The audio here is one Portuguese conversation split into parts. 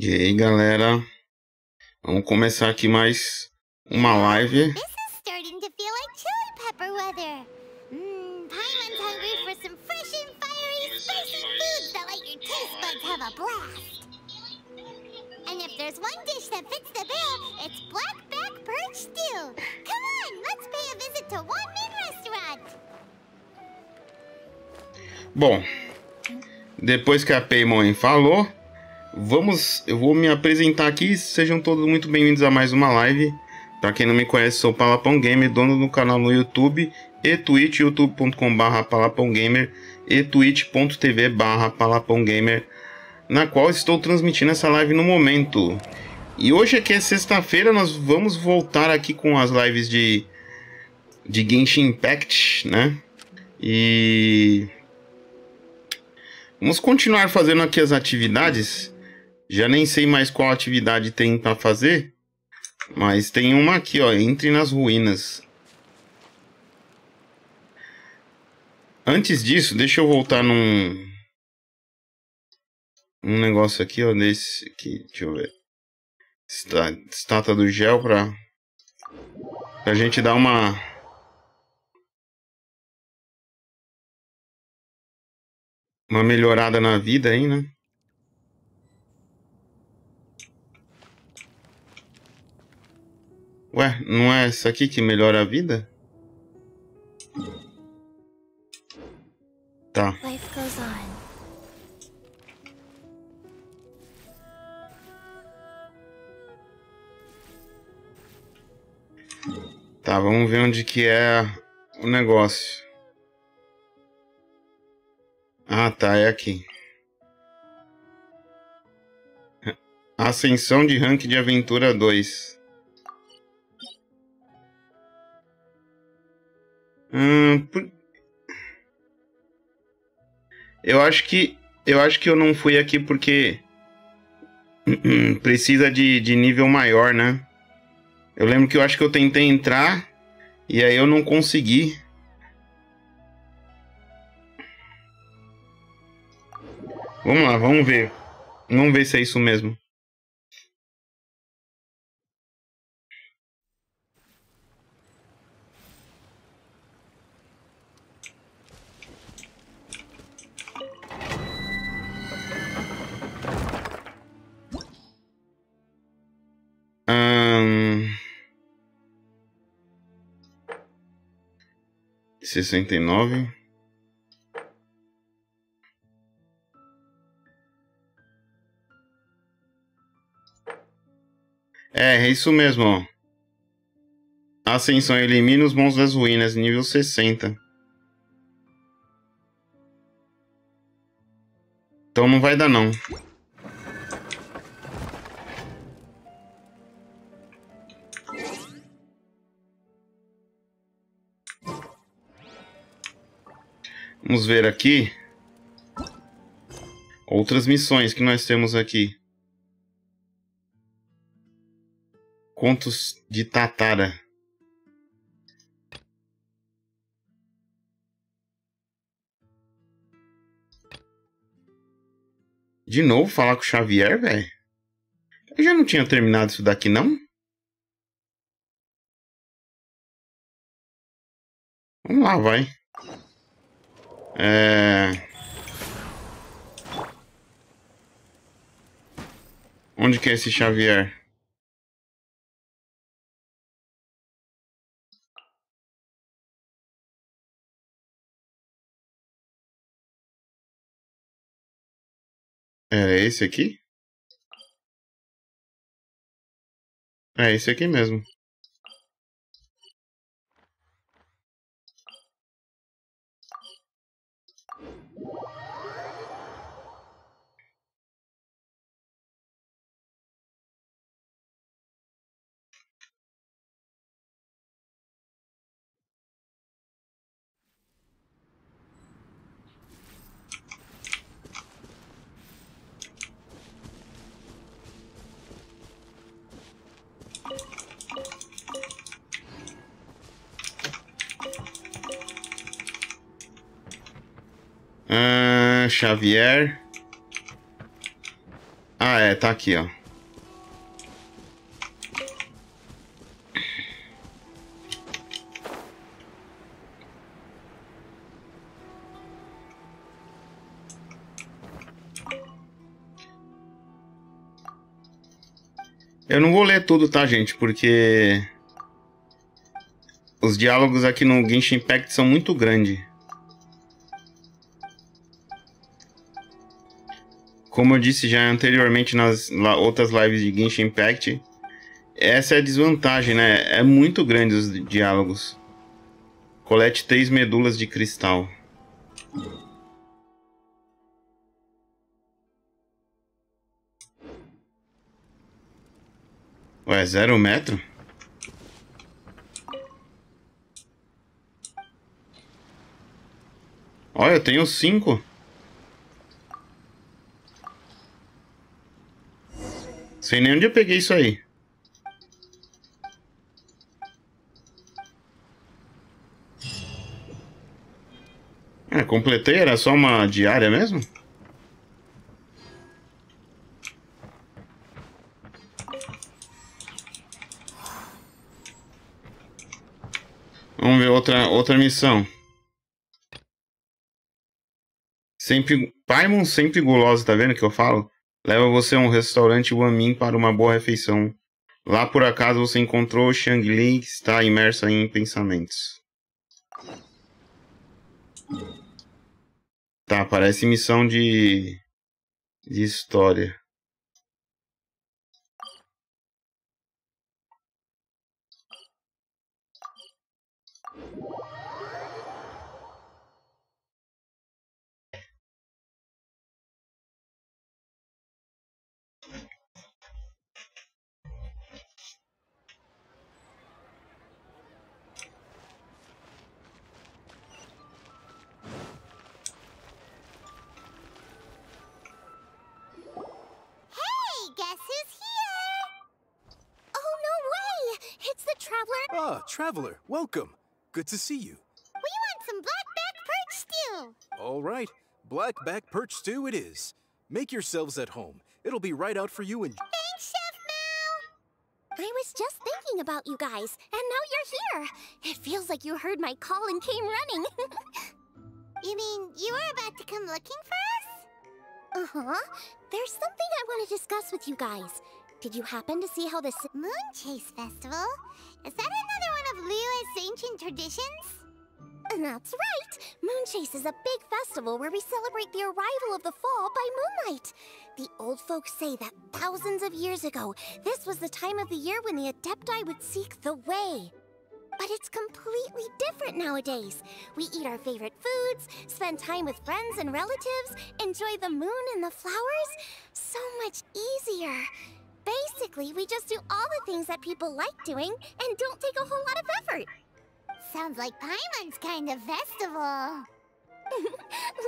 E aí, galera, vamos começar aqui mais uma live. This is starting to feel like chili pepper weather. Paimon's hungry for some fresh and fiery, spicy foods that let your taste buds have a blast. And if there's one dish that fits the bill, it's blackback perch stew. Come on, let's pay a visit to one main restaurant. Bom, depois que a Paimon falou, eu vou me apresentar aqui. Sejam todos muito bem-vindos a mais uma live. Para quem não me conhece, sou o Palapão Gamer, dono do canal no YouTube e Twitch, youtube.com/palapãogamer e twitch.tv/palapãogamer, na qual estou transmitindo essa live no momento. E hoje aqui é sexta-feira, nós vamos voltar aqui com as lives de Genshin Impact, né? E vamos continuar fazendo aqui as atividades. Já nem sei mais qual atividade tem para fazer, mas tem uma aqui, ó, entre nas ruínas. Antes disso, deixa eu voltar num negócio aqui, ó, desse aqui, deixa eu ver. Estátua do gel pra gente dar uma melhorada na vida aí, né? Ué, não é essa aqui que melhora a vida? Tá. Life goes on. Tá, vamos ver onde que é o negócio. Ah, tá, é aqui. Ascensão de rank de aventura 2. Eu acho que eu não fui aqui porque precisa de nível maior, né? Eu lembro que eu acho que eu tentei entrar e aí eu não consegui. Vamos lá, vamos ver. Vamos ver se é isso mesmo. Ahn... 69. É isso mesmo, ó. Ascensão elimina os monstros das ruínas, nível 60. Então não vai dar não. Vamos ver aqui outras missões que nós temos aqui. Contos de Tatara. De novo falar com o Xavier, velho? Eu já não tinha terminado isso daqui, não? Vamos lá, vai. Onde que é esse Xavier? É esse aqui? É esse aqui mesmo. Xavier. Ah, É, tá aqui, ó. Eu não vou ler tudo, tá, gente? Porque os diálogos aqui no Genshin Impact são muito grandes. Como eu disse já anteriormente nas outras lives de Genshin Impact, essa é a desvantagem, né? É muito grande os diálogos. Colete 3 medulas de cristal. Ué, 0 metro? Olha, eu tenho 5. Sei nem onde eu peguei isso aí. É, completei, era só uma diária mesmo? Vamos ver outra missão. Paimon sempre gulosa, tá vendo o que eu falo? Leva você a um restaurante Wanmin para uma boa refeição. Lá por acaso você encontrou Shangli, que está imersa em pensamentos. Tá, parece missão de história. Guess who's here? Oh, no way! It's the traveler. Ah, traveler, welcome. Good to see you. We want some blackback perch stew. All right, blackback perch stew it is. Make yourselves at home. It'll be right out for you in... Thanks, Chef Mao. I was just thinking about you guys, and now you're here. It feels like you heard my call and came running. You mean you were about to come looking for us? Uh-huh. There's something I want to discuss with you guys. Did you happen to see how the Moon Chase Festival? Is that another one of Liyue's ancient traditions? That's right. Moon Chase is a big festival where we celebrate the arrival of the fall by moonlight. The old folks say that thousands of years ago, this was the time of the year when the Adepti would seek the way. But it's completely different nowadays. We eat our favorite foods, spend time with friends and relatives, enjoy the moon and the flowers. So much easier. Basically, we just do all the things that people like doing and don't take a whole lot of effort. Sounds like Paimon's kind of festival.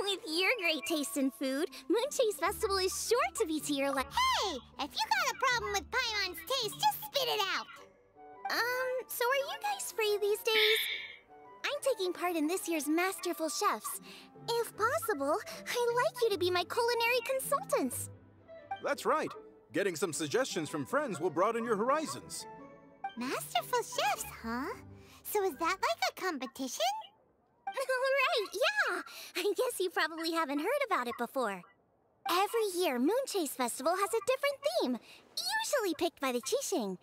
With your great taste in food, Moon Chase Festival is sure to be to your liking. Hey! If you got a problem with Paimon's taste, just spit it out! So are you guys free these days? I'm taking part in this year's Masterful Chefs. If possible, I'd like you to be my culinary consultants. That's right. Getting some suggestions from friends will broaden your horizons. Masterful Chefs, huh? So is that like a competition? Right, yeah! I guess you probably haven't heard about it before. Every year, Moon Chase Festival has a different theme, usually picked by the Qixing.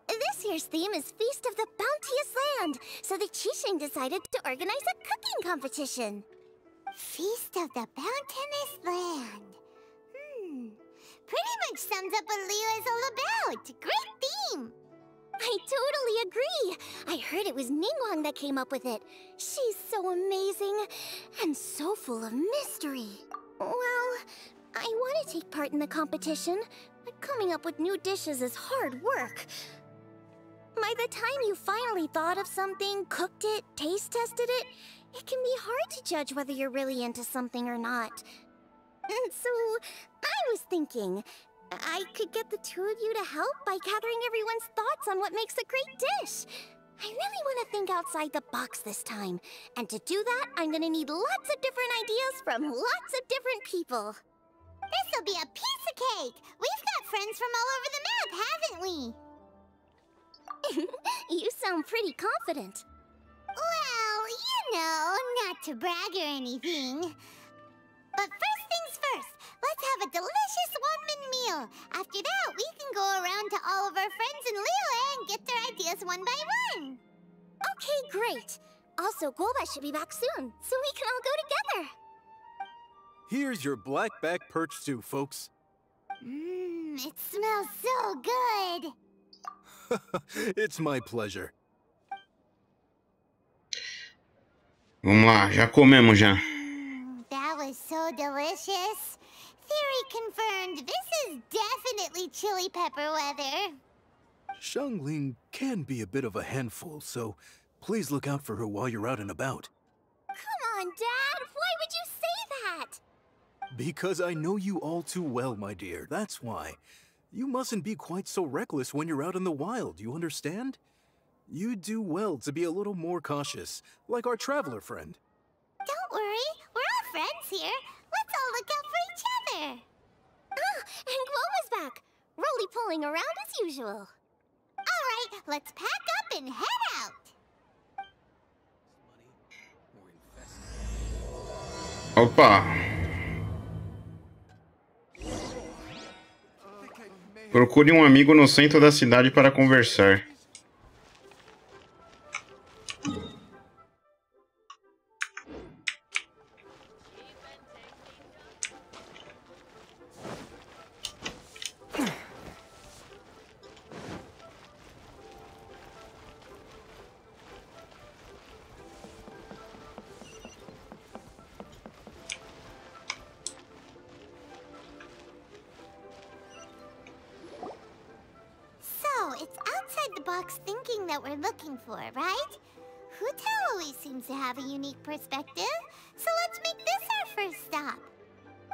This year's theme is Feast of the Bounteous Land, so the Qixing decided to organize a cooking competition. Feast of the Bounteous Land. Pretty much sums up what Liyue is all about. Great theme! I totally agree. I heard it was Ningguang that came up with it. She's so amazing and so full of mystery. Well, I want to take part in the competition, but coming up with new dishes is hard work. By the time you finally thought of something, cooked it, taste tested it, it can be hard to judge whether you're really into something or not. And so, I was thinking, I could get the two of you to help by gathering everyone's thoughts on what makes a great dish. I really want to think outside the box this time. And to do that, I'm gonna need lots of different ideas from lots of different people. This'll be a piece of cake. We've got friends from all over the map, haven't we? You sound pretty confident. Well, you know, not to brag or anything. But first things first, let's have a delicious one-man meal. After that, we can go around to all of our friends in Liyue and get their ideas one by one. Okay, great. Also, Golbat should be back soon, so we can all go together. Here's your blackback perch stew, folks. It smells so good. It's my pleasure. Vamos lá, já comemos já. That was so delicious. Theory confirmed. This is definitely chili pepper weather. Xiangling can be a bit of a handful, so please look out for her while you're out and about. Come on, Dad. Why would you say that? Because I know you all too well, my dear. That's why. You mustn't be quite so reckless when you're out in the wild, you understand? You do well to be a little more cautious, like our traveler friend. Don't worry, we're all friends here. Let's all look out for each other. Ah, and Globa's back. Roly pulling around as usual. All right, let's pack up and head out. Opa! Procure um amigo no centro da cidade para conversar. It's outside the box thinking that we're looking for, right? Hutao always seems to have a unique perspective, so let's make this our first stop.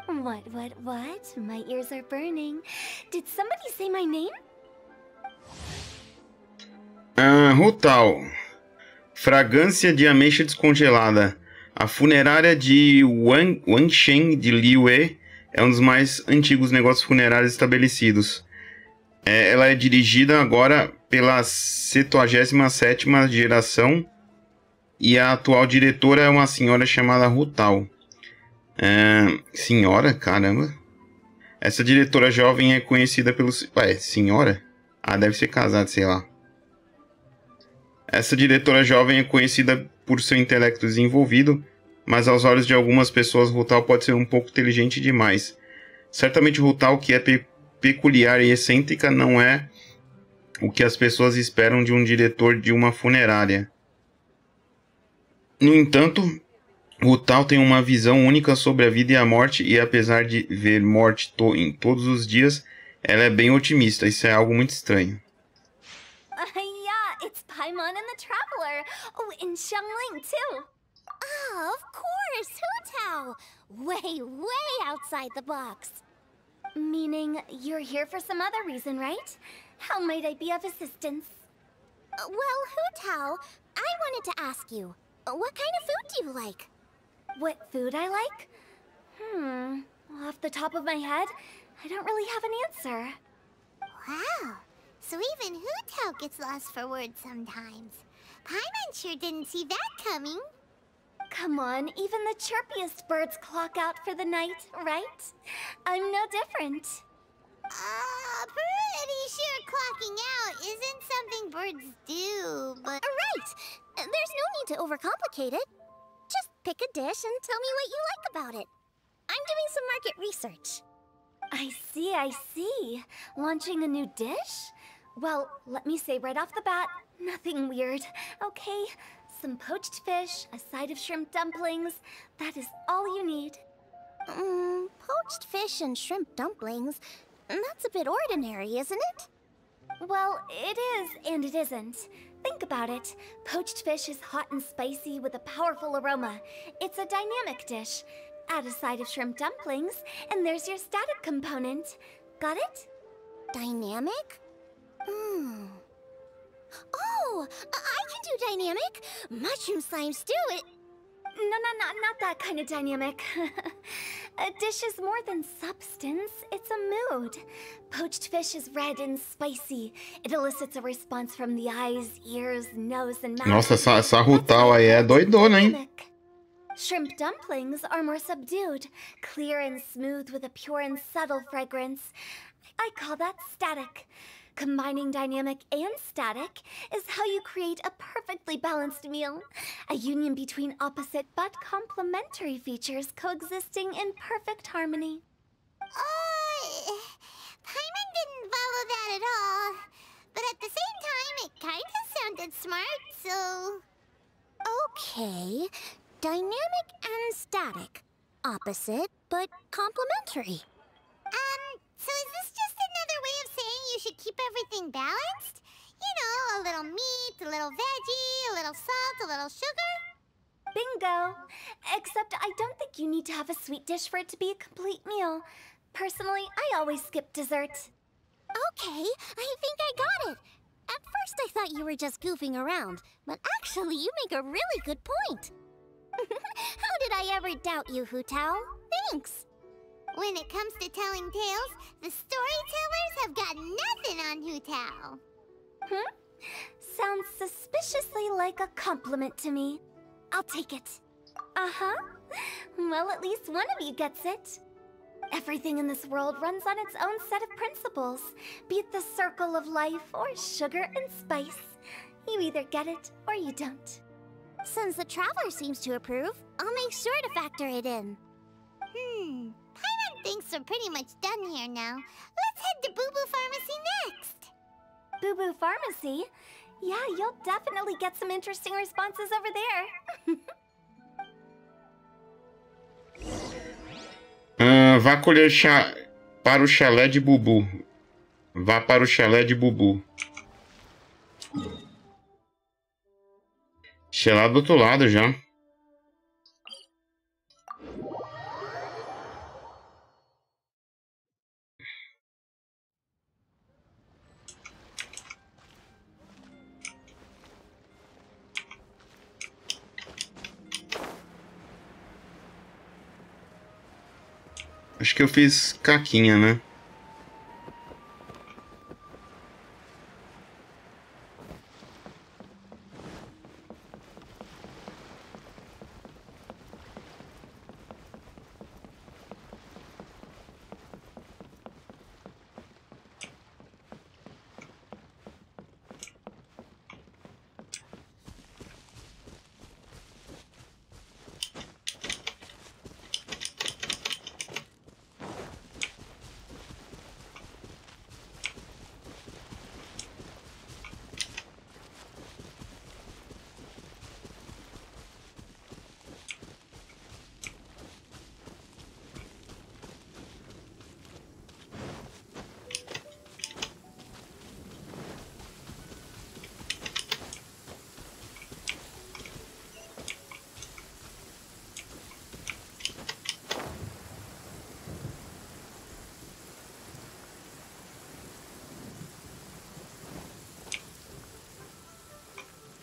What? My ears are burning. Did somebody say my name? Hutao. Fragrância de ameixa descongelada. A funerária de Wanshen de Liyue é um dos mais antigos negócios funerários estabelecidos. Ela é dirigida agora pela 77ª geração e a atual diretora é uma senhora chamada Hutao. Senhora? Caramba. Essa diretora jovem é conhecida pelos... senhora? Ah, deve ser casada, sei lá. Essa diretora jovem é conhecida por seu intelecto desenvolvido, mas aos olhos de algumas pessoas Hutao pode ser um pouco inteligente demais. Certamente Hutao, que é peculiar e excêntrica, não é o que as pessoas esperam de um diretor de uma funerária. No entanto, Hutao tem uma visão única sobre a vida e a morte, e apesar de ver morte em todos os dias, ela é bem otimista. Isso é algo muito estranho. Yeah, it's Paimon and the Traveler. Oh, and Xiangling too. Oh, of course, Hutao. Way outside the box. Meaning you're here for some other reason, right? How might I be of assistance? Well, Hutao, I wanted to ask you, what kind of food do you like? What food I like? Off the top of my head, I don't really have an answer. Wow, so even Hutao gets lost for words sometimes. Paimon sure didn't see that coming. Come on, even the chirpiest birds clock out for the night, right? I'm no different. Pretty sure clocking out isn't something birds do, but... Right! There's no need to overcomplicate it. Just pick a dish and tell me what you like about it. I'm doing some market research. I see. Launching a new dish? Well, let me say right off the bat, nothing weird, okay? Some poached fish, a side of shrimp dumplings. That is all you need. Poached fish and shrimp dumplings? That's a bit ordinary, isn't it? Well, it is and it isn't. Think about it. Poached fish is hot and spicy with a powerful aroma. It's a dynamic dish. Add a side of shrimp dumplings, and there's your static component. Got it? Dynamic? Oh, I can do dynamic. Mushroom slime stew, it... No, not that kind of dynamic. A dish is more than substance, it's a mood. Poached fish is red and spicy. It elicits a response from the eyes, ears, nose, and mouth. Nossa, essa Rutal aí é doidona, hein? Shrimp dumplings are more subdued, clear and smooth with a pure and subtle fragrance. I call that static. Combining dynamic and static is how you create a perfectly balanced meal. A union between opposite but complementary features coexisting in perfect harmony. Paimon didn't follow that at all. But at the same time, it kinda sounded smart, so... Okay. Dynamic and static. Opposite, but complementary. So is this just another way of saying you should keep everything balanced? You know, a little meat, a little veggie, a little salt, a little sugar? Bingo! Except I don't think you need to have a sweet dish for it to be a complete meal. Personally, I always skip dessert. Okay, I think I got it. At first I thought you were just goofing around, but actually you make a really good point. How did I ever doubt you, Hu Tao? Thanks. When it comes to telling tales, the storytellers have got nothing on Hu Tao. Sounds suspiciously like a compliment to me. I'll take it. Uh-huh. Well, at least one of you gets it. Everything in this world runs on its own set of principles, be it the circle of life or sugar and spice. You either get it or you don't. Since the Traveler seems to approve, I'll make sure to factor it in. Paimon thinks we're pretty much done here now. Let's head to Boo Boo Pharmacy next. Boo Boo Pharmacy? Yeah, you'll definitely get some interesting responses over there. Vá colher chá para o chalé de Bubu. Vá para o chalé de Bubu. Lá do outro lado já. Acho que eu fiz caquinha, né?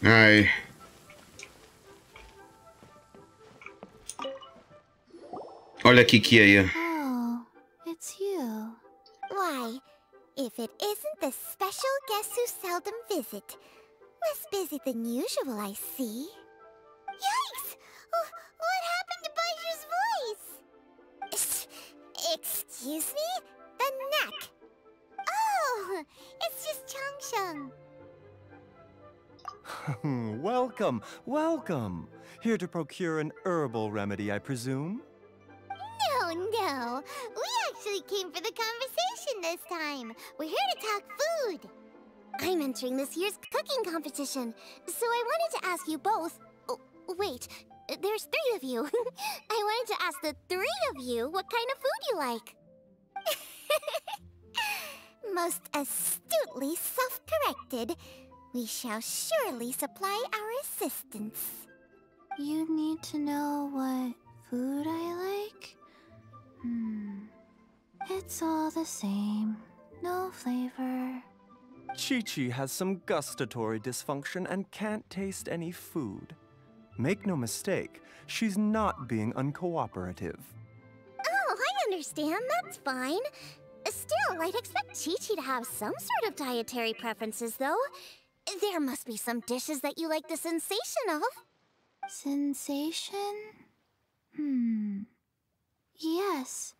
Ai. Olha a Kiki aí. Oh, it's you. Why, if it isn't the special guest who seldom visit. Less busy than usual, I see. Yikes! What happened to Baiju's voice? Excuse me? The neck. Oh, it's just Changsheng. Welcome, welcome. Here to procure an herbal remedy, I presume? No. We actually came for the conversation this time. We're here to talk food. I'm entering this year's cooking competition, so I wanted to ask you both... Oh, wait, there's 3 of you. I wanted to ask the 3 of you what kind of food you like. Most astutely self-corrected. We shall surely supply our assistance. You need to know what food I like? It's all the same. No flavor. Chi-Chi has some gustatory dysfunction and can't taste any food. Make no mistake, she's not being uncooperative. understand, that's fine. Still, I'd expect Chi-Chi to have some sort of dietary preferences, though. There must be some dishes that you like the sensation of. Sensation? Yes,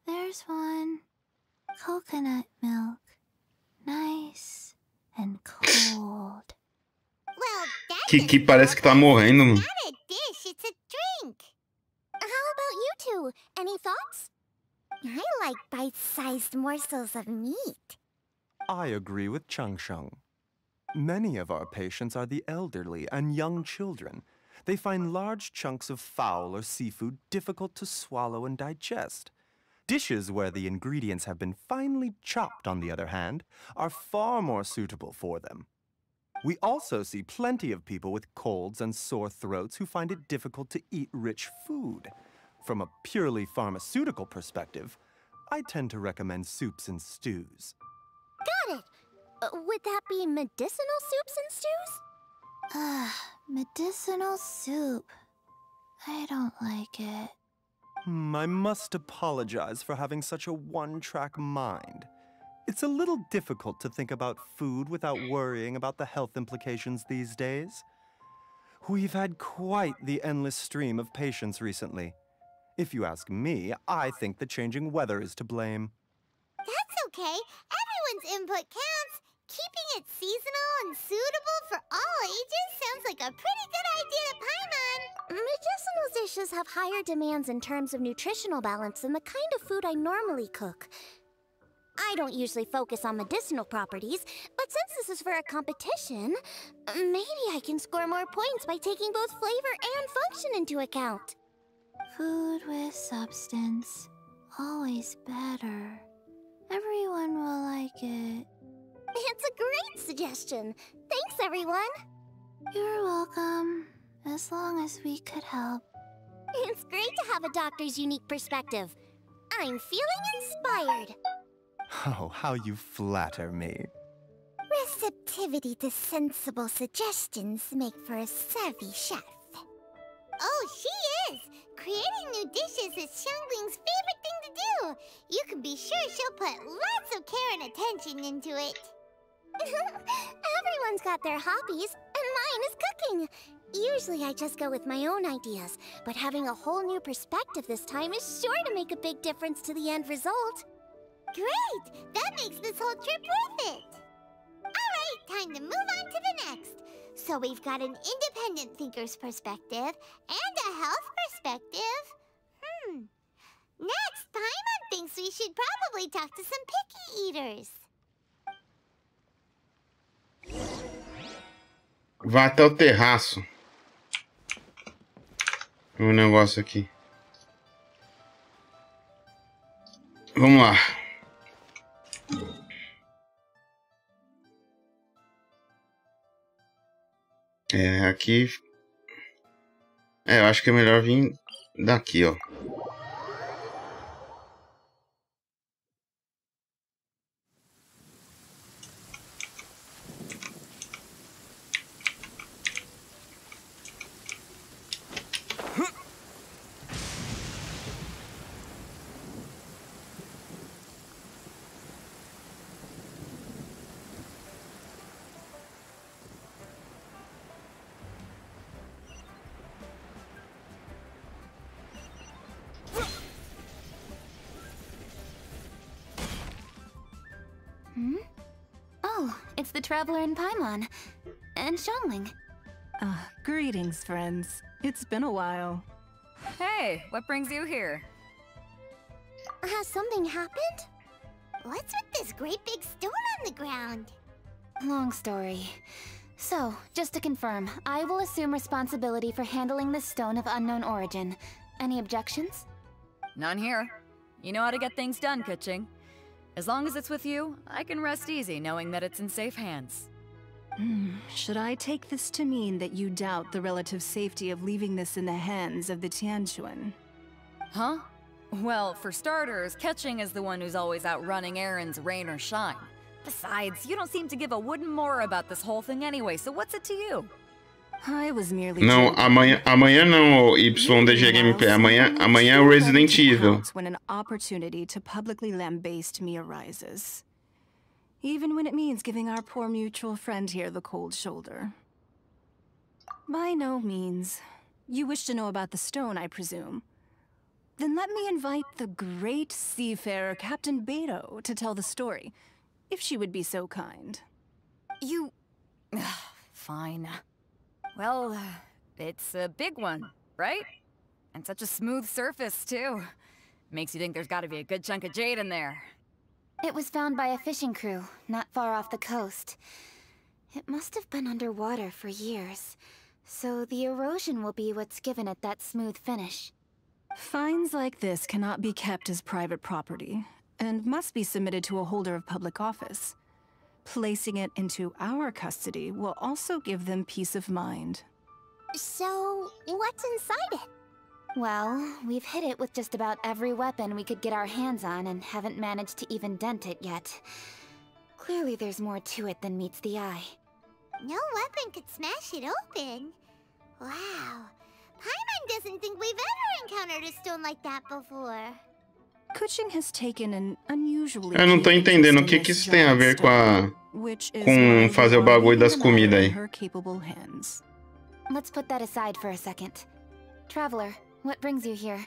there's one. Coconut milk. Nice and cold. Well, that's Kiki parece que tá morrendo, mano. not a dish, it's a drink. How about you two? Any thoughts? I like bite-sized morsels of meat. I agree with Changsheng. Many of our patients are the elderly and young children. They find large chunks of fowl or seafood difficult to swallow and digest. Dishes where the ingredients have been finely chopped, on the other hand, are far more suitable for them. We also see plenty of people with colds and sore throats who find it difficult to eat rich food. From a purely pharmaceutical perspective, I tend to recommend soups and stews. Got it! Would that be medicinal soups and stews? Medicinal soup. I don't like it. I must apologize for having such a one-track mind. It's a little difficult to think about food without worrying about the health implications these days. We've had quite the endless stream of patients recently. If you ask me, I think the changing weather is to blame. That's okay. Everyone's input counts. Keeping it seasonal and suitable for all ages sounds like a pretty good idea to Paimon. Medicinal dishes have higher demands in terms of nutritional balance than the kind of food I normally cook. I don't usually focus on medicinal properties, but since this is for a competition, maybe I can score more points by taking both flavor and function into account. Food with substance. Always better. Everyone will like it. It's a great suggestion. Thanks, everyone. You're welcome. As long as we could help. It's great to have a doctor's unique perspective. I'm feeling inspired. Oh, how you flatter me. Receptivity to sensible suggestions make for a savvy chef. Oh, she is! Creating new dishes is Xiangling's favorite thing to do. You can be sure she'll put lots of care and attention into it. Everyone's got their hobbies, and mine is cooking. Usually I just go with my own ideas, but having a whole new perspective this time is sure to make a big difference to the end result. Great! That makes this whole trip worth it! Alright, time to move on to the next. So we've got an independent thinker's perspective and a health perspective. Next, Paimon thinks we should probably talk to some picky eaters. Vai até o terraço. Um negócio aqui. Vamos lá. Aqui. Eu acho que é melhor vir daqui, ó. It's the traveler in Paimon. And Xiangling. Greetings, friends. It's been a while. Hey, what brings you here? Has something happened? What's with this great big stone on the ground? Long story. So, just to confirm, I will assume responsibility for handling this stone of unknown origin. Any objections? None here. You know how to get things done, Kuching. As long as it's with you, I can rest easy knowing that it's in safe hands. Should I take this to mean that you doubt the relative safety of leaving this in the hands of the Tianquan? Huh? Well, for starters, Kuching is the one who's always out running errands, rain or shine. Besides, you don't seem to give a wooden more about this whole thing anyway, so what's it to you? I was merely Não, amanhã não, YDG Gameplay. Amanhã é o Resident Evil. When an opportunity to publicly lambaste me arises. Even when it means giving our poor mutual friend here the cold shoulder. By no means. You wish to know about the stone, I presume. Then let me invite the great seafarer Captain Beto to tell the story, if she would be so kind. You... Fine. Well, it's a big one, right? And such a smooth surface, too. Makes you think there's gotta be a good chunk of jade in there. It was found by a fishing crew, not far off the coast. It must have been underwater for years, so the erosion will be what's given it that smooth finish. Finds like this cannot be kept as private property, and must be submitted to a holder of public office. Placing it into our custody will also give them peace of mind. So, what's inside it? Well, we've hit it with just about every weapon we could get our hands on and haven't managed to even dent it yet. Clearly there's more to it than meets the eye. No weapon could smash it open. Wow. Paimon doesn't think we've ever encountered a stone like that before. Kuching has taken an unusually... Eu não tô entendendo o que isso tem a ver com fazer o bagulho das comidas aí. Let's put that aside for a second. Traveler, what brings you here?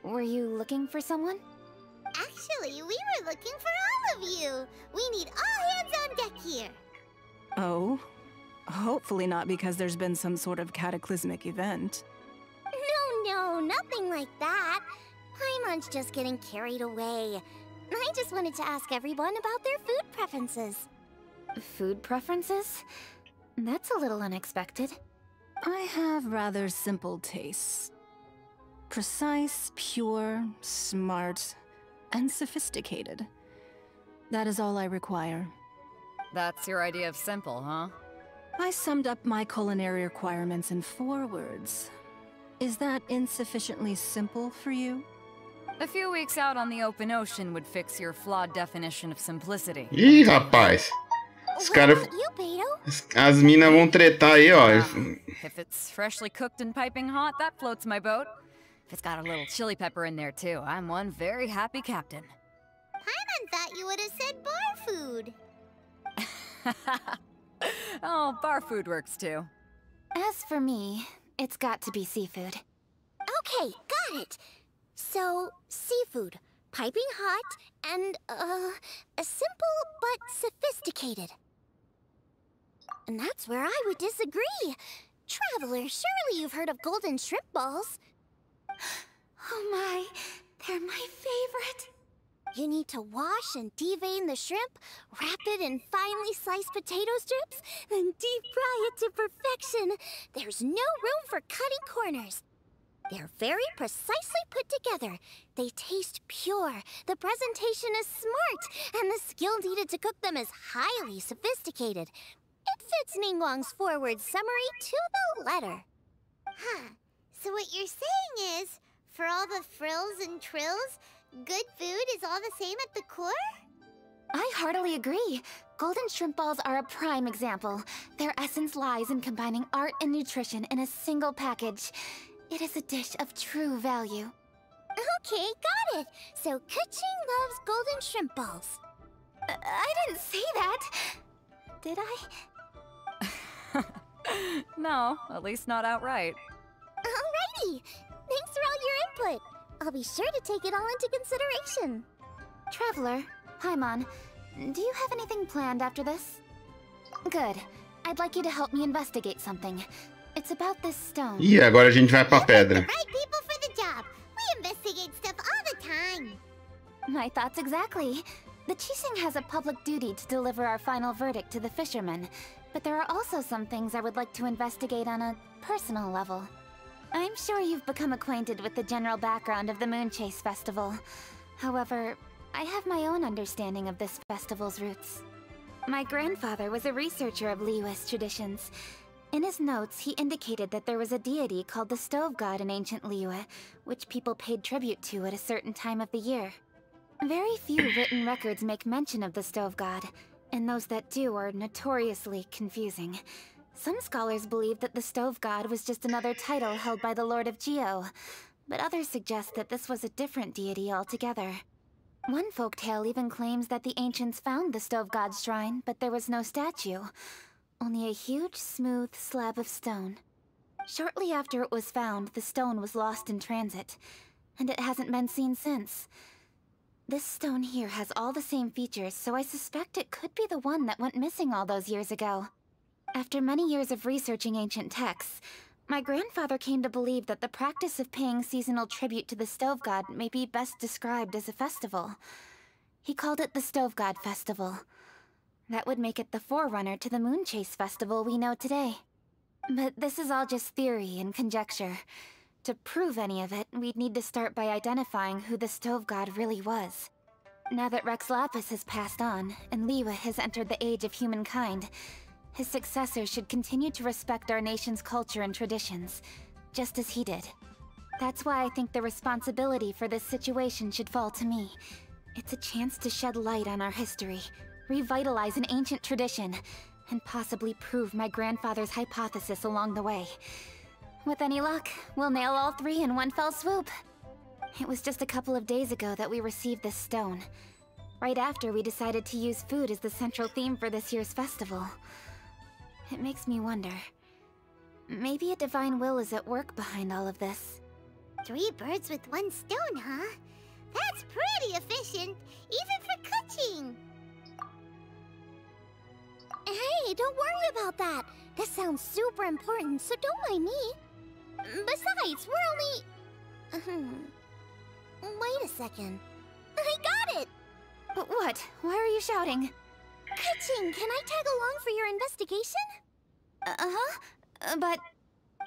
Were you looking for someone? Actually, we were looking for all of you. We need all hands on deck here. Oh? Hopefully not because there's been some sort of cataclysmic event. No, nothing like that. Paimon's just getting carried away. I just wanted to ask everyone about their food preferences. Food preferences? That's a little unexpected. I have rather simple tastes. Precise, pure, smart, and sophisticated. That is all I require. That's your idea of simple, huh? I summed up my culinary requirements in 4 words. Is that insufficiently simple for you? A few weeks out on the open ocean would fix your flawed definition of simplicity. Ih, rapaz. Os caras... As minas vão tretar aí, ó. If it's freshly cooked and piping hot, that floats my boat. If it's got a little chili pepper in there, too, I'm one very happy captain. Paimon thought you would have said bar food. Oh, bar food works, too. As for me, it's got to be seafood. Okay, got it. So, seafood, piping hot, and, simple but sophisticated. And that's where I would disagree. Traveler, surely you've heard of golden shrimp balls. Oh my, they're my favorite. You need to wash and devein the shrimp, wrap it in finely sliced potato strips, then deep fry it to perfection. There's no room for cutting corners. They're very precisely put together. They taste pure, the presentation is smart, and the skill needed to cook them is highly sophisticated. It fits Ningguang's forward summary to the letter. Huh. So what you're saying is, for all the frills and trills, good food is all the same at the core? I heartily agree. Golden shrimp balls are a prime example. Their essence lies in combining art and nutrition in a single package. It is a dish of true value. Okay, got it. So Kuching loves golden shrimp balls. I didn't say that. Did I? No, at least not outright. Alrighty. Thanks for all your input. I'll be sure to take it all into consideration. Traveler, Paimon, do you have anything planned after this? Good. I'd like you to help me investigate something. It's about this stone. Ih, agora a gente vai pra pedra. Right people for the job. We investigate stuff all the time. My thoughts exactly. The Qixing has a public duty to deliver our final verdict to the fishermen, but there are also some things I would like to investigate on a personal level. I'm sure you've become acquainted with the general background of the Moon Chase Festival. However, I have my own understanding of this festival's roots. My grandfather was a researcher of Liyue's traditions. In his notes, he indicated that there was a deity called the Stove God in ancient Liyue, which people paid tribute to at a certain time of the year. Very few written records make mention of the Stove God, and those that do are notoriously confusing. Some scholars believe that the Stove God was just another title held by the Lord of Geo, but others suggest that this was a different deity altogether. One folktale even claims that the ancients found the Stove God's shrine, but there was no statue, only a huge, smooth slab of stone. Shortly after it was found, the stone was lost in transit, and it hasn't been seen since. This stone here has all the same features, so I suspect it could be the one that went missing all those years ago. After many years of researching ancient texts, my grandfather came to believe that the practice of paying seasonal tribute to the Stove God may be best described as a festival. He called it the Stove God Festival. That would make it the forerunner to the Moon Chase Festival we know today. But this is all just theory and conjecture. To prove any of it, we'd need to start by identifying who the Stove God really was. Now that Rex Lapis has passed on, and Liwa has entered the age of humankind, his successors should continue to respect our nation's culture and traditions, just as he did. That's why I think the responsibility for this situation should fall to me. It's a chance to shed light on our history, revitalize an ancient tradition, and possibly prove my grandfather's hypothesis along the way. With any luck, we'll nail all three in one fell swoop. It was just a couple of days ago that we received this stone. Right after we decided to use food as the central theme for this year's festival. It makes me wonder. Maybe a divine will is at work behind all of this. 3 birds with 1 stone, huh? That's pretty efficient, even for cooking. Hey, don't worry about that. This sounds super important, so don't mind me. Besides, we're only... Wait a second. I got it! What? Why are you shouting? Ka-ching, can I tag along for your investigation? But...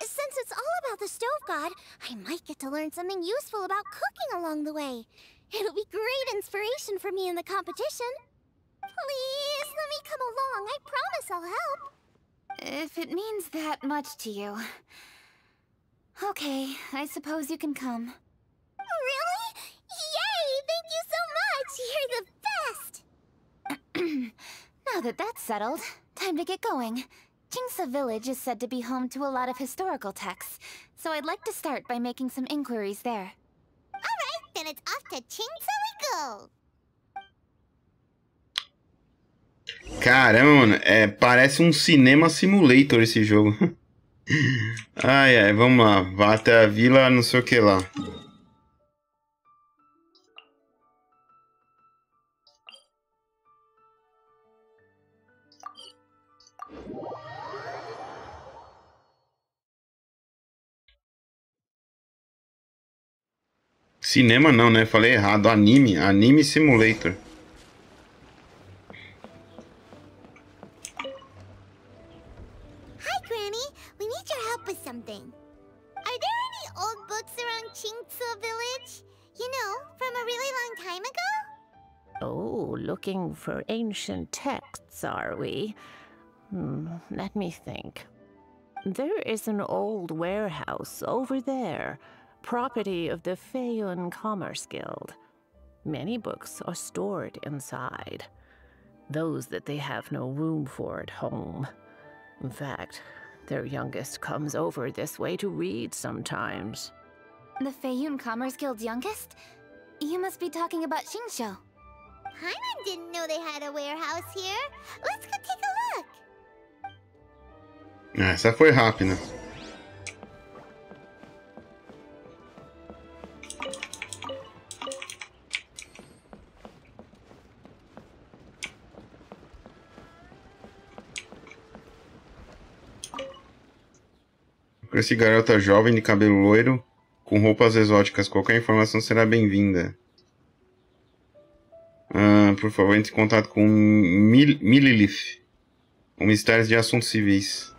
Since it's all about the Stove God, I might get to learn something useful about cooking along the way. It'll be great inspiration for me in the competition. Please, let me come along. I promise I'll help. If it means that much to you... Okay, I suppose you can come. Really? Yay! Thank you so much! You're the best! Now that that's settled, time to get going. Jingsa Village is said to be home to a lot of historical texts, so I'd like to start by making some inquiries there. Alright, then it's off to Jingsa we go! Caramba, mano, parece um cinema simulator esse jogo. Ai, ai, vamos lá. Vá até a vila, não sei o que lá. Cinema não, né? Falei errado. Anime. Anime Simulator. Hi, Granny. We need your help with something. Are there any old books around Jingsa Village? You know, from a really long time ago? Oh, looking for ancient texts, are we? Let me think. There is an old warehouse over there, property of the Feiyun Commerce Guild. Many books are stored inside, those that they have no room for at home. In fact, their youngest comes over this way to read sometimes. The Feiyun Commerce Guild's youngest? You must be talking about Xingqiu. Paimon didn't know they had a warehouse here. Let's go take a look. Essa foi rápida. Esse garota jovem de cabelo loiro com roupas exóticas. Qualquer informação será bem-vinda. Por favor, entre em contato com Mililith. O Ministério de Assuntos Civis.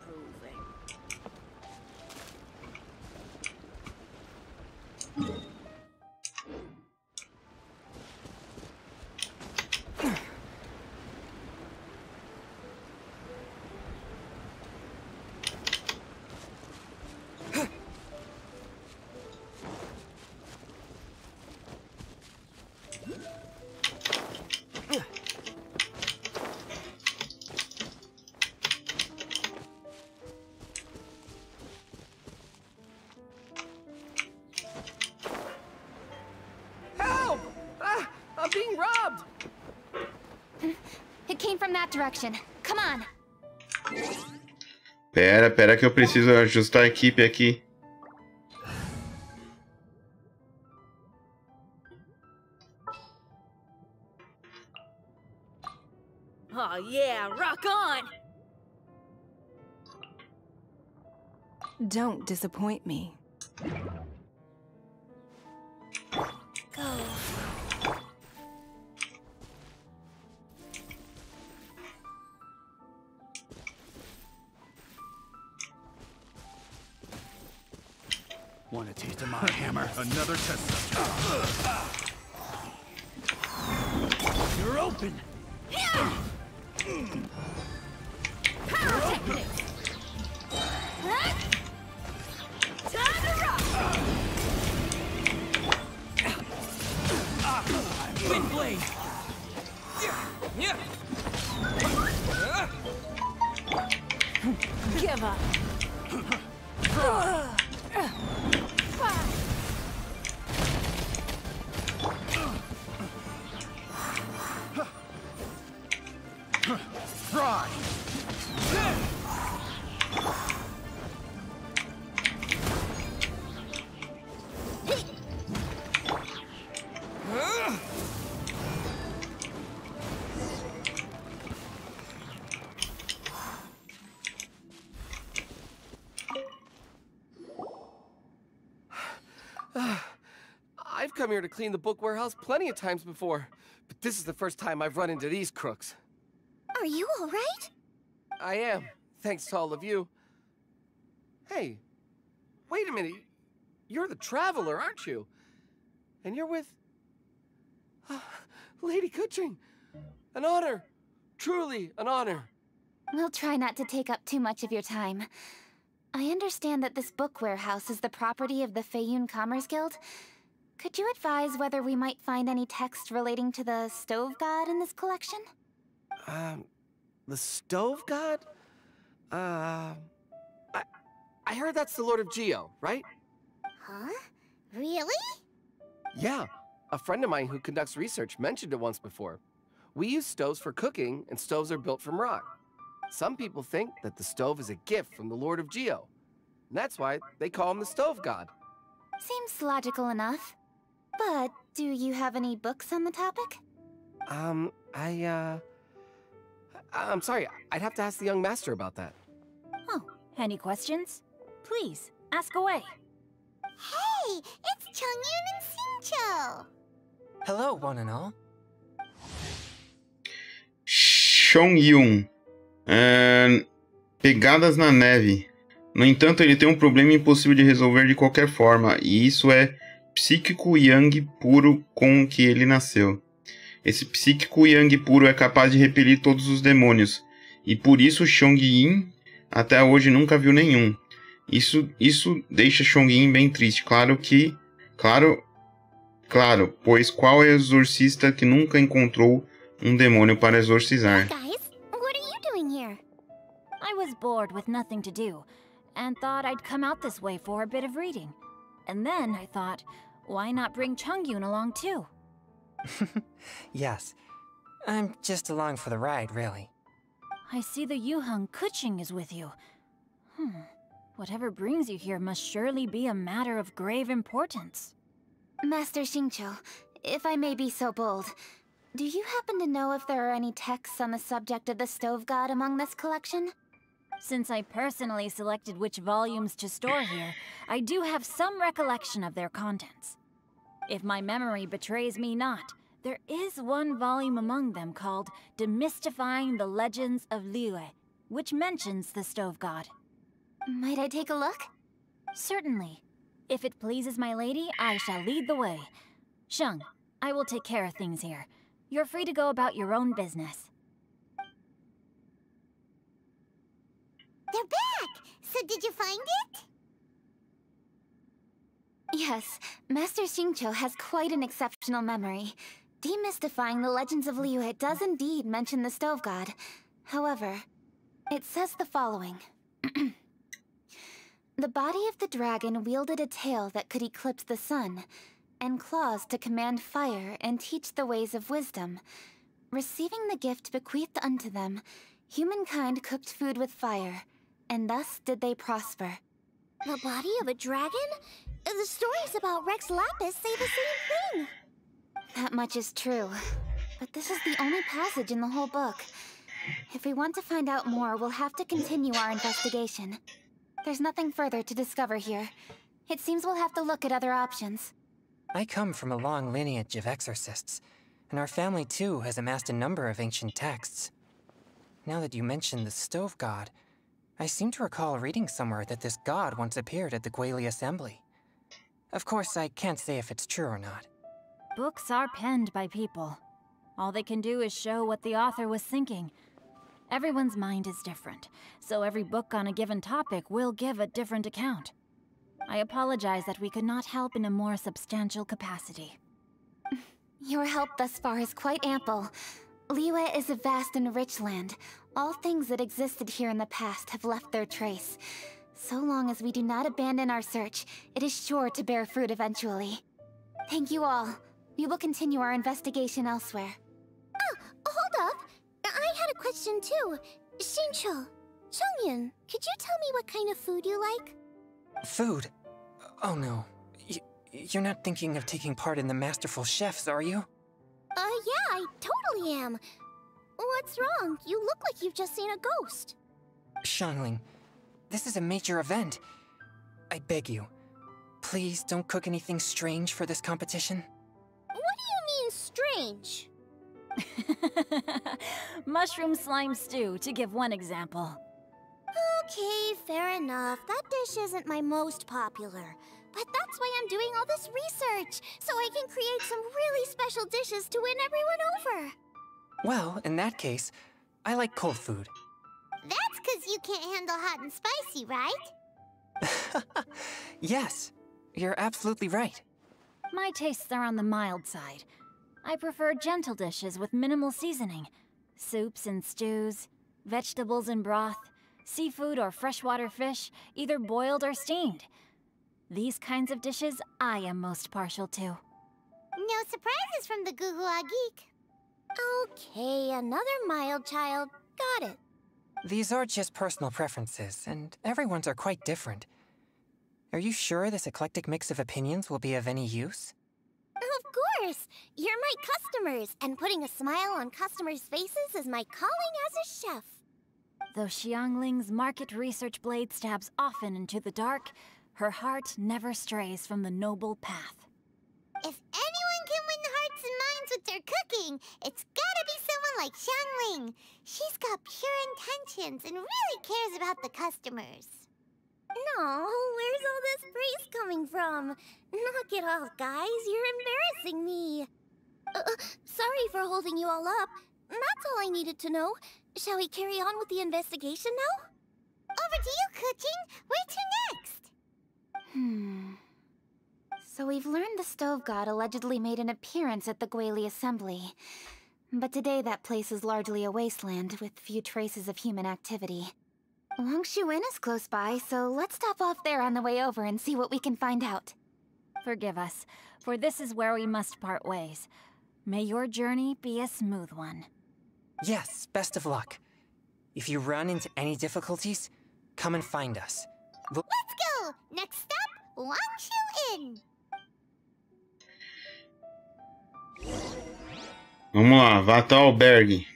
that direction. Come on. Pera que eu preciso ajustar a equipe aqui. Oh yeah, rock on! Don't disappoint me. Go. Want a taste of my hammer? Another test subject. You're open. Power technique. Time to rock. Wind blade. Give up. Try. I've come here to clean the book warehouse plenty of times before, but this is the first time I've run into these crooks. Are you all right? I am, thanks to all of you. Hey, wait a minute. You're the traveler, aren't you? And you're with... Lady Kuching. An honor. Truly an honor. We'll try not to take up too much of your time. I understand that this book warehouse is the property of the Feiyun Commerce Guild. Could you advise whether we might find any text relating to the stove god in this collection? The stove god? I heard that's the Lord of Geo, right? Huh? Really? Yeah. A friend of mine who conducts research mentioned it once before. We use stoves for cooking, and stoves are built from rock. Some people think that the stove is a gift from the Lord of Geo. And that's why they call him the stove god. Seems logical enough. But do you have any books on the topic? I'm sorry, I'd have to ask the young master about that. Oh, any questions? Please, ask away. Hey, it's Chongyun and Xingqiu. Hello, one and all. Chongyun. Pegadas na neve. No entanto, ele tem um problema impossível de resolver de qualquer forma, e isso é psíquico yang puro com o que ele nasceu. Esse psíquico yang puro é capaz de repelir todos os demônios, e por isso Chongyun até hoje nunca viu nenhum. Isso deixa Chongyun bem triste. Claro, pois qual é o exorcista que nunca encontrou um demônio para exorcizar? Guys, what are you doing here? I was bored with nothing to do, and thought I'd come out this way for a bit of reading. And then I thought, why not bring Chongyun along too? Yes. I'm just along for the ride, really. I see the Yuheng Kuching is with you. Whatever brings you here must surely be a matter of grave importance. Master Xingqiu, if I may be so bold, do you happen to know if there are any texts on the subject of the stove god among this collection? Since I personally selected which volumes to store here, I do have some recollection of their contents. If my memory betrays me not, there is one volume among them called Demystifying the Legends of Liyue, which mentions the stove god. Might I take a look? Certainly. If it pleases my lady, I shall lead the way. Sheng, I will take care of things here. You're free to go about your own business. They're back! So did you find it? Yes, Master Xingqiu has quite an exceptional memory. Demystifying the Legends of Liyue does indeed mention the stove god. However, it says the following. The body of the dragon wielded a tail that could eclipse the sun, and claws to command fire and teach the ways of wisdom. Receiving the gift bequeathed unto them, humankind cooked food with fire, and thus did they prosper. The body of a dragon? The stories about Rex Lapis say the same thing. That much is true, but this is the only passage in the whole book. If we want to find out more, we'll have to continue our investigation. There's nothing further to discover here. It seems we'll have to look at other options. I come from a long lineage of exorcists, and our family too has amassed a number of ancient texts. Now that you mention the stove god, I seem to recall reading somewhere that this god once appeared at the Guili Assembly. Of course, I can't say if it's true or not. Books are penned by people. All they can do is show what the author was thinking. Everyone's mind is different, so every book on a given topic will give a different account. I apologize that we could not help in a more substantial capacity. Your help thus far is quite ample. Liyue is a vast and rich land. All things that existed here in the past have left their trace. So long as we do not abandon our search, it is sure to bear fruit eventually. Thank you all. We will continue our investigation elsewhere. Hold up. I had a question too. Shincho, Chongyun, could you tell me what kind of food you like? Food? Oh no. You're not thinking of taking part in the Masterful Chefs, are you? Yeah, I totally am. What's wrong? You look like you've just seen a ghost. Xiangling, this is a major event. I beg you, please don't cook anything strange for this competition. What do you mean, strange? Mushroom slime stew, to give one example. Okay, fair enough. That dish isn't my most popular. But that's why I'm doing all this research, so I can create some really special dishes to win everyone over. Well, in that case, I like cold food. That's 'cause you can't handle hot and spicy, right? Yes, you're absolutely right. My tastes are on the mild side. I prefer gentle dishes with minimal seasoning. Soups and stews, vegetables and broth, seafood or freshwater fish, either boiled or steamed. These kinds of dishes I am most partial to. No surprises from the Guhua Geek. Okay, another mild child. Got it. These are just personal preferences, and everyone's are quite different. Are you sure this eclectic mix of opinions will be of any use? Of course! You're my customers, and putting a smile on customers' faces is my calling as a chef. Though Xiangling's market research blade stabs often into the dark, her heart never strays from the noble path. If anyone can win the hearts and minds with their cooking, it's gotta be someone like Xiangling. She's got pure intentions and really cares about the customers. No, where's all this praise coming from? Knock it off, guys. You're embarrassing me. Sorry for holding you all up. That's all I needed to know. Shall we carry on with the investigation now? Over to you, Kuching. Where to next? So we've learned the stove god allegedly made an appearance at the Guili Assembly. But today that place is largely a wasteland with few traces of human activity. Longshuin is close by, so let's stop off there on the way over and see what we can find out. Forgive us, for this is where we must part ways. May your journey be a smooth one. Yes, best of luck. If you run into any difficulties, come and find us. Let's go! Next stop, Longshuin! Vamos lá, vá até o albergue.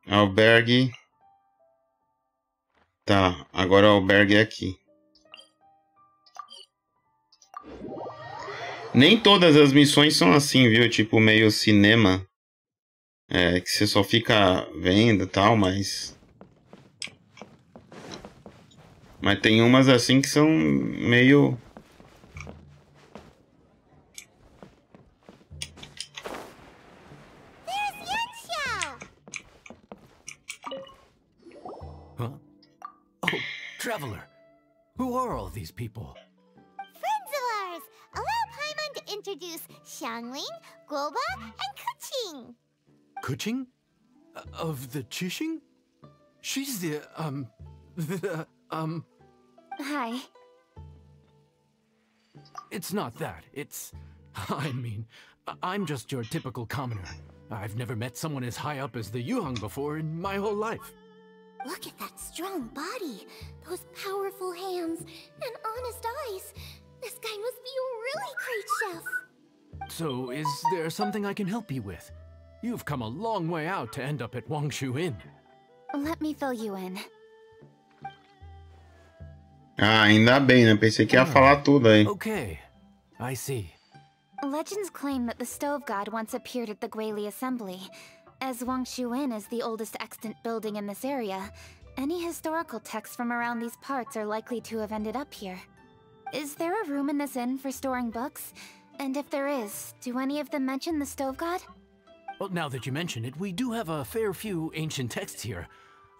Albergue. Tá, agora o albergue é aqui. Nem todas as missões são assim, viu? Tipo, meio cinema. É, que você só fica vendo e tal, mas... Mas tem umas assim que são meio... Huh? Oh, Traveler. Who are all these people? Friends of ours! Allow Paimon to introduce Xiangling, Guoba, and Kuching. Kuching? Of the Chishing? She's the, Hi. It's not that. It's... I mean, I'm just your typical commoner. I've never met someone as high up as the Yuhang before in my whole life. Look at that strong body, those powerful hands, and honest eyes. This guy must be a really great chef. So, is there something I can help you with? You've come a long way out to end up at Wangshu Inn. Let me fill you in. Ah, ainda bem, né? Pensei que ia falar tudo aí. Okay, I see. Legends claim that the Stove God once appeared at the Guili Assembly. As Wangshu Inn is the oldest extant building in this area, any historical texts from around these parts are likely to have ended up here. Is there a room in this inn for storing books? And if there is, do any of them mention the Stove God? Well, now that you mention it, we do have a fair few ancient texts here.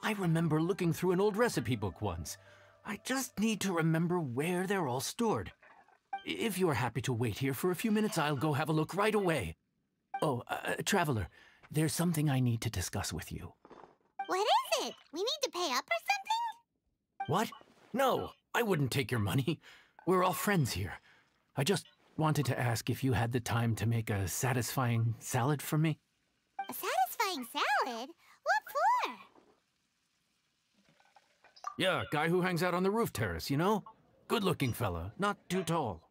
I remember looking through an old recipe book once. I just need to remember where they're all stored. If you're happy to wait here for a few minutes, I'll go have a look right away. Oh, Traveler, there's something I need to discuss with you. What is it? We need to pay up or something? What? No, I wouldn't take your money. We're all friends here. I just wanted to ask if you had the time to make a satisfying salad for me. A satisfying salad? What for? Yeah, guy who hangs out on the roof terrace, you know? Good-looking fella, not too tall.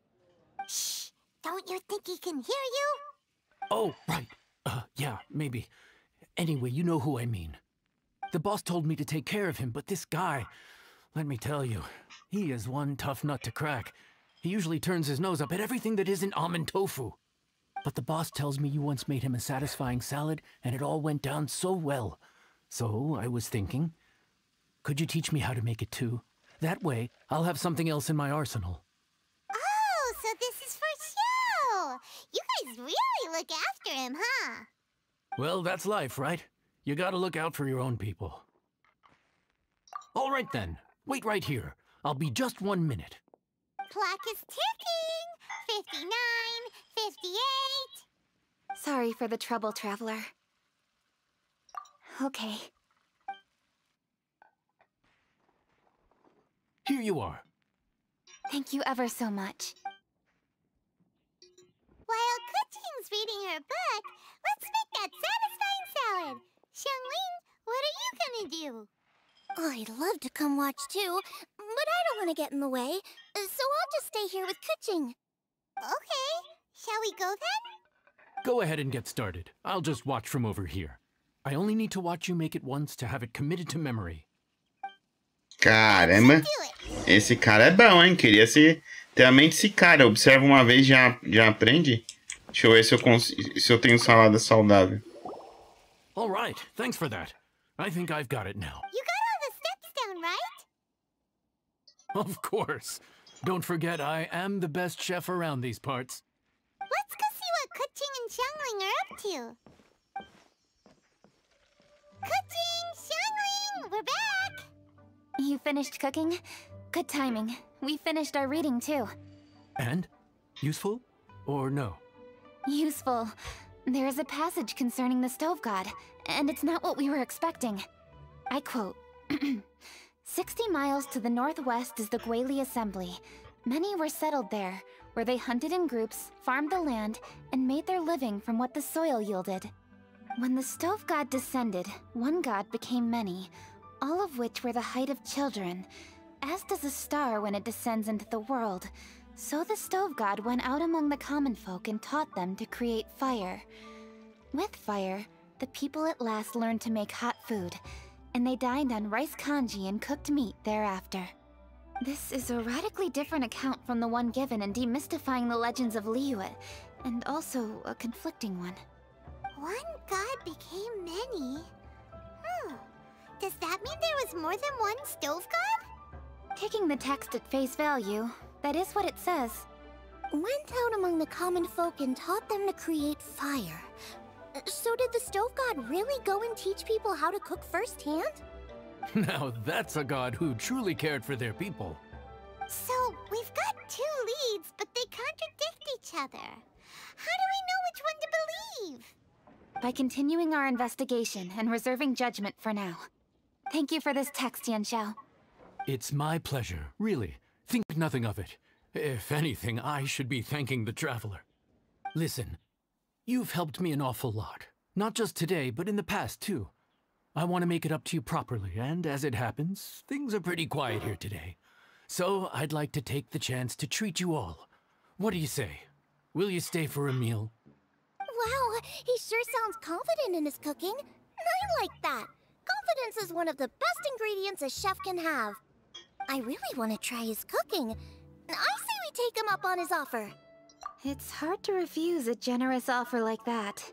Shh! Don't you think he can hear you? Oh, right. Yeah, maybe. Anyway, you know who I mean. The boss told me to take care of him, but this guy, let me tell you, he is one tough nut to crack. He usually turns his nose up at everything that isn't almond tofu. But the boss tells me you once made him a satisfying salad, and it all went down so well. So I was thinking, could you teach me how to make it too? That way, I'll have something else in my arsenal. Oh, so this is for show! You guys really look after him, huh? Well, that's life, right? You gotta look out for your own people. All right then, wait right here. I'll be just 1 minute. Clock is ticking! 59, 58... Sorry for the trouble, Traveler. Okay. Here you are. Thank you ever so much. While Kuching's reading her book, let's make that satisfying salad. Xiangling, what are you gonna do? I'd love to come watch too, but I don't want to get in the way, so I'll just stay here with Kuching. Okay, shall we go then? Go ahead and get started. I'll just watch from over here. I only need to watch you make it once to have it committed to memory. Caramba, esse cara é bom, hein? Queria ter a mente desse cara. Observa uma vez e já aprende. Deixa eu ver se eu tenho salada saudável. All right, thanks for that. I think I've got it now. You got all the steps down, right? Of course. Don't forget, I am the best chef around these parts. Let's go see what Kuching and Xiangling are up to. Kuching! Xiangling! We're back! You finished cooking? Good timing. We finished our reading too. And? Useful? Or no? Useful. There is a passage concerning the Stove God, and it's not what we were expecting. I quote, 60 miles to the northwest is the Guili Assembly. Many were settled there, where they hunted in groups, farmed the land, and made their living from what the soil yielded. When the Stove God descended, one god became many, all of which were the height of children. As does a star when it descends into the world, so the Stove God went out among the common folk and taught them to create fire. With fire, the people at last learned to make hot food, and they dined on rice congee and cooked meat thereafter. This is a radically different account from the one given in Demystifying the Legends of Liyue, and also a conflicting one. One god became many? Does that mean there was more than one Stove God? Taking the text at face value, that is what it says. Went out among the common folk and taught them to create fire. So did the Stove God really go and teach people how to cook firsthand? Now that's a god who truly cared for their people. So, we've got two leads, but they contradict each other. How do we know which one to believe? By continuing our investigation and reserving judgment for now. Thank you for this text, Yanxiao. It's my pleasure, really. Think nothing of it. If anything, I should be thanking the Traveler. Listen, You've helped me an awful lot. Not just today, but in the past, too. I want to make it up to you properly, and as it happens, things are pretty quiet here today. So I'd like to take the chance to treat you all. What do you say? Will you stay for a meal? Wow, he sure sounds confident in his cooking. I like that. Confidence is one of the best ingredients a chef can have. I really want to try his cooking. I say we take him up on his offer. It's hard to refuse a generous offer like that.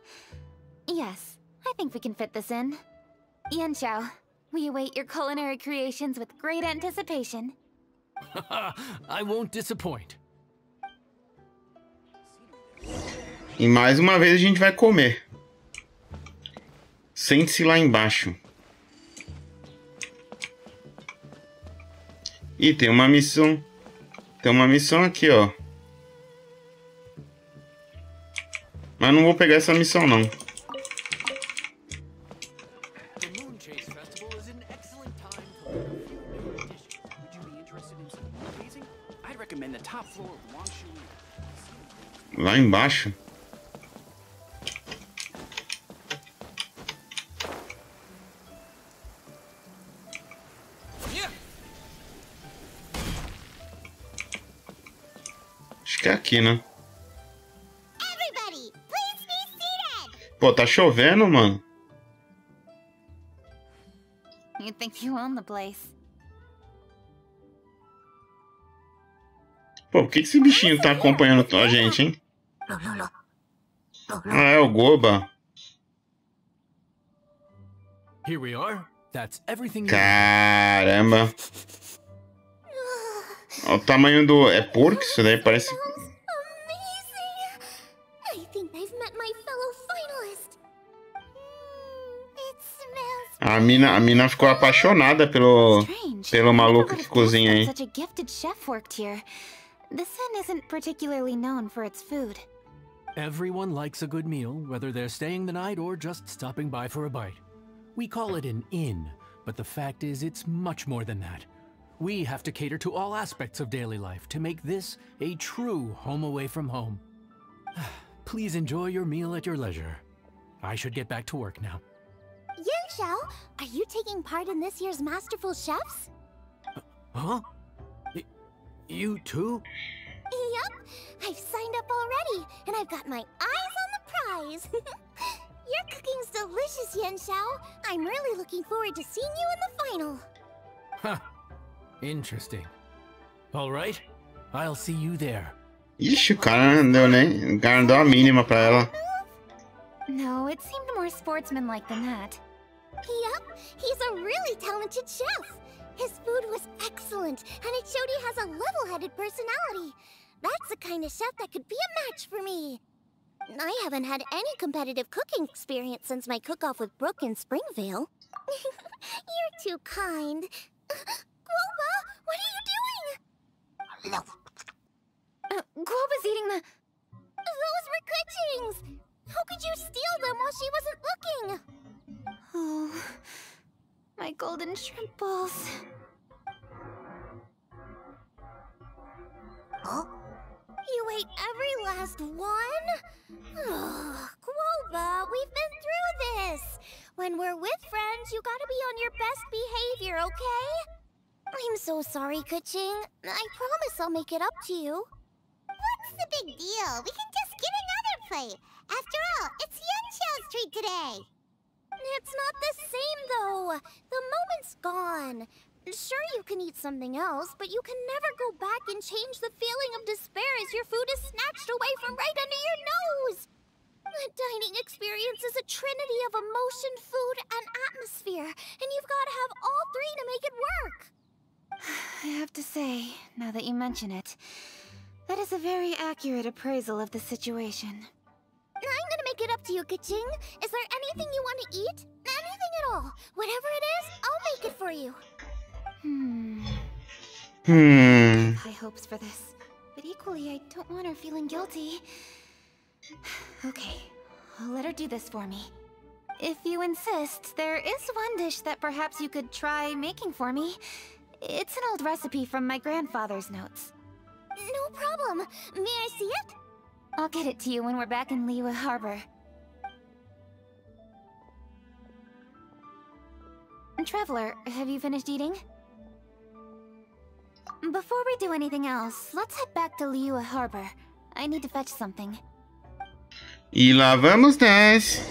Yes, I think we can fit this in. Yanxiao, we await your culinary creations with great anticipation. I won't disappoint. E mais uma vez a gente vai comer. Sente-se lá embaixo. E tem uma missão. Tem uma missão aqui, ó. Mas não vou pegar essa missão, não. Lá embaixo. Acho que é aqui, né? Pô, tá chovendo, mano. You think you own the place. Pô, por que esse bichinho tá acompanhando a gente, hein? Ah, é o Goba. Here we are. That's everything. Caramba. Olha o tamanho do... É porco isso daí? Parece... A mina ficou apaixonada pelo maluco que cozinha aí. Such a gifted chef worked here. This inn isn't particularly known for its food. Everyone likes a good meal, whether they're staying the night or just stopping by for a bite. We call it an inn, but the fact is it's much more than that. We have to cater to all aspects of daily life to make this a true home away from home. Please enjoy your meal at your leisure. I should get back to work now. Yanxiao, are you taking part in this year's Masterful Chefs? Huh? You too? Yup, I've signed up already, and I've got my eyes on the prize. Your cooking's delicious, Yanxiao. I'm really looking forward to seeing you in the final. Huh. Interesting. All right, I'll see you there. Ixi, o cara não deu nem... O cara não deu a mínima pra ela. No, it seemed more sportsmanlike than that. Yup, he's a really talented chef. His food was excellent, and it showed he has a level-headed personality. That's the kind of chef that could be a match for me. I haven't had any competitive cooking experience since my cook-off with Brooke in Springvale. You're too kind. Guoba, what are you doing? Guoba's eating the... Those were Kuching's! How could you steal them while she wasn't looking? Oh, my golden shrimp balls. Huh? You ate every last one? Ugh, Guoba, we've been through this. When we're with friends, you gotta be on your best behavior, okay? I'm so sorry, Kuching. I promise I'll make it up to you. What's the big deal? We can just get another plate. After all, it's Yanxiao's treat today. It's not the same, though. The moment's gone. Sure, you can eat something else, but you can never go back and change the feeling of despair as your food is snatched away from right under your nose. The dining experience is a trinity of emotion, food, and atmosphere, and you've got to have all three to make it work. I have to say, now that you mention it, that is a very accurate appraisal of the situation. I'm gonna make it up to you, Kuching. Is there anything you want to eat? Anything at all. Whatever it is, I'll make it for you. High hopes for this, but equally I don't want her feeling guilty. Okay, I'll let her do this for me. If you insist, there is one dish that perhaps you could try making for me. It's an old recipe from my grandfather's notes. No problem. May I see it? I'll get it to you when we're back in Liyue Harbor. Traveler, have you finished eating? Before we do anything else, let's head back to Liyue Harbor. I need to fetch something. E lá vamos nós.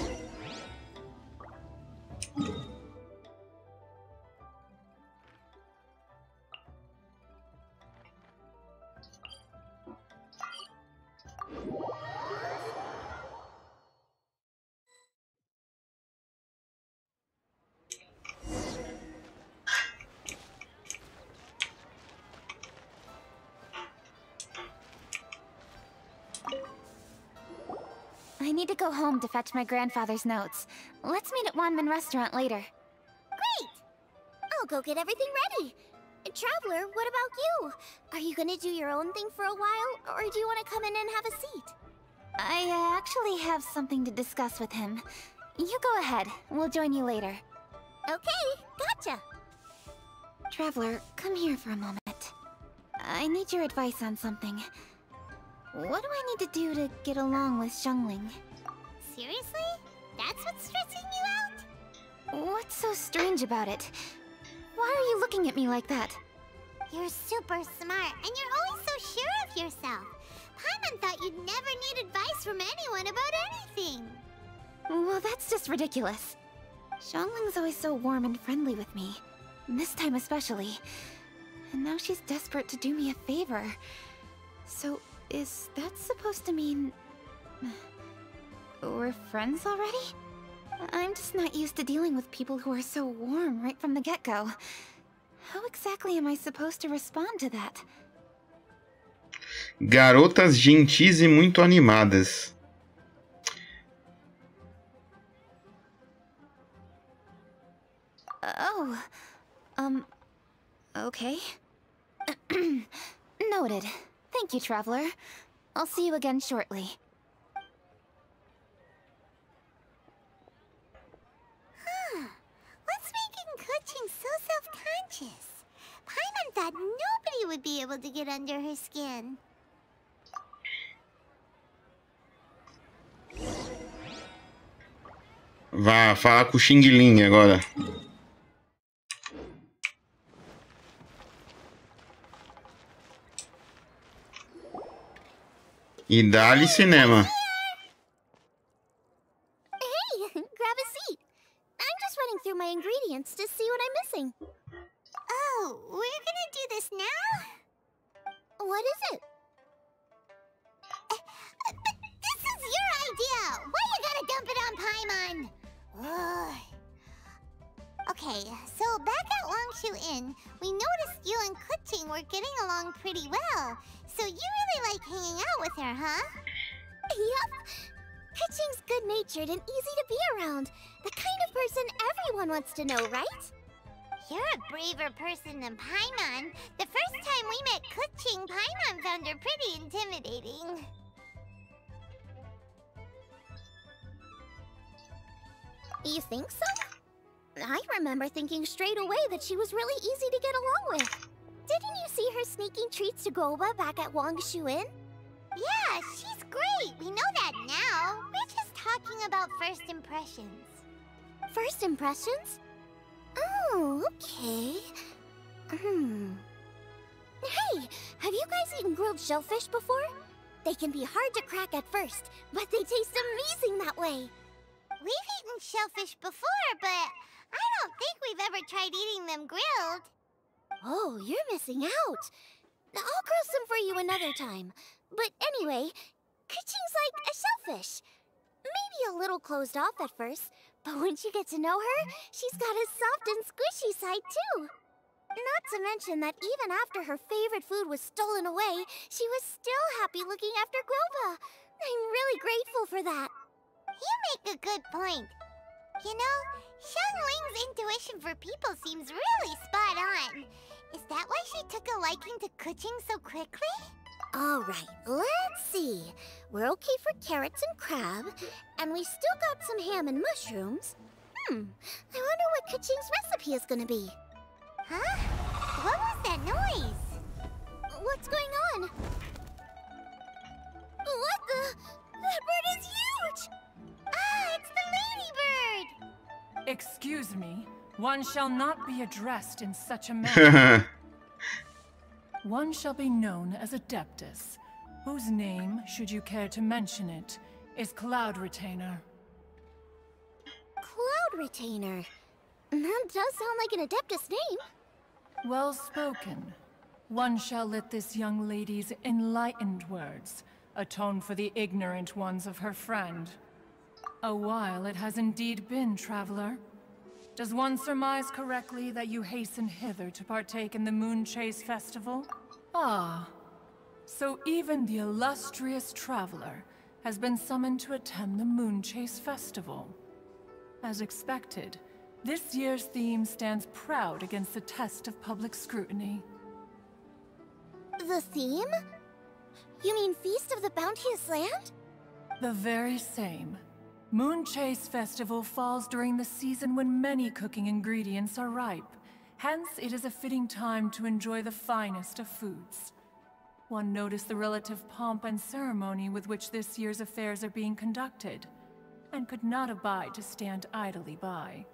I need to go home to fetch my grandfather's notes. Let's meet at Wanman Restaurant later. Great! I'll go get everything ready. Traveler, what about you? Are you gonna do your own thing for a while, or do you want to come in and have a seat? I actually have something to discuss with him. You go ahead. We'll join you later. Okay, gotcha. Traveler, come here for a moment. I need your advice on something. What do I need to do to get along with Xiangling? Seriously? That's what's stressing you out? What's so strange about it? Why are you looking at me like that? You're super smart, and you're always so sure of yourself. Paimon thought you'd never need advice from anyone about anything. Well, that's just ridiculous. Xiangling's always so warm and friendly with me. This time especially. And now she's desperate to do me a favor. So, is that supposed to mean... we're friends already? I'm just not used to dealing with people who are so warm right from the get-go. How exactly am I supposed to respond to that? Garotas gentis e muito animadas. Oh, okay. Noted. Thank you, Traveler. I'll see you again shortly. What's making Kuching so self-conscious? Paimon thought nobody would be able to get under her skin. Vá falar com o Xing Ling agora. E dá-lhe cinema. Hey, grab a seat. I'm just running through my ingredients to see what I'm missing. Oh, we're gonna do this now? What is it? But this is your idea! Why you gotta dump it on Paimon? Ugh. Okay, so back at Longshu Inn, we noticed you and Kuching were getting along pretty well. So you really like hanging out with her, huh? Yep. Kuching's good-natured and easy to be around. The kind of person everyone wants to know, right? You're a braver person than Paimon. The first time we met Kuching, Paimon found her pretty intimidating. You think so? I remember thinking straight away that she was really easy to get along with. Didn't you see her sneaking treats to Goba back at Longshu Inn? Yeah, she's great. We know that now. We're just talking about first impressions. First impressions? Oh, okay. Hey, have you guys eaten grilled shellfish before? They can be hard to crack at first, but they taste amazing that way. We've eaten shellfish before, but I don't think we've ever tried eating them grilled. Oh, you're missing out. I'll grill some for you another time. But anyway, Kuching's like a shellfish. Maybe a little closed off at first, but once you get to know her, she's got a soft and squishy side too. Not to mention that even after her favorite food was stolen away, she was still happy looking after Groba. I'm really grateful for that. You make a good point. You know, Xiangling's intuition for people seems really spot on. Is that why she took a liking to Kuching so quickly? Alright, let's see. We're okay for carrots and crab, and we still got some ham and mushrooms. I wonder what Kuching's recipe is gonna be. Huh? What was that noise? What's going on? What the? That bird is huge! Ah, it's the ladybird! Excuse me, one shall not be addressed in such a manner. One shall be known as Adeptus, whose name, should you care to mention it, is Cloud Retainer. Cloud Retainer? That does sound like an Adeptus name. Well spoken. One shall let this young lady's enlightened words atone for the ignorant ones of her friend. A while it has indeed been, traveler. Does one surmise correctly that you hasten hither to partake in the Moon Chase Festival? Ah, so even the illustrious traveler has been summoned to attend the Moon Chase Festival. As expected, this year's theme stands proud against the test of public scrutiny. The theme? You mean Feast of the Bounteous Land? The very same. Moon Chase Festival falls during the season when many cooking ingredients are ripe. Hence, it is a fitting time to enjoy the finest of foods. One noticed the relative pomp and ceremony with which this year's affairs are being conducted, and could not abide to stand idly by.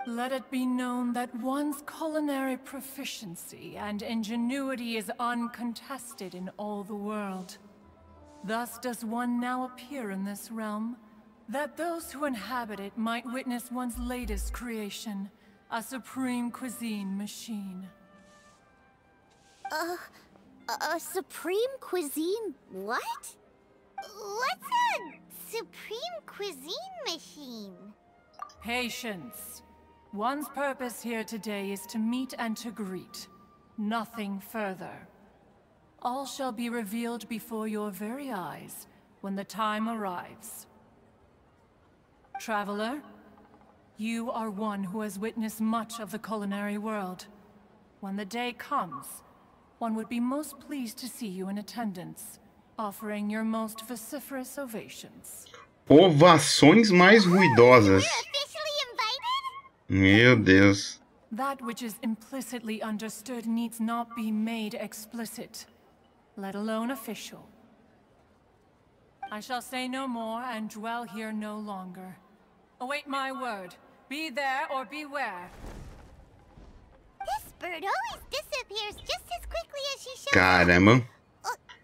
Let it be known that one's culinary proficiency and ingenuity is uncontested in all the world. Thus does one now appear in this realm, that those who inhabit it might witness one's latest creation, a supreme cuisine machine. A supreme cuisine what? What's a supreme cuisine machine? Patience. One's purpose here today is to meet and to greet. Nothing further. All shall be revealed before your very eyes when the time arrives. Traveler, you are one who has witnessed much of the culinary world. When the day comes, one would be most pleased to see you in attendance, offering your most vociferous ovations. Ovações mais ruidosas. Meu Deus. That which is implicitly understood needs not be made explicit, let alone official. I shall say no more and dwell here no longer. Await my word. Be there or beware. This bird always disappears just as quickly as she shows up. Caramba.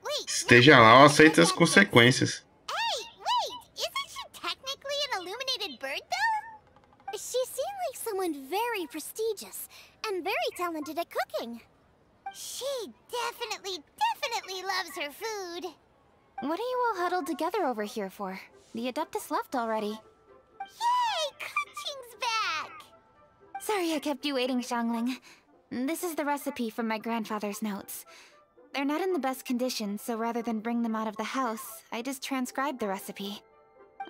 Wait. Esteja lá ou aceita as consequências. Hey, wait! Isn't she technically an illuminated bird, though? She seemed like someone very prestigious and very talented at cooking. She definitely loves her food. What are you all huddled together over here for? The Adeptus left already. Yay! Kaching's back! Sorry I kept you waiting, Xiangling. This is the recipe from my grandfather's notes. They're not in the best condition, so rather than bring them out of the house, I just transcribed the recipe.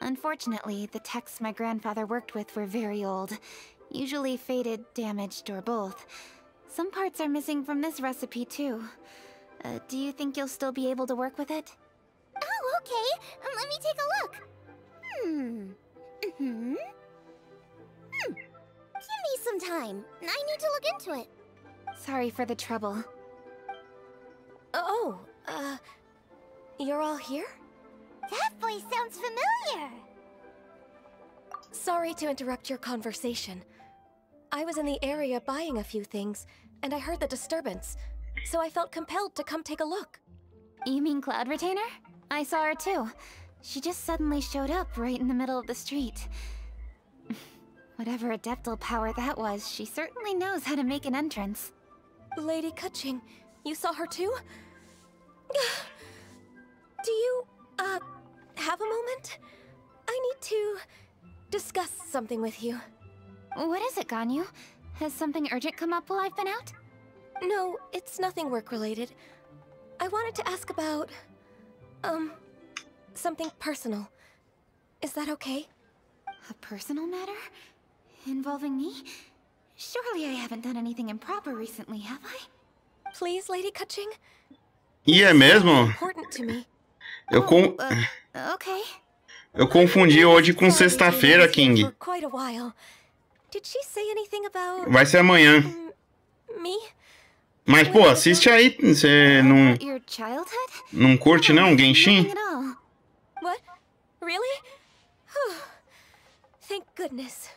Unfortunately, the texts my grandfather worked with were very old. Usually faded, damaged, or both. Some parts are missing from this recipe, too. Do you think you'll still be able to work with it? Oh, okay. Let me take a look. Give me some time. I need to look into it. Sorry for the trouble. You're all here? That voice sounds familiar. Sorry to interrupt your conversation. I was in the area buying a few things, and I heard the disturbance, so I felt compelled to come take a look. You mean Cloud Retainer? I saw her too. She just suddenly showed up right in the middle of the street. Whatever adeptal power that was, she certainly knows how to make an entrance. Lady Kaching, you saw her too? Do you, have a moment? I need to discuss something with you. What is it, Ganyu? Has something urgent come up while I've been out? No, it's nothing work-related. I wanted to ask about, something personal. Is that okay? A personal matter? Involving me? Surely I haven't done anything improper recently, have I? Please, Lady Kaching? E é mesmo? Important to me. Okay. Eu confundi hoje com sexta-feira, King. For quite a while. Did she say anything about Vai ser amanhã. Me? Mas, pô, assiste aí. Você não curte, não, Genshin? Really? Whew. Thank goodness.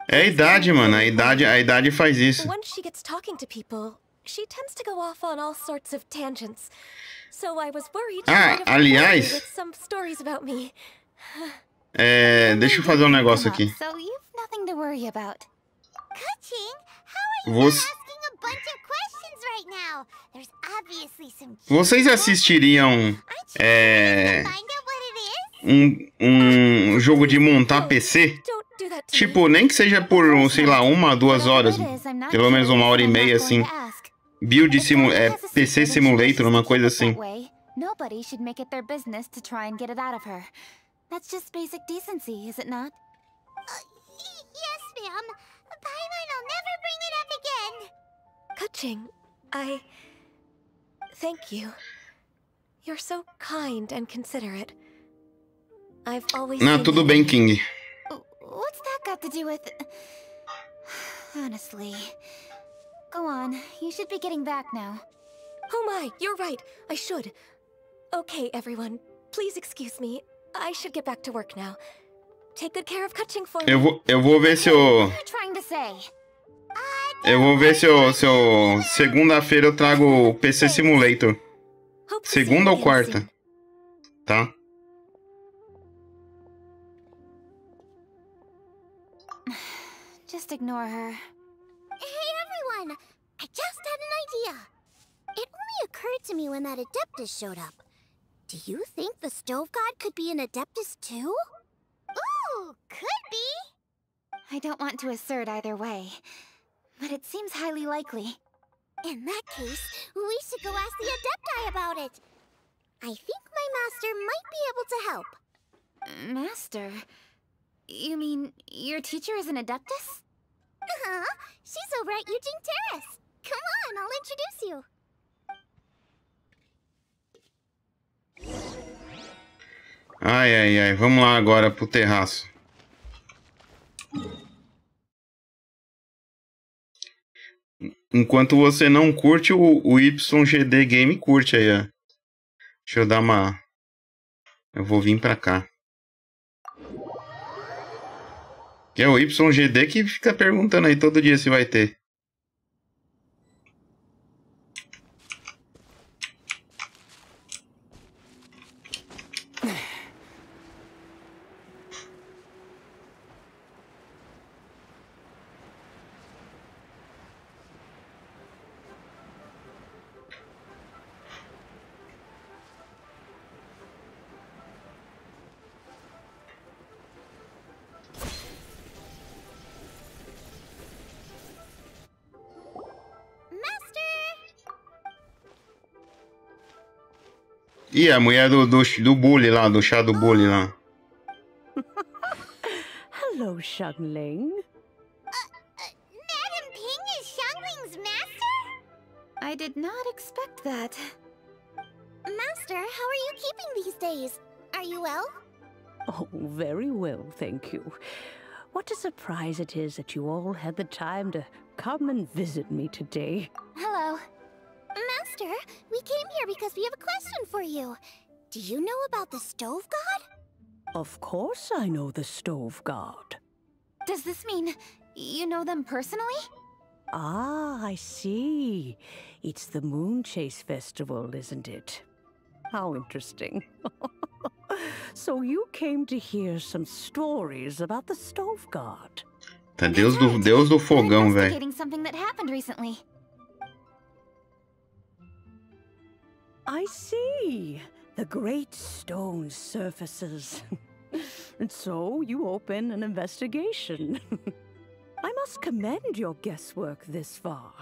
É a idade, mano. A idade faz isso. When she gets talking to people, she tends to go off on all sorts of tangents. So I was worried she might have bored you aliás, with some stories about me. deixa eu fazer um negócio aqui. So you've nothing to worry about. Kuching, how are you Você... asking a bunch of questions right now? There's obviously some... Vocês assistiriam um jogo de montar PC? Tipo, nem que seja por, sei lá, 1 a 2 horas. Pelo menos 1h30, assim. PC Simulator, uma coisa assim. Nobody should make it their business to try and get it out of her. That's just basic decency, is it not? Yes, ma'am. Paimon will never bring it up again. Kuching, thank you. You're so kind and considerate. I've always... Não, tudo bem, King. What's that got to do with... Honestly. Go on, you should be getting back now. Oh my, you're right. I should. Okay, everyone. Please excuse me. I should get back to work now. Take good care of Kuching for me. Eu vou ver se eu... What are you trying to say? Eu vou ver se eu segunda-feira eu trago o PC Simulator. Segunda ou quarta. Tá? Just ignore her. Hey, everyone! I just had an idea. It only occurred to me when that Adeptus showed up. Do you think the Stove God could be an Adeptus too? Ooh, could be! I don't want to assert either way, but it seems highly likely. In that case, we should go ask the Adepti about it. I think my master might be able to help. Master? You mean your teacher is an Adeptus? Uh-huh. She's over at Eugene Terrace. Come on, I'll introduce you. Ai, vamos lá agora pro terraço. Enquanto você não curte, o YGD Game curte aí, ó. Deixa eu dar uma... Eu vou vir pra cá. Que é o YGD que fica perguntando aí todo dia se vai ter. E a mulher do bully lá, do chá do bully lá. Hello, Xiangling. Madam Ping is Xiangling's master? I did not expect that. Master, how are you keeping these days? Are you well? Oh, very well, thank you. What a surprise it is that you all had the time to come and visit me today. Hello. Master, we came here because we have a question for you. Do you know about the Stove God? Of course I know the Stove God. Does this mean you know them personally? Ah, I see. It's the Moon Chase Festival, isn't it? How interesting. So you came to hear some stories about the Stove God. Tá Deus do fogão, velho. Investigating something that happened recently. I see. The great stone surfaces. And so you open an investigation. I must commend your guesswork this far.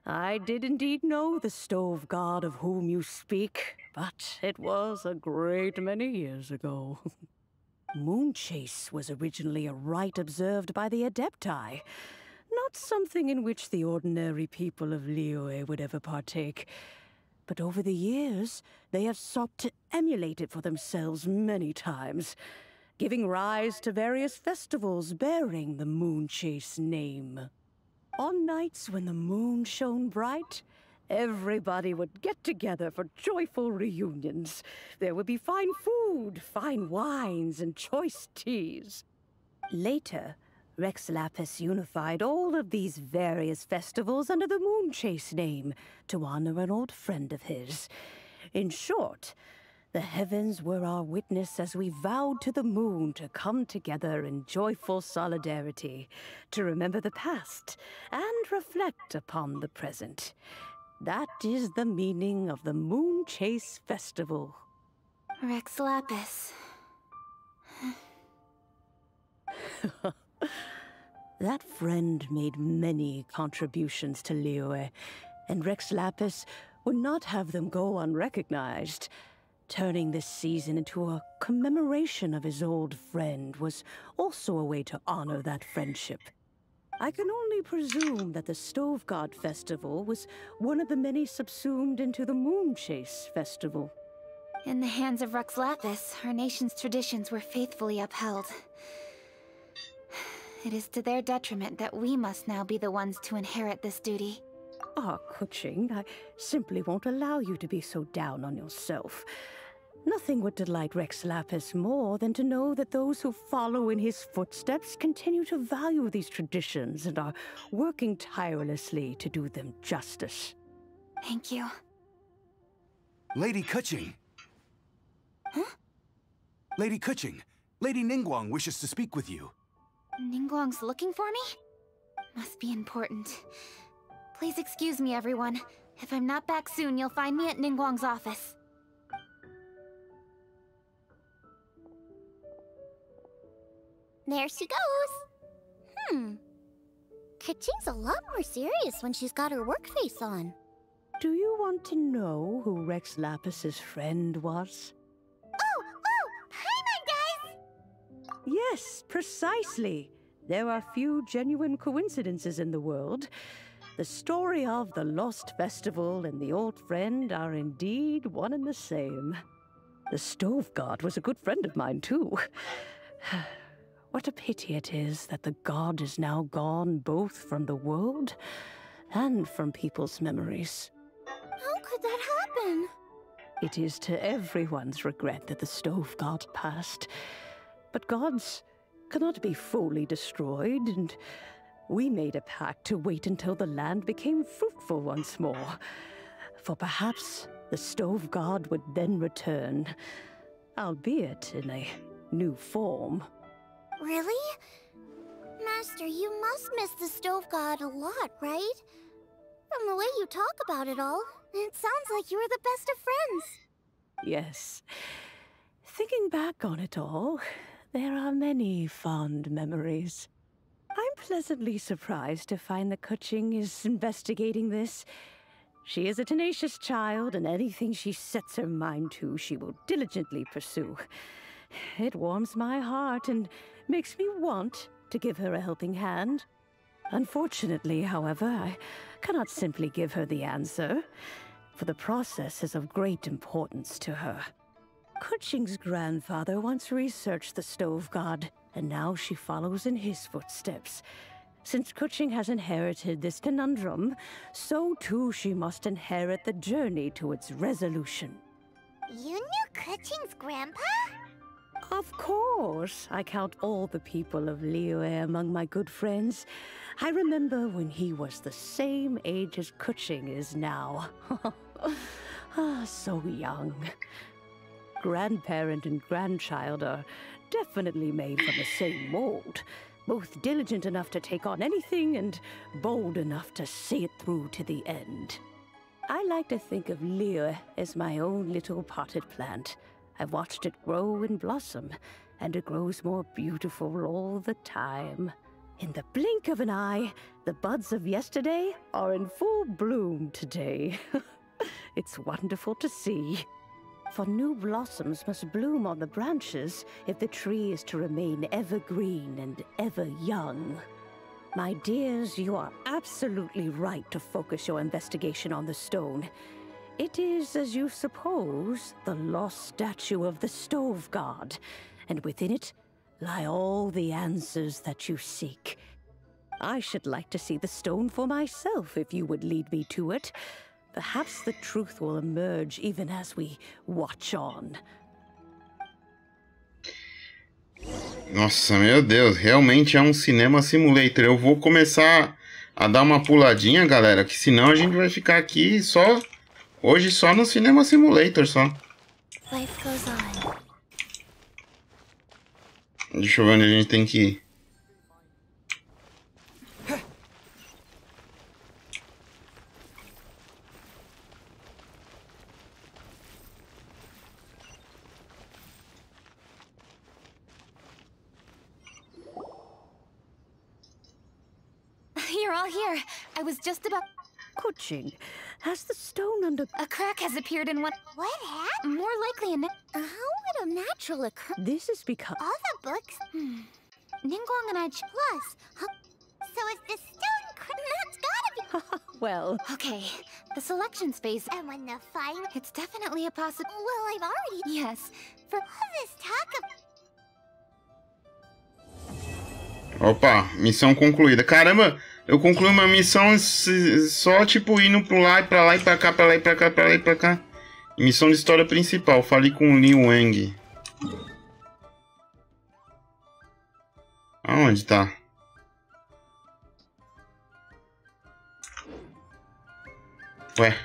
I did indeed know the Stove God of whom you speak, but it was a great many years ago. Moon Chase was originally a rite observed by the Adepti, not something in which the ordinary people of Liyue would ever partake. But over the years, they have sought to emulate it for themselves many times, giving rise to various festivals bearing the Moon Chase name. On nights when the moon shone bright, Everybody would get together for joyful reunions. There would be fine food, fine wines, and choice teas. Later, Rex Lapis unified all of these various festivals under the Moonchase name to honor an old friend of his. In short, the heavens were our witness as we vowed to the moon to come together in joyful solidarity, to remember the past and reflect upon the present. That is the meaning of the Moonchase Festival. Rex Lapis. That friend made many contributions to Liyue, and Rex Lapis would not have them go unrecognized. Turning this season into a commemoration of his old friend was also a way to honor that friendship. I can only presume that the Stove God Festival was one of the many subsumed into the Moonchase Festival. In the hands of Rex Lapis, our nation's traditions were faithfully upheld. It is to their detriment that we must now be the ones to inherit this duty. Ah, Kuching, I simply won't allow you to be so down on yourself. Nothing would delight Rex Lapis more than to know that those who follow in his footsteps continue to value these traditions and are working tirelessly to do them justice. Thank you. Lady Kuching! Huh? Lady Kuching, Lady Ningguang wishes to speak with you. Ningguang's looking for me? Must be important. Please excuse me, everyone. If I'm not back soon, you'll find me at Ningguang's office. There she goes. Kuching's a lot more serious when she's got her work face on. Do you want to know who Rex Lapis's friend was? Oh! Paimon, guys! Yes, precisely. There are few genuine coincidences in the world. The story of the Lost Festival and the old friend are indeed one and the same. The Stove God was a good friend of mine, too. What a pity it is that the god is now gone both from the world and from people's memories. How could that happen? It is to everyone's regret that the Stove God passed. But gods cannot be fully destroyed, and we made a pact to wait until the land became fruitful once more. For perhaps the Stove God would then return, albeit in a new form. Really? Master, you must miss the Stove God a lot, right? From the way you talk about it all, it sounds like you were the best of friends. Yes. Thinking back on it all, there are many fond memories. I'm pleasantly surprised to find that Kuching is investigating this. She is a tenacious child, and anything she sets her mind to, she will diligently pursue. It warms my heart and makes me want to give her a helping hand. Unfortunately, however, I cannot simply give her the answer, for the process is of great importance to her. Kuching's grandfather once researched the Stove God, and now she follows in his footsteps. Since Kuching has inherited this conundrum, so too she must inherit the journey to its resolution. You knew Kuching's grandpa? Of course. I count all the people of Liyue among my good friends. I remember when he was the same age as Kuching is now. So young. Grandparent and grandchild are definitely made from the same mold. Both diligent enough to take on anything and bold enough to see it through to the end. I like to think of Liyue as my own little potted plant. I've watched it grow and blossom, and it grows more beautiful all the time. In the blink of an eye, the buds of yesterday are in full bloom today. It's wonderful to see. For new blossoms must bloom on the branches if the tree is to remain evergreen and ever young. My dears, you are absolutely right to focus your investigation on the stone. It is, as you suppose, the lost statue of the Stove God, and within it lie all the answers that you seek. I should like to see the stone for myself if you would lead me to it. Perhaps the truth will emerge even as we watch on. Nossa, meu Deus, realmente é um cinema simulator. Eu vou começar a dar uma puladinha, galera, que senão a gente vai ficar aqui só... Hoje só no cinema simulator, só. Life goes on. Deixa eu ver onde a gente tem que ir. You're all here. I was just about... Kuching, has the stone under... A crack has appeared in one... What happened? More likely in... How would a natural occur? This is because... All the books? Ningguang and I... Plus, so if the stone... That's gotta be... Well... Okay, the selection space... And when the final... It's definitely a possible... Well, I've already... Yes, for... All this talk of... Opa, missão concluída. Caramba, eu concluí uma missão só, tipo, indo pro lá e pra lá e pra cá, pra lá e pra cá, pra lá e pra cá. Missão de história principal. Falei com o Liu Wang. Aonde tá? Ué.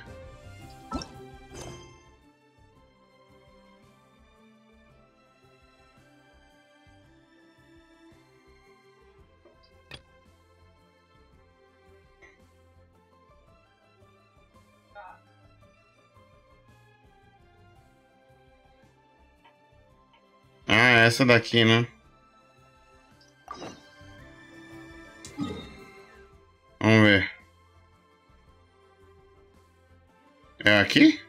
Ah, essa daqui, né? Vamos ver. É aqui?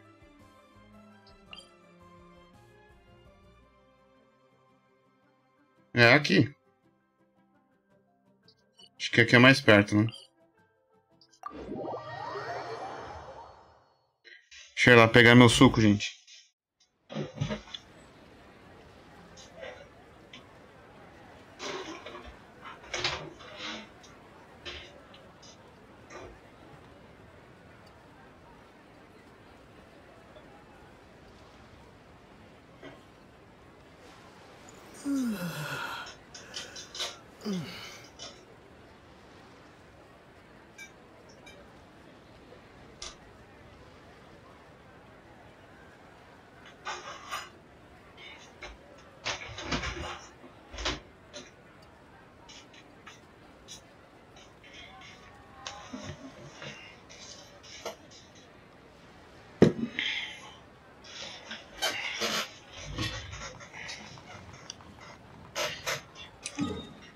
É aqui. Acho que aqui é mais perto, né? Deixa eu ir lá pegar meu suco, gente.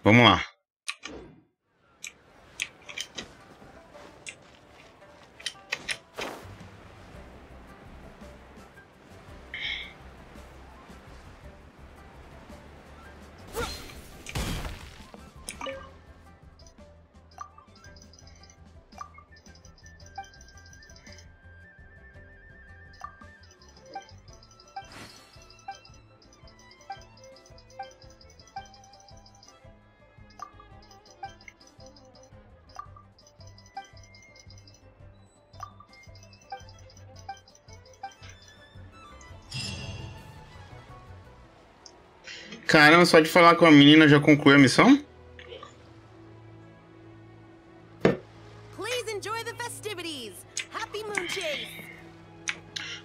Vamos lá. Caramba, só de falar com a menina já concluiu a missão?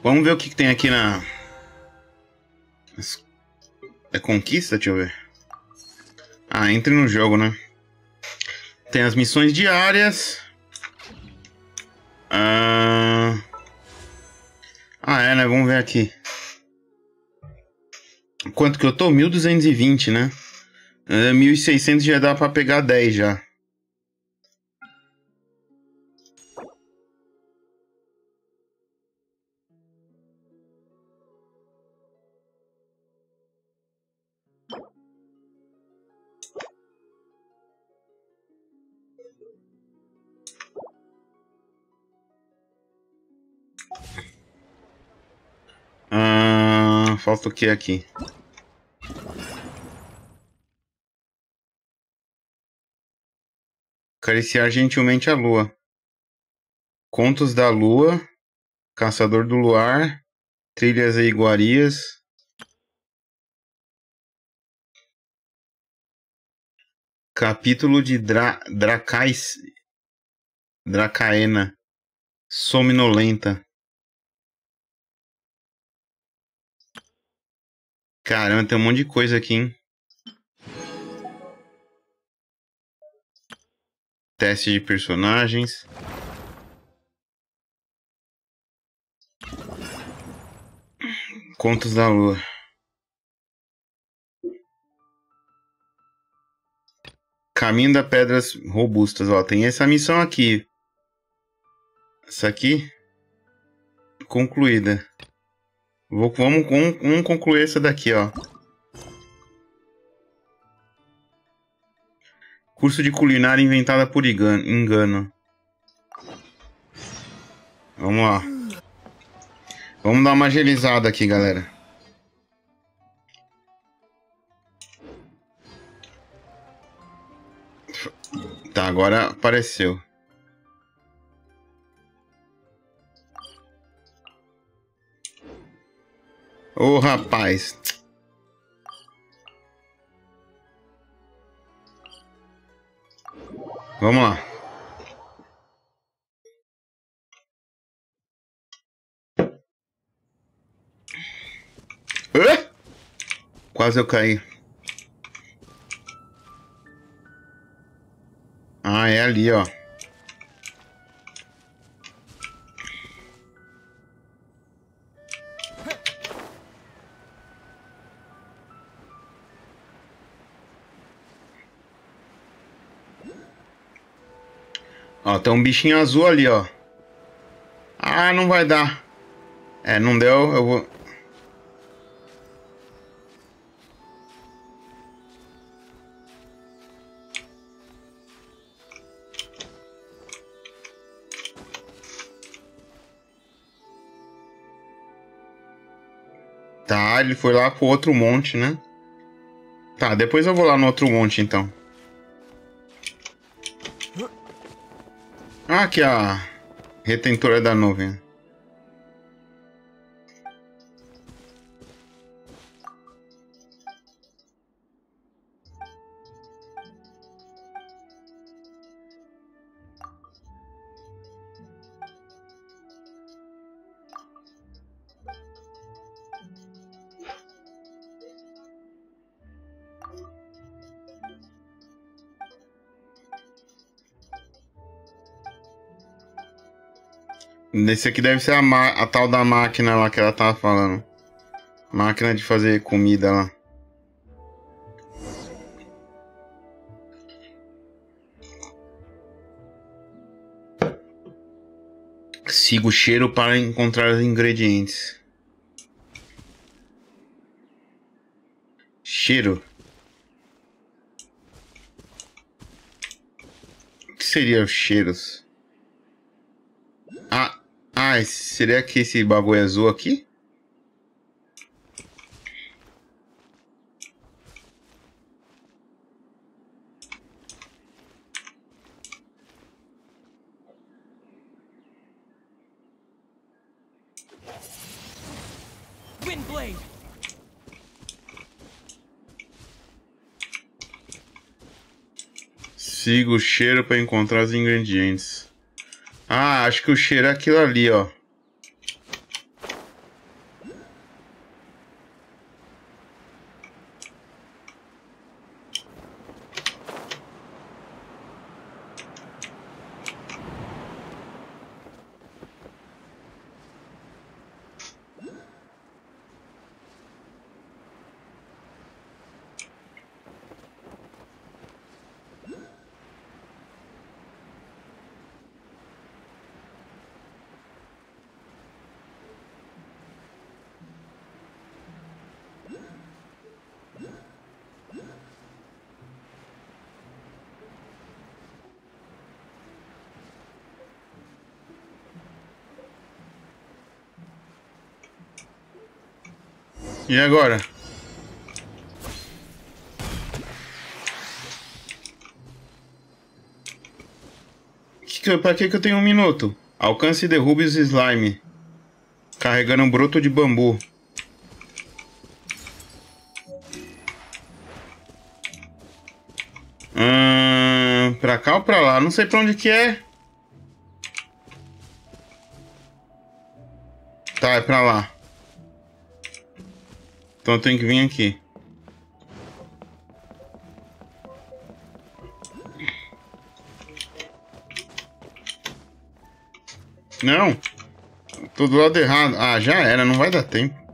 Vamos ver o que tem aqui na... É conquista? Deixa eu ver. Ah, entre no jogo, né? Tem as missões diárias. Ah, é, né? Vamos ver aqui. Quanto que eu tô? 1220, né? 1600 já dá pra pegar 10 já. Falta o que aqui? Acariciar gentilmente a lua. Contos da lua. Caçador do Luar. Trilhas e iguarias. Capítulo de Dracaena. Somnolenta. Caramba, tem um monte de coisa aqui, hein? Teste de personagens. Contos da Lua. Caminho das Pedras Robustas. Ó, tem essa missão aqui. Essa aqui. Concluída. Vamos concluir essa daqui, ó. Curso de culinária inventada por engano. Vamos lá. Vamos dar uma agilizada aqui, galera. Tá, agora apareceu. Ô, rapaz. Vamos lá. Quase eu caí. Ah, é ali, ó. Ó, tem um bichinho azul ali, ó. Ah, não vai dar. É, não deu, eu vou... Tá, ele foi lá pro outro monte, né? Tá, depois eu vou lá no outro monte, então. Ah, aqui a retentora da nuvem. Esse aqui deve ser a tal da máquina lá que ela tava falando. Máquina de fazer comida lá. Siga o cheiro para encontrar os ingredientes. Cheiro. O que seria os cheiros? Ah, seria que esse bagulho azul aqui? Windblade. Siga o cheiro para encontrar os ingredientes. Ah, acho que o cheiro é aquilo ali, ó. E agora? Pra que eu tenho um minuto? Alcance e derrube os slime. Carregando um broto de bambu. Pra cá ou pra lá? Não sei pra onde que é. Tá, é pra lá. Então eu tenho que vir aqui. Não. Tô do lado errado. Ah, já era. Não vai dar tempo.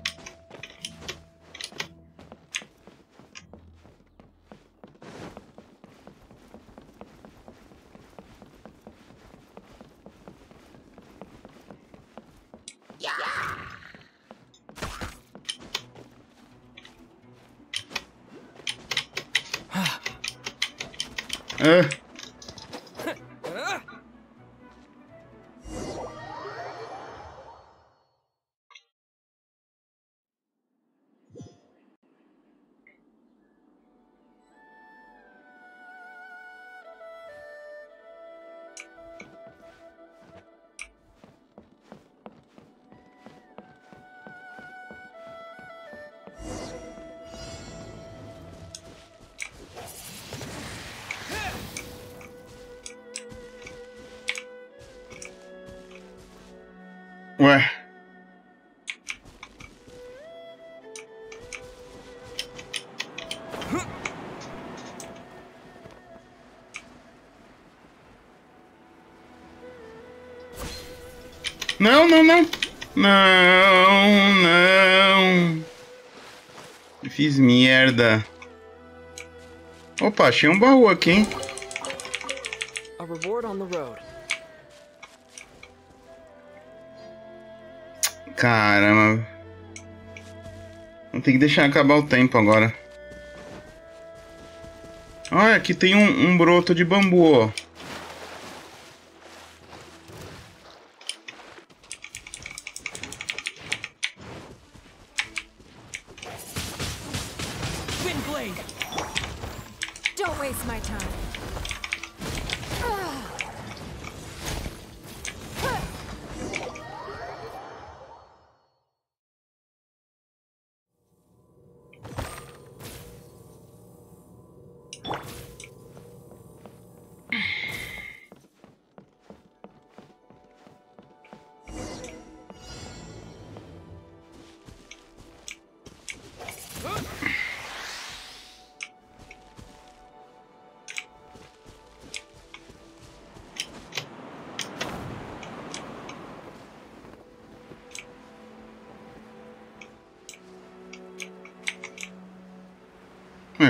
Ué. Não, não, não. Não, não. Fiz merda. Opa, achei um baú aqui, hein? A reward on the road. Caramba. Vou ter que deixar acabar o tempo agora. Olha, aqui tem um broto de bambu, ó. Don't waste my time.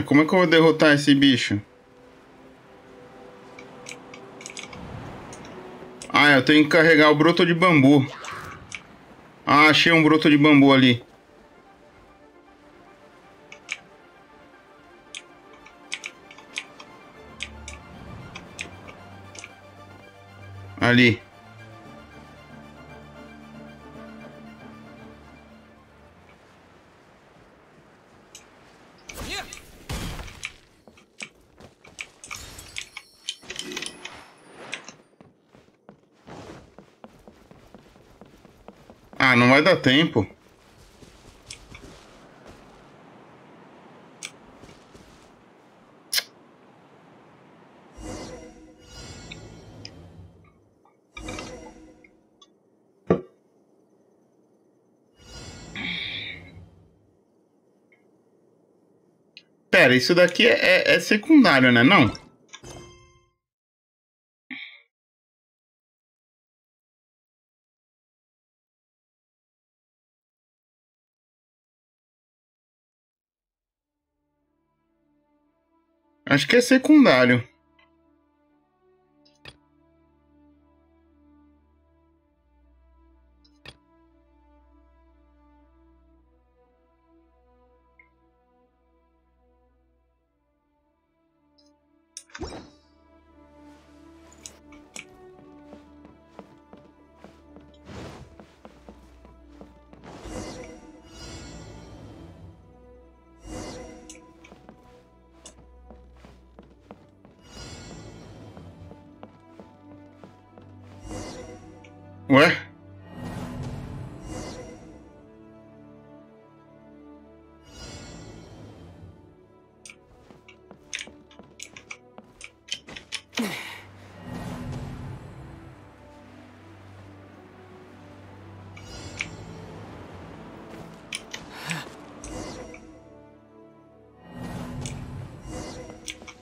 Como é que eu vou derrotar esse bicho? Ah, eu tenho que carregar o broto de bambu. Ah, achei um broto de bambu ali. Ali. Ah, não vai dar tempo. Pera, isso daqui é secundário, né? Não? Acho que é secundário. Ué?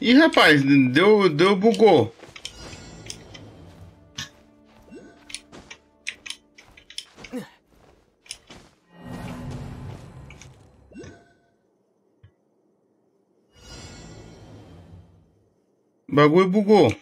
Ih, rapaz, bugou. O bagulho bugou.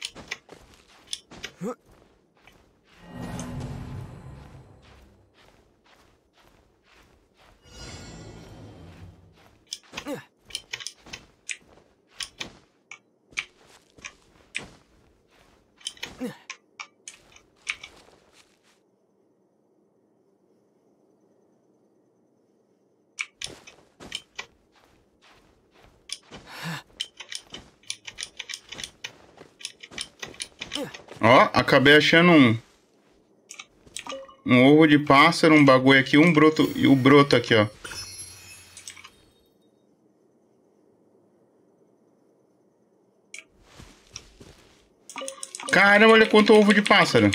Ó, acabei achando um ovo de pássaro, um bagulho aqui, um broto e o broto aqui, ó. Caramba, olha quanto ovo de pássaro.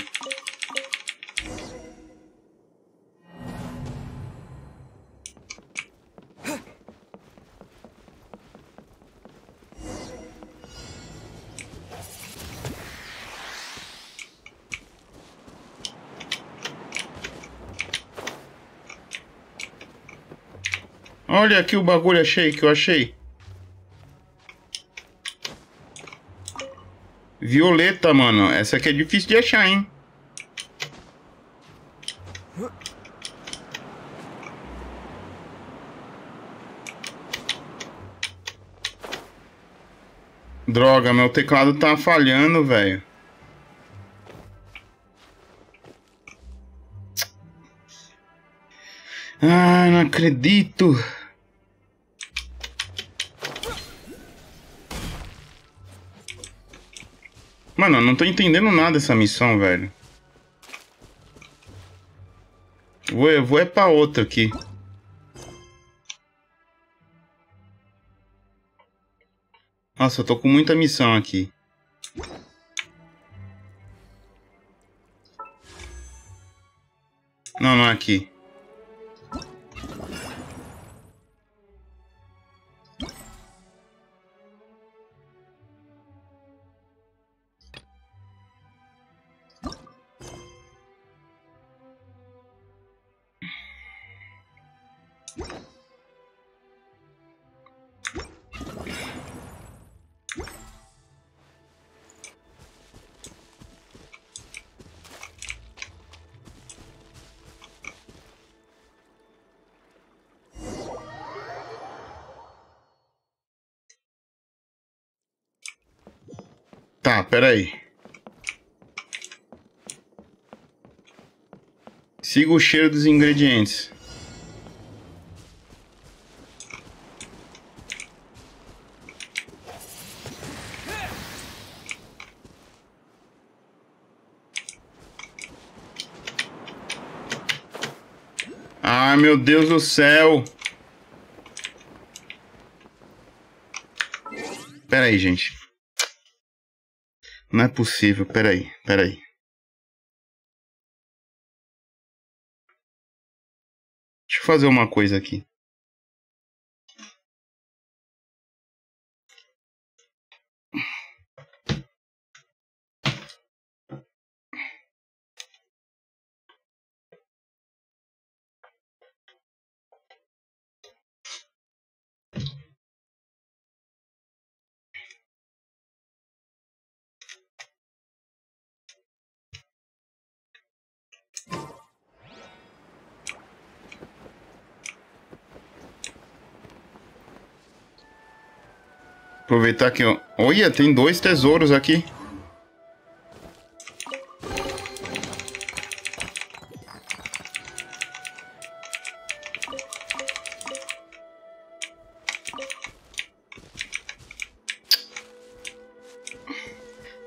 Olha aqui o bagulho que eu achei. Violeta, mano. Essa aqui é difícil de achar, hein? Droga, meu teclado tá falhando, velho. Ah, não acredito. Mano, eu não tô entendendo nada dessa missão, velho. Vou é pra outra aqui. Nossa, eu tô com muita missão aqui. Não, não é aqui. Tá, peraí. Siga o cheiro dos ingredientes. Ai, meu Deus do céu. Peraí, gente. Não é possível, peraí. Deixa eu fazer uma coisa aqui. Aproveitar que eu... Olha, tem 2 tesouros aqui.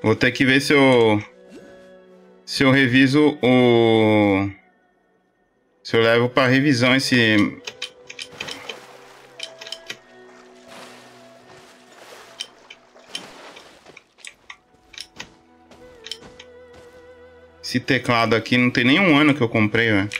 Vou ter que ver se eu reviso o... Se eu levo para revisão esse teclado aqui. Não tem nem um ano que eu comprei, velho.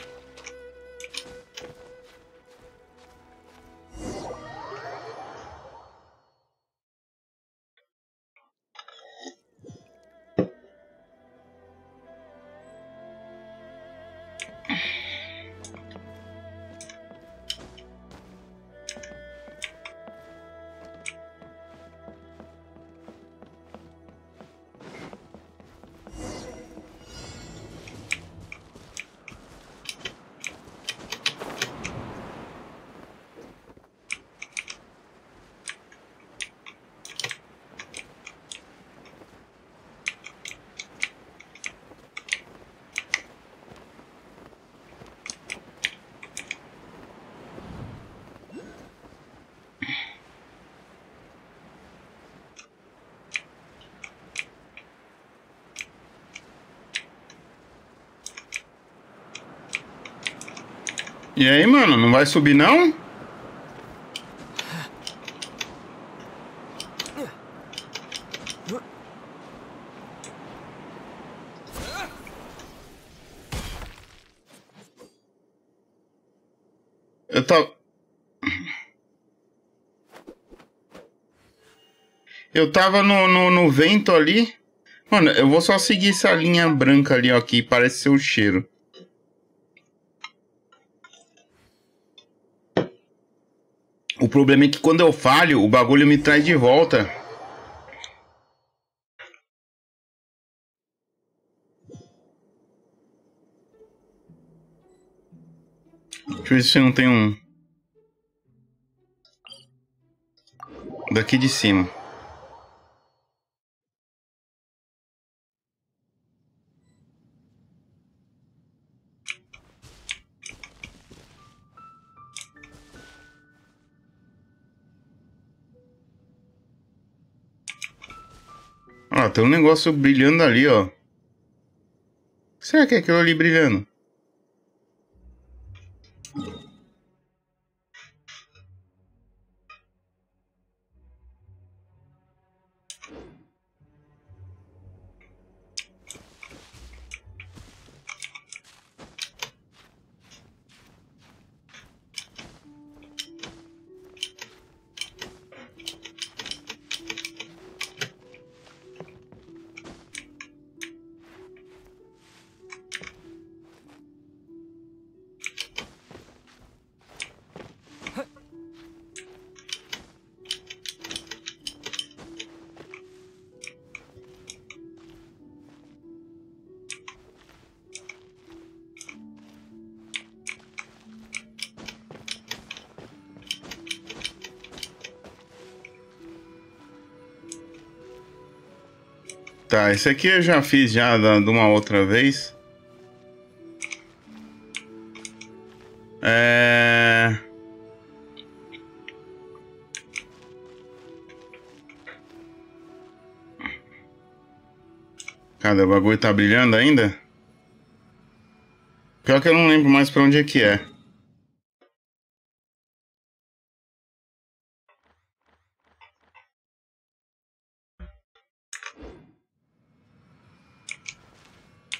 E aí, mano, não vai subir não? Eu tava no vento ali. Mano, eu vou só seguir essa linha branca ali, ó, que parece ser o cheiro. O problema é que quando eu falho, o bagulho me traz de volta. Deixa eu ver se não tem um... Daqui de cima. Ah, tem um negócio brilhando ali, ó. O que será que é aquilo ali brilhando? Tá, esse aqui eu já fiz já de uma outra vez. Cadê? O bagulho tá brilhando ainda? Pior que eu não lembro mais pra onde é que é.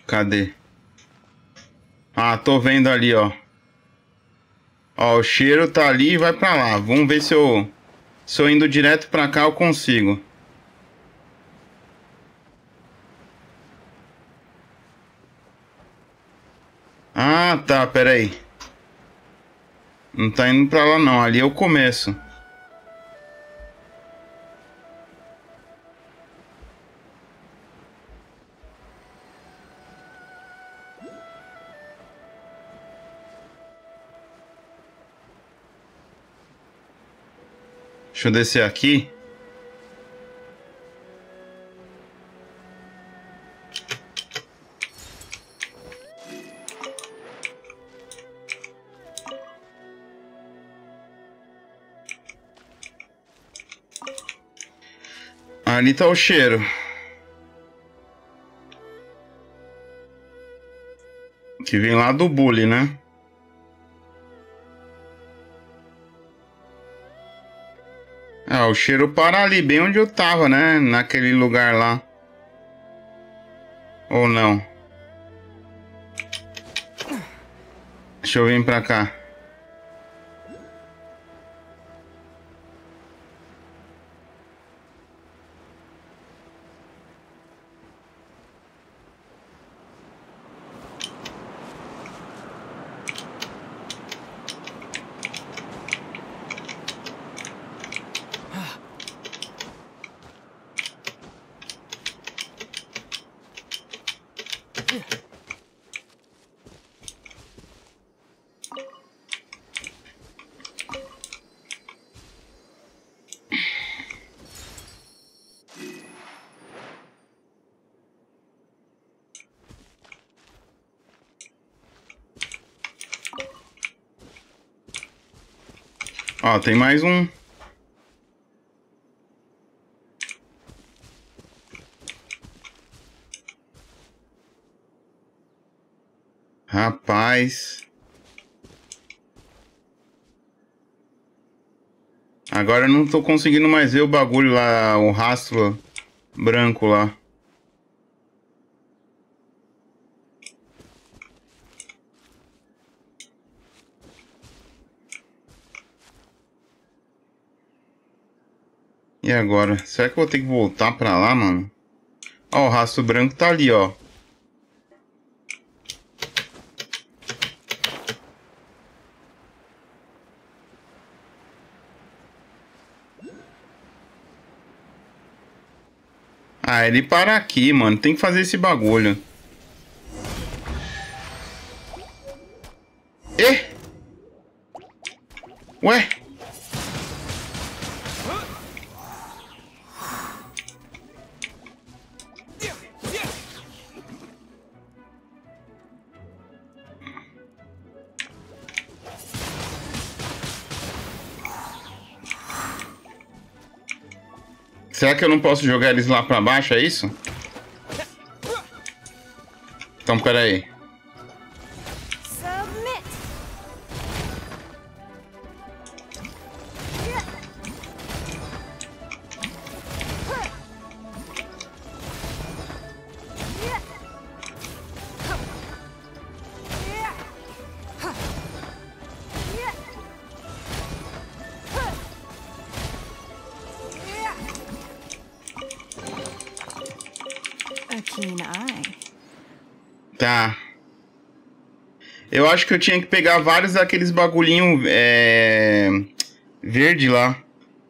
Cadê? Ah, tô vendo ali, ó. Ó, o cheiro tá ali e vai pra lá. Vamos ver se eu indo direto pra cá eu consigo. Ah, tá, pera aí. Não tá indo pra lá não, ali é o começo. Deixa eu descer aqui. Ali tá o cheiro. Que vem lá do bully, né? Ah, o cheiro para ali, bem onde eu tava, né? Naquele lugar lá. Ou não? Deixa eu vir pra cá. Ó, tem mais um. Rapaz. Agora eu não tô conseguindo mais ver o bagulho lá, o rastro branco lá. E agora? Será que eu vou ter que voltar pra lá, mano? Ó, o rastro branco tá ali, ó. Ah, ele para aqui, mano. Tem que fazer esse bagulho. Ué? Será que eu não posso jogar eles lá pra baixo, é isso? Então, peraí. Tá. Eu acho que eu tinha que pegar vários daqueles bagulhinho verde lá.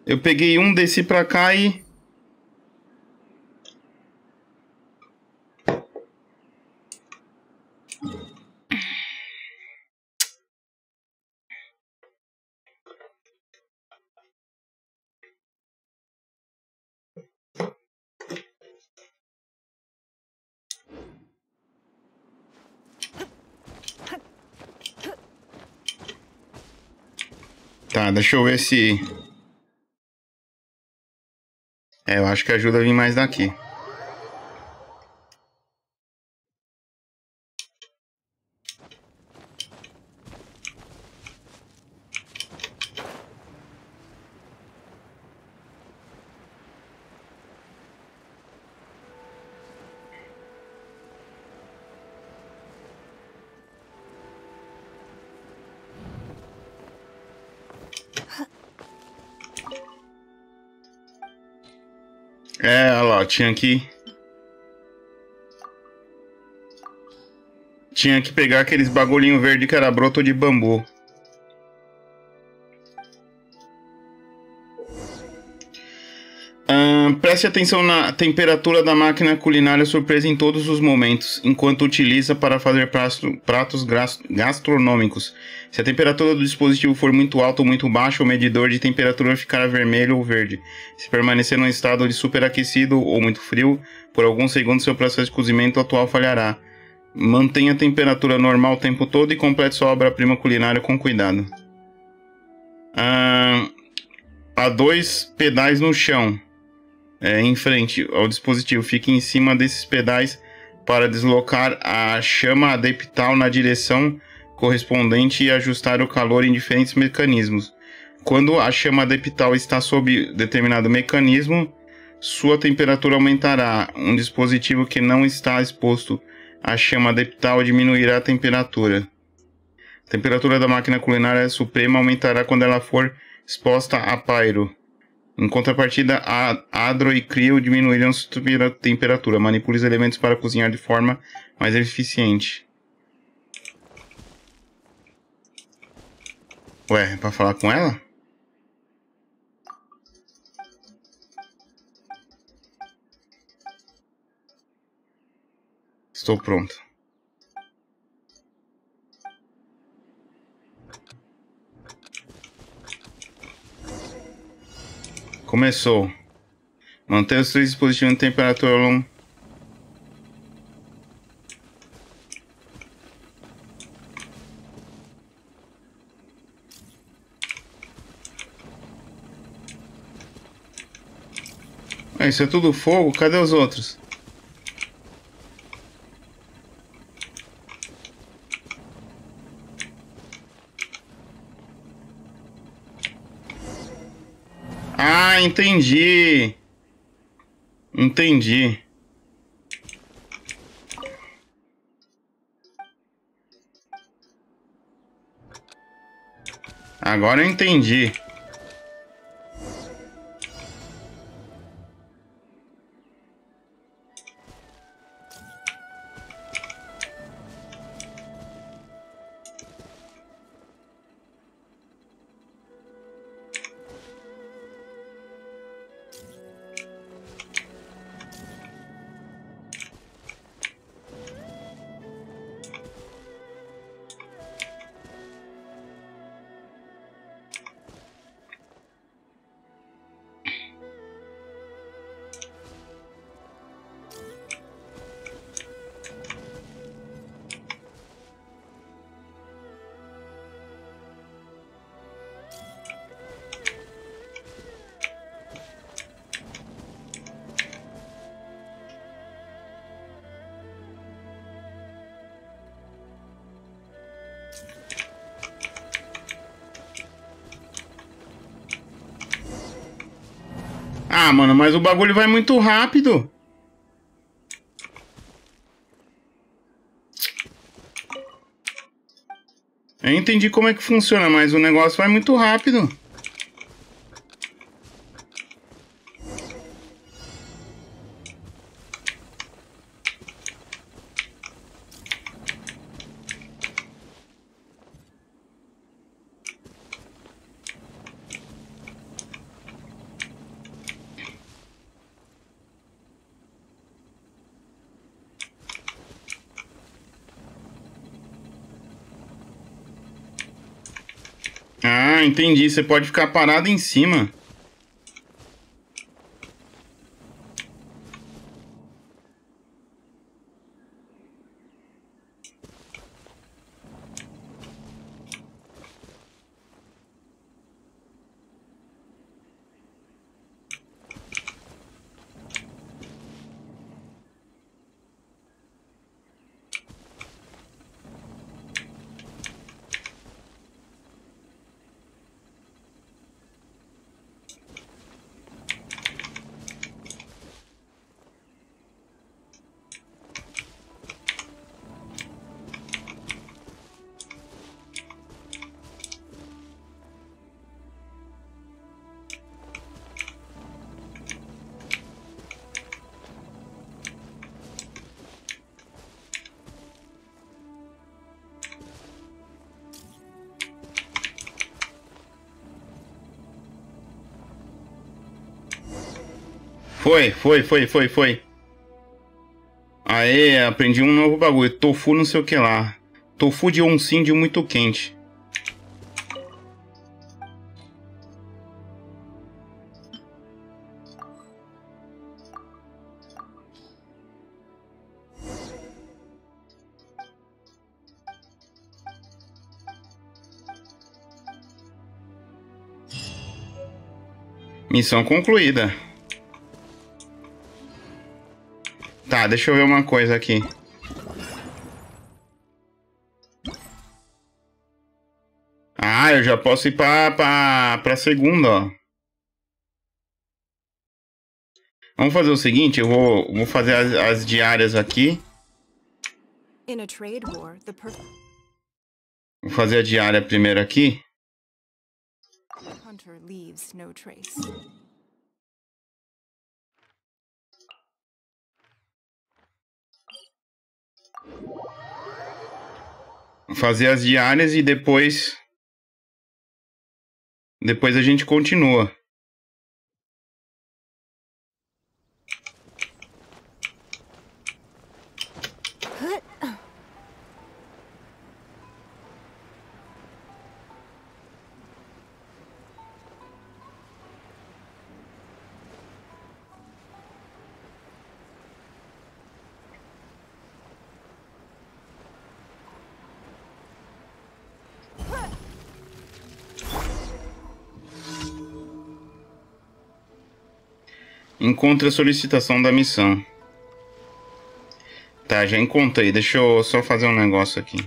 Eu peguei um, desci pra cá e... Tá, deixa eu ver se... eu acho que ajuda a vir mais daqui. Olha lá, tinha que pegar aqueles bagulhinho verde que era broto de bambu. Preste atenção na temperatura da máquina culinária surpresa em todos os momentos, enquanto utiliza para fazer pratos gastronômicos. Se a temperatura do dispositivo for muito alta ou muito baixa, o medidor de temperatura ficará vermelho ou verde. Se permanecer num estado de superaquecido ou muito frio, por alguns segundos seu processo de cozimento atual falhará. Mantenha a temperatura normal o tempo todo e complete sua obra-prima culinária com cuidado. Há 2 pedais no chão. Em frente ao dispositivo, fique em cima desses pedais para deslocar a chama adeptal na direção correspondente e ajustar o calor em diferentes mecanismos. Quando a chama adeptal está sob determinado mecanismo, sua temperatura aumentará. Um dispositivo que não está exposto à chama adeptal diminuirá a temperatura. A temperatura da máquina culinária suprema aumentará quando ela for exposta a pyro. Em contrapartida, Adro e Cryo diminuirão sua temperatura. Manipule os elementos para cozinhar de forma mais eficiente. Ué, é pra falar com ela? Estou pronto. Começou. Manter os 3 dispositivos em temperatura longa. Isso é tudo fogo? Cadê os outros? Ah, entendi. Entendi. Agora eu entendi. Ah, mano, mas o bagulho vai muito rápido. Eu entendi como é que funciona, mas o negócio vai muito rápido. Ah, entendi. Você pode ficar parado em cima. Foi. Aê, aprendi um novo bagulho. Tofu não sei o que lá. Tofu de oncinho muito quente. Missão concluída. Tá, deixa eu ver uma coisa aqui. Ah, eu já posso ir pra segunda, ó. Vamos fazer o seguinte, eu vou fazer as diárias aqui. Vou fazer a diária primeiro aqui. Hunter leaves no trace. Vou fazer as diárias e depois a gente continua. Encontre a solicitação da missão. Tá, já encontrei. Deixa eu só fazer um negócio aqui.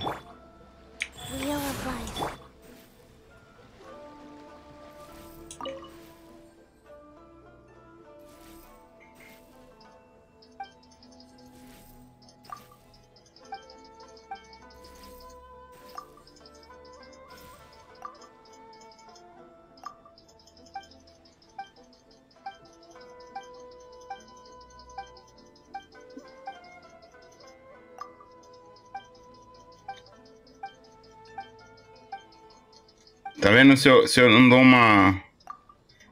Tá vendo? Se eu não dou uma...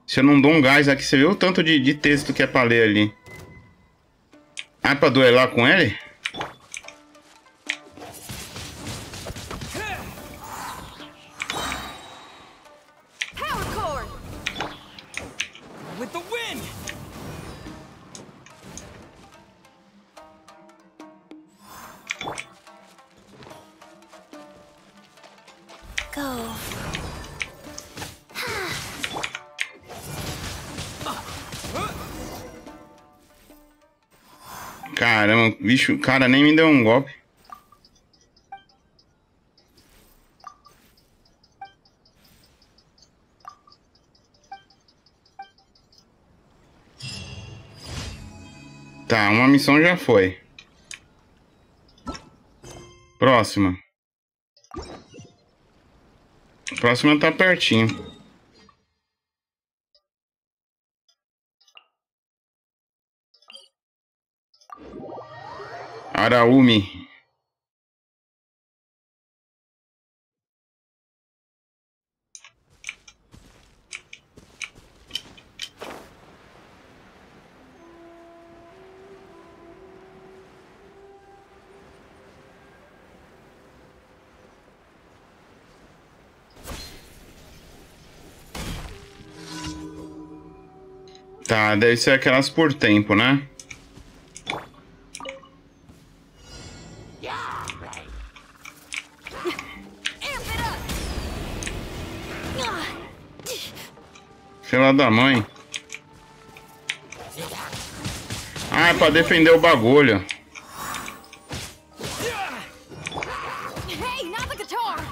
Se eu não dou um gás aqui, você vê o tanto de texto que é pra ler ali. Ah, é pra duelar com ele? With the wind! Go. Caramba, bicho, o cara nem me deu um golpe. Tá, uma missão já foi. Próxima. Próxima tá pertinho. Araúmi. Tá, deve ser aquelas por tempo, né? Filha da mãe. Ah, é pra defender o bagulho. Hey, not the guitar!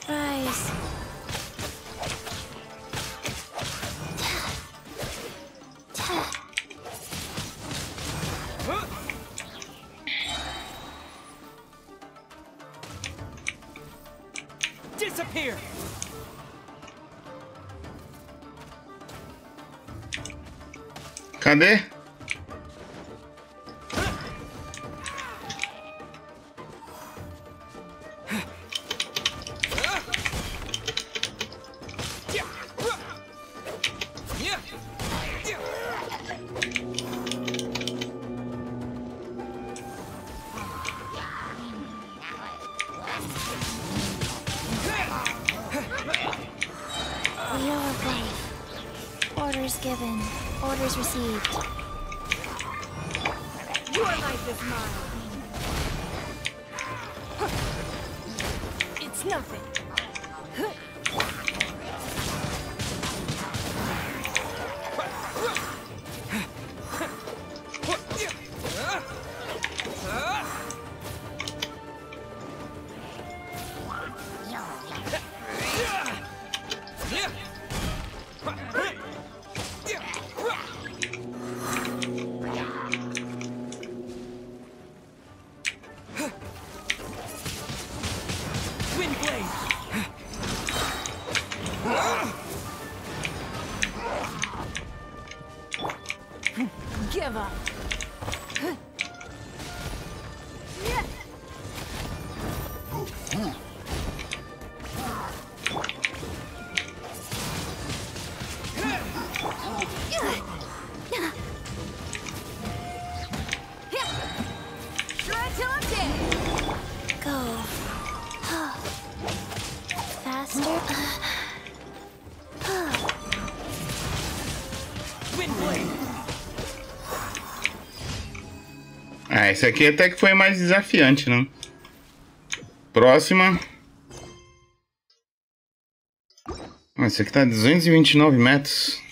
Rise. Disappear! Cadê? Wheel of life. Orders given. Orders received. Your life is mine. It's nothing. Give up. Go. Faster. Ah, esse aqui até que foi mais desafiante, não? Próxima. Ah, esse aqui tá 229 metros.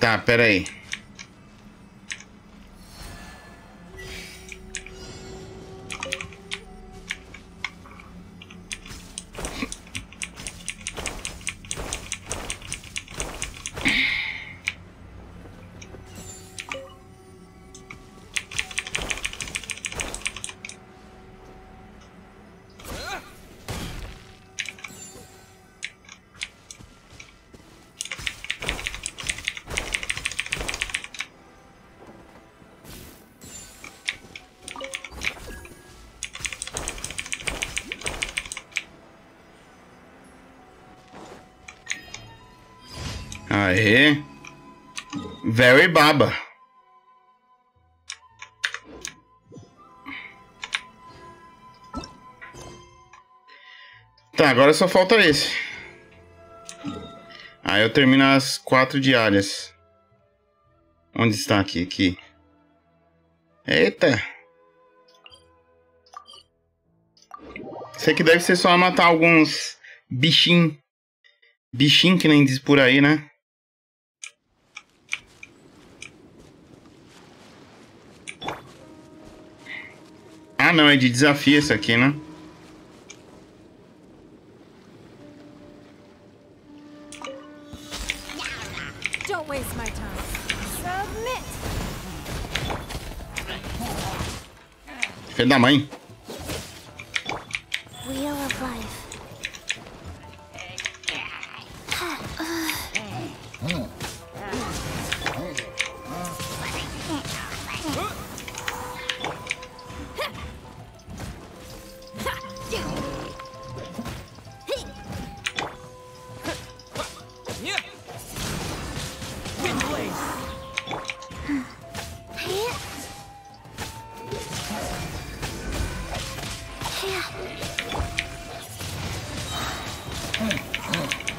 Tá, pera aí. Aê. Very baba. Tá, agora só falta esse. Aí eu termino as 4 diárias. Onde está aqui? Aqui. Eita. Isso aqui deve ser só matar alguns bichinhos. Bichinho que nem diz por aí, né? Ah, não, é de desafio esse aqui, né? Don't waste my time. Submit. Filho da mãe. Wheel of Life.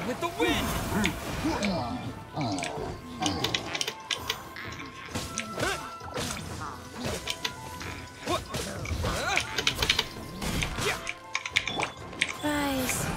With the wind. Rise.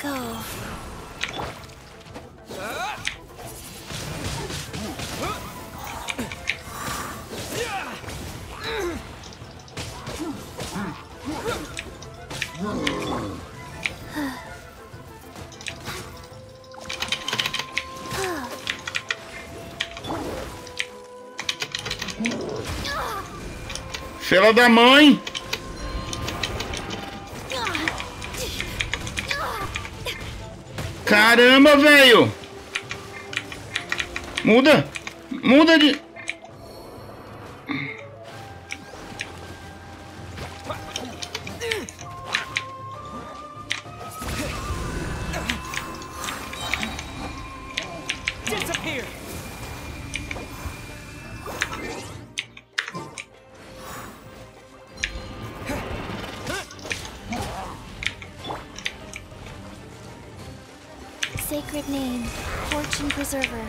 Go. Filha da mãe! Caramba, velho! Muda! Muda de... Disappear. Sacred name, Fortune Preserver.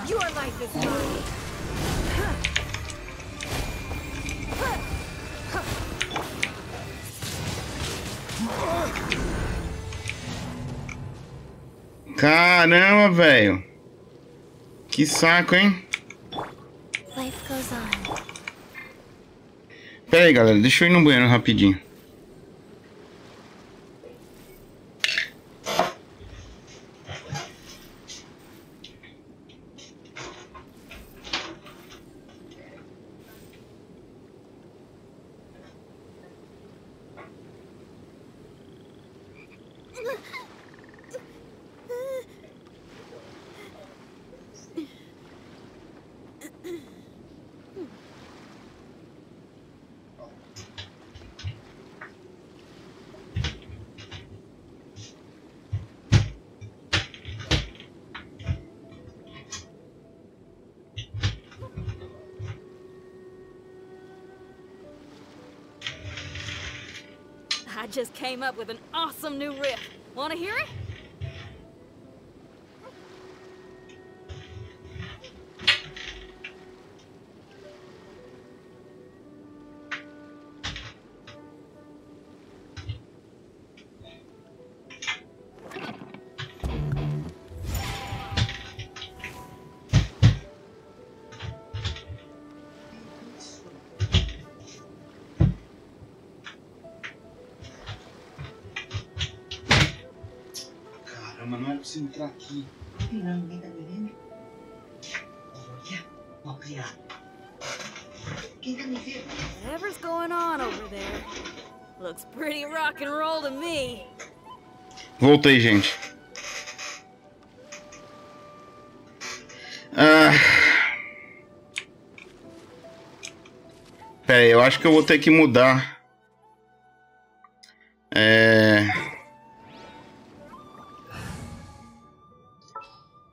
Your life is mine. Caramba, velho! Que saco, hein? Life goes on. Pera aí, galera. Deixa eu ir no banheiro rapidinho. I just came up with an awesome new riff. Wanna hear it? Caramba, não é possível entrar aqui. Não, ninguém tá me vendo. Olha, mal criado. Quem tá me vendo? Whatever's going on over there. Looks pretty rock and roll to me. Voltei, gente. Pera aí, eu acho que eu vou ter que mudar.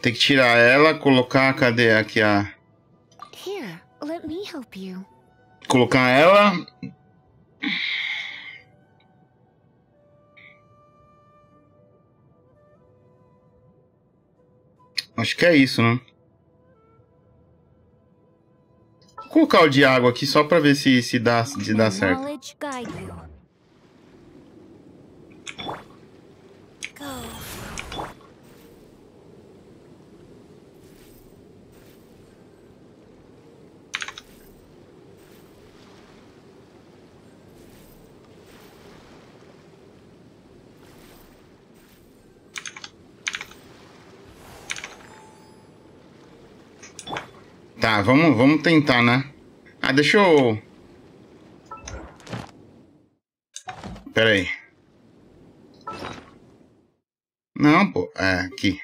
Tem que tirar ela, colocar, cadê aqui a... Here, let me help you. Colocar ela... Acho que é isso, né? Vou colocar o de água aqui só pra ver se dá certo. Tá, vamos tentar, né? Ah, deixa eu... Pera aí. Não, pô. É, aqui.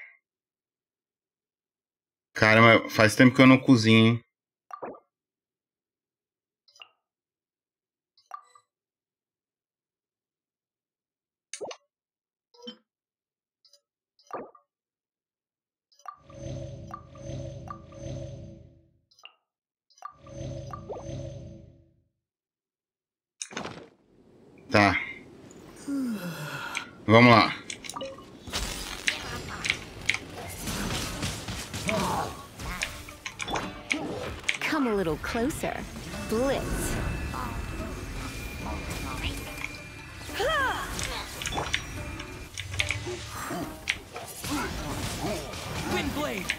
Caramba, faz tempo que eu não cozinho, hein? Tá. Vamos lá. Come a little closer. Blitz. Wind blade.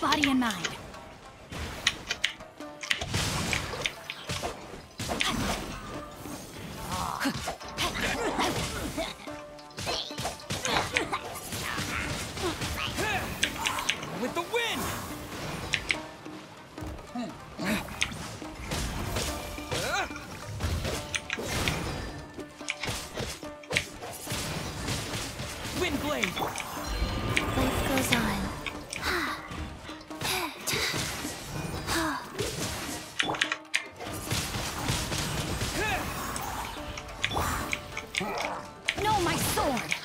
Body and mind. With the wind. Wind blade. Life goes on. No, my sword.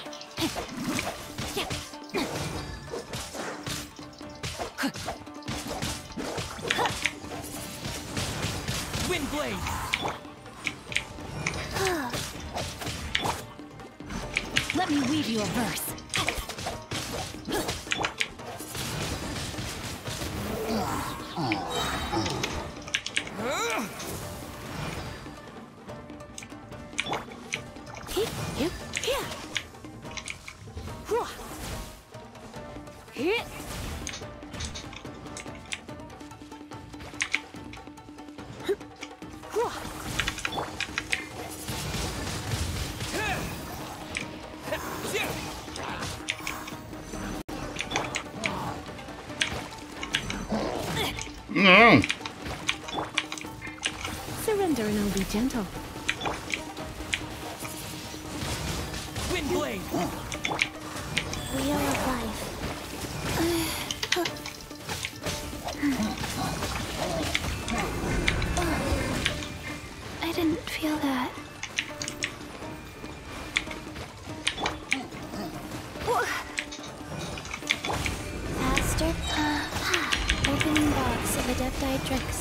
Wind blade. Let me weave you a verse. Não. Surrender and I'll be gentle. Wind blade. Wheel of life. I didn't feel that. Faster. Opening box of Adepti tricks.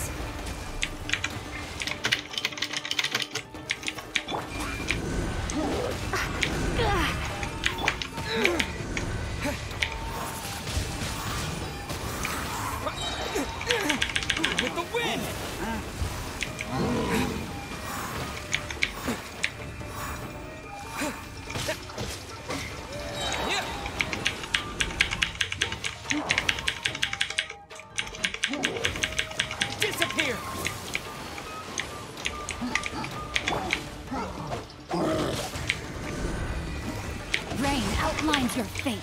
outlines your fate.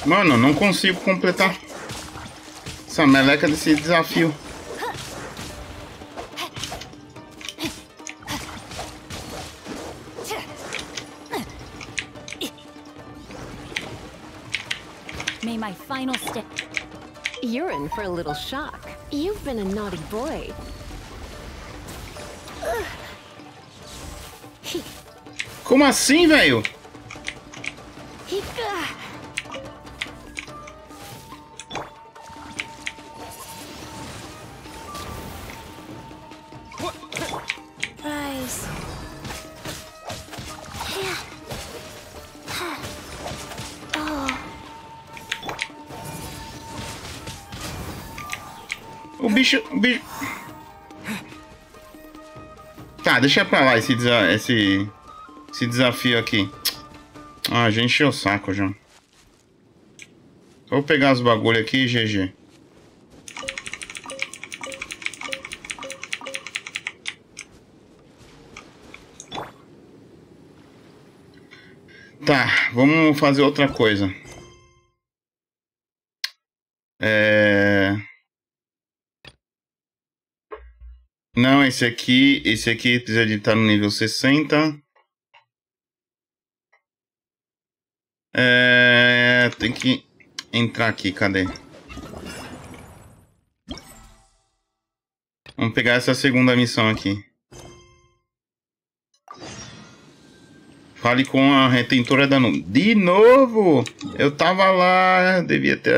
Mano, não consigo completar essa meleca desse desafio. May my final step. You're in for a little shock. You've been a naughty boy. Como assim, velho? Rise. O bicho... Tá, deixa pra lá esse desafio aqui. Ah, já encheu o saco já. Vou pegar os bagulho aqui e GG. Tá, vamos fazer outra coisa. Não, esse aqui precisa de estar no nível 60. Tem que entrar aqui, cadê? Vamos pegar essa segunda missão aqui. Fale com a retentora da nuvem. De novo! Eu tava lá, devia ter...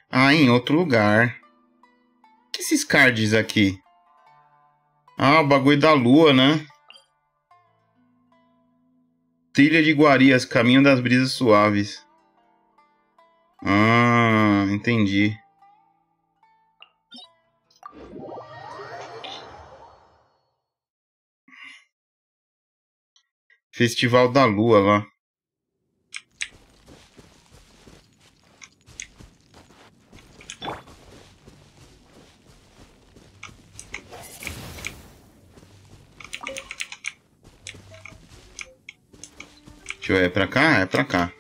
Ah, em outro lugar. O que esses cards aqui? Ah, o bagulho da lua, né? Trilha de Iguarias, caminho das brisas suaves. Ah, entendi. Festival da Lua lá. Deixa eu ver, é pra cá? É pra cá.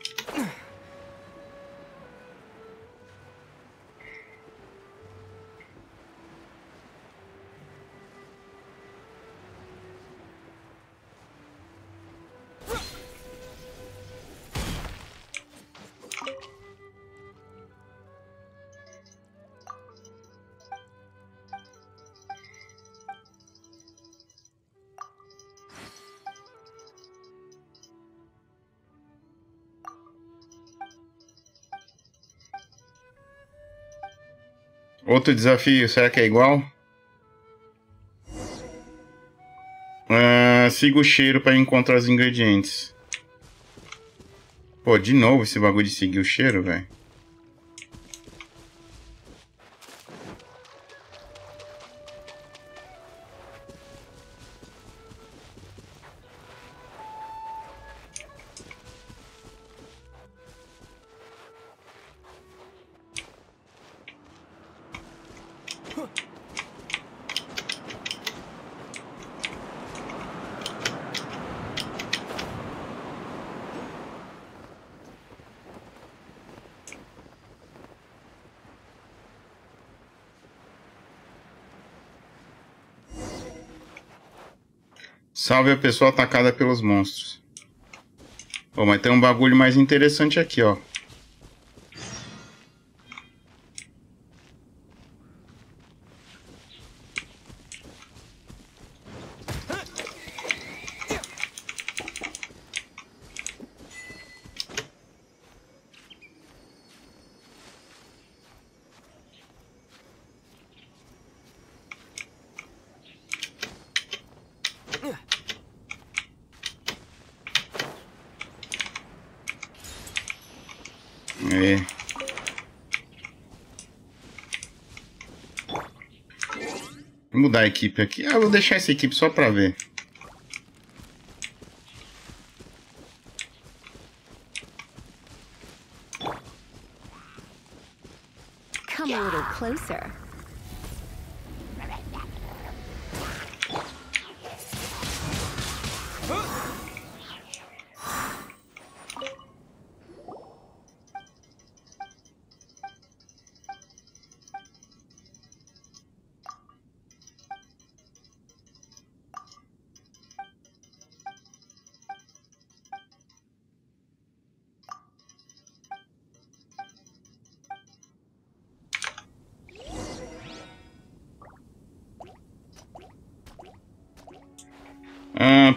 Outro desafio, será que é igual? Siga o cheiro para encontrar os ingredientes. Pô, de novo esse bagulho de seguir o cheiro, velho. Salve a pessoa atacada pelos monstros. Pô, mas tem um bagulho mais interessante aqui, ó. Vou mudar a equipe aqui. Ah, vou deixar essa equipe só pra ver. closer.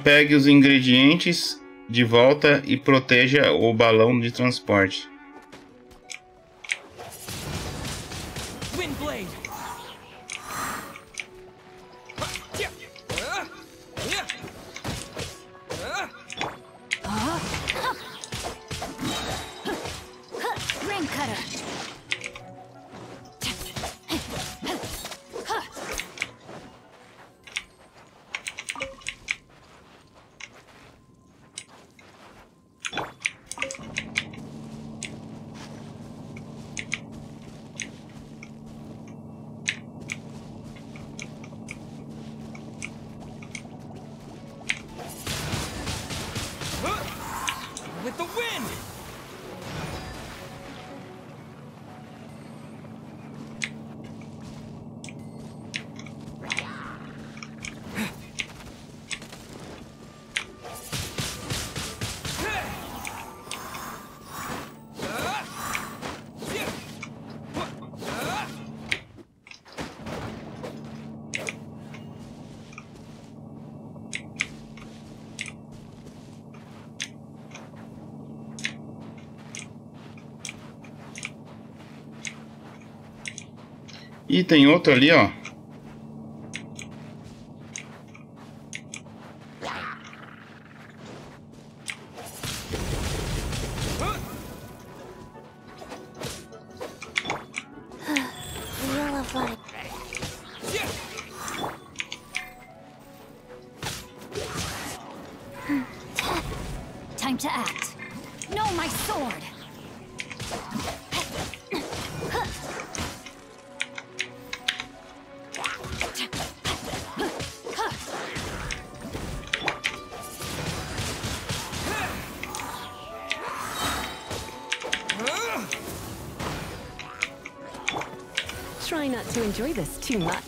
Pegue os ingredientes de volta e proteja o balão de transporte. With the wind! E tem outro ali, ó. Time to act. No, my sword! Try not to enjoy this too much.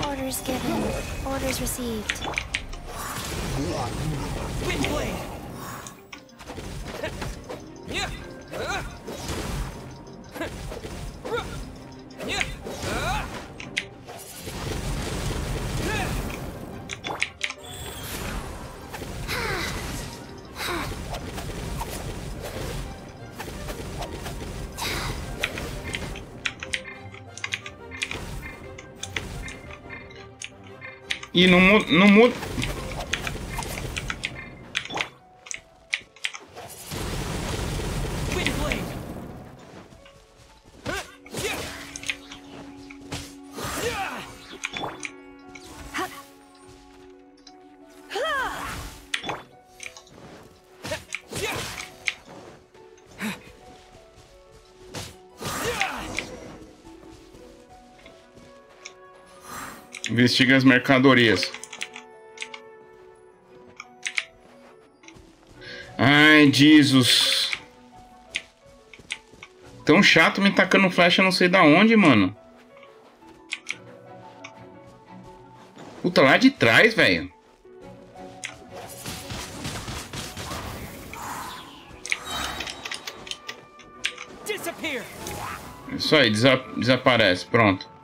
Orders given, orders received. Windblade! E não muda. Investiga as mercadorias. Ai, Jesus. Tão chato me tacando flecha não sei da onde, mano. Puta, lá de trás, velho. Isso aí, desaparece, pronto.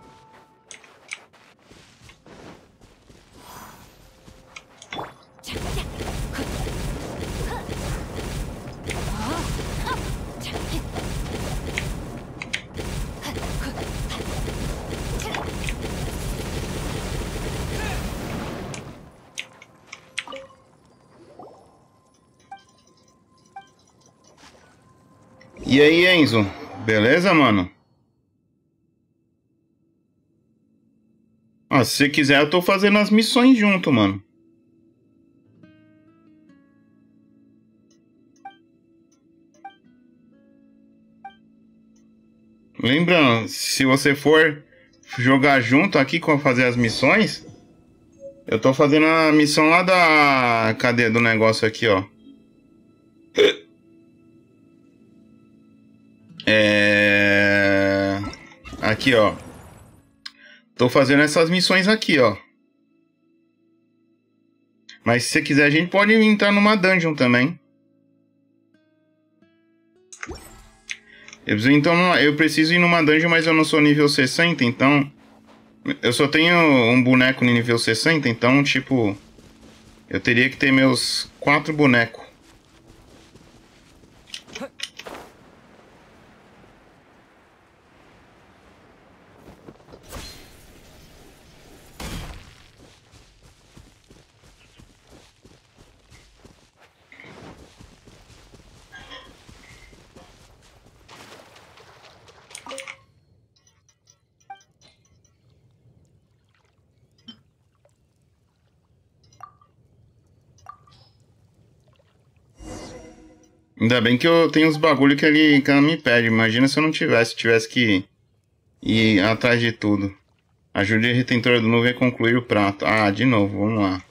E aí, Enzo? Beleza, mano? Ah, se você quiser, eu tô fazendo as missões junto, mano. Lembrando, se você for jogar junto aqui com fazer as missões, eu tô fazendo a missão lá da... Cadê? Do negócio aqui, ó. Aqui, ó. Tô fazendo essas missões aqui, ó. Mas se você quiser, a gente pode entrar numa dungeon também. Eu preciso ir numa dungeon, mas eu não sou nível 60, então... Eu só tenho um boneco no nível 60, então, tipo... Eu teria que ter meus 4 bonecos. Ainda bem que eu tenho uns bagulho que ela me pede. Imagina se eu não tivesse que ir atrás de tudo. Ajude a retentora do novo a concluir o prato. Ah, de novo, vamos lá.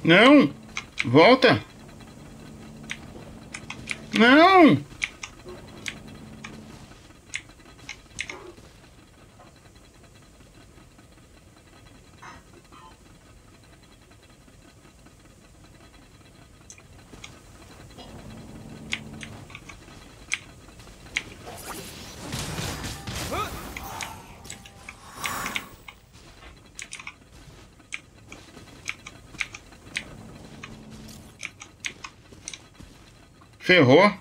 Não! Volta! Não! Ferrou.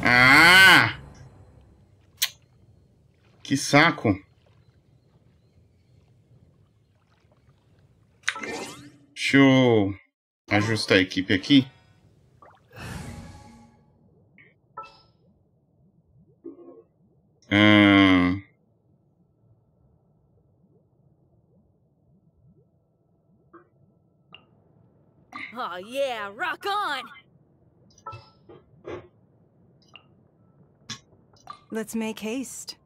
Ah! Que saco. Deixa eu ajustar a equipe aqui. Oh yeah, rock on! Let's make haste.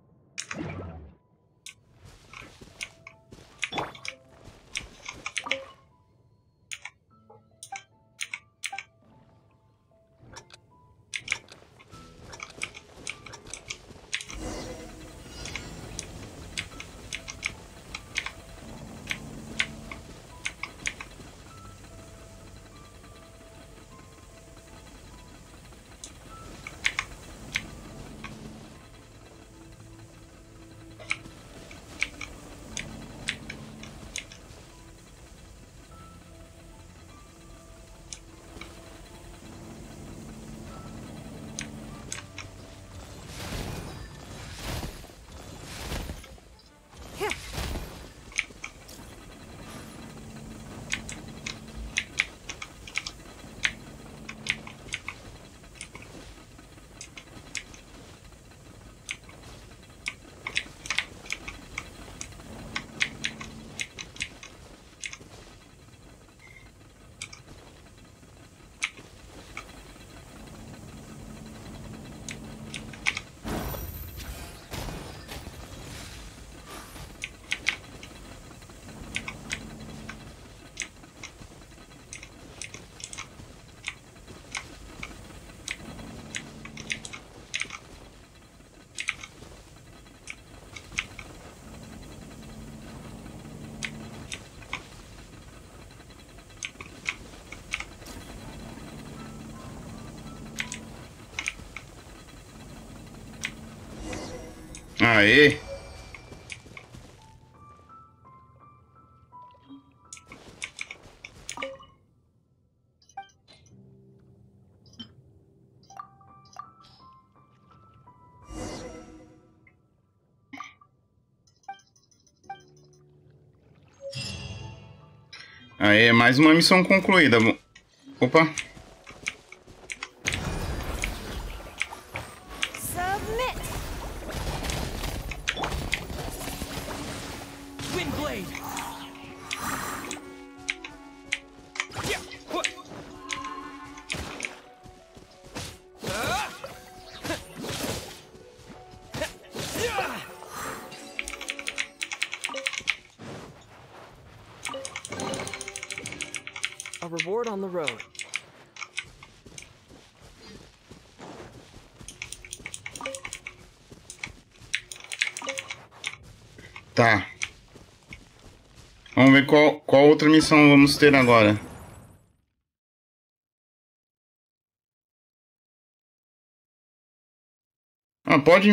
Aê! Aê, mais uma missão concluída. Opa! Submit. Wind blade. Yeah. What? A reward on the road. Tá. Vamos ver qual outra missão vamos ter agora. Ah, pode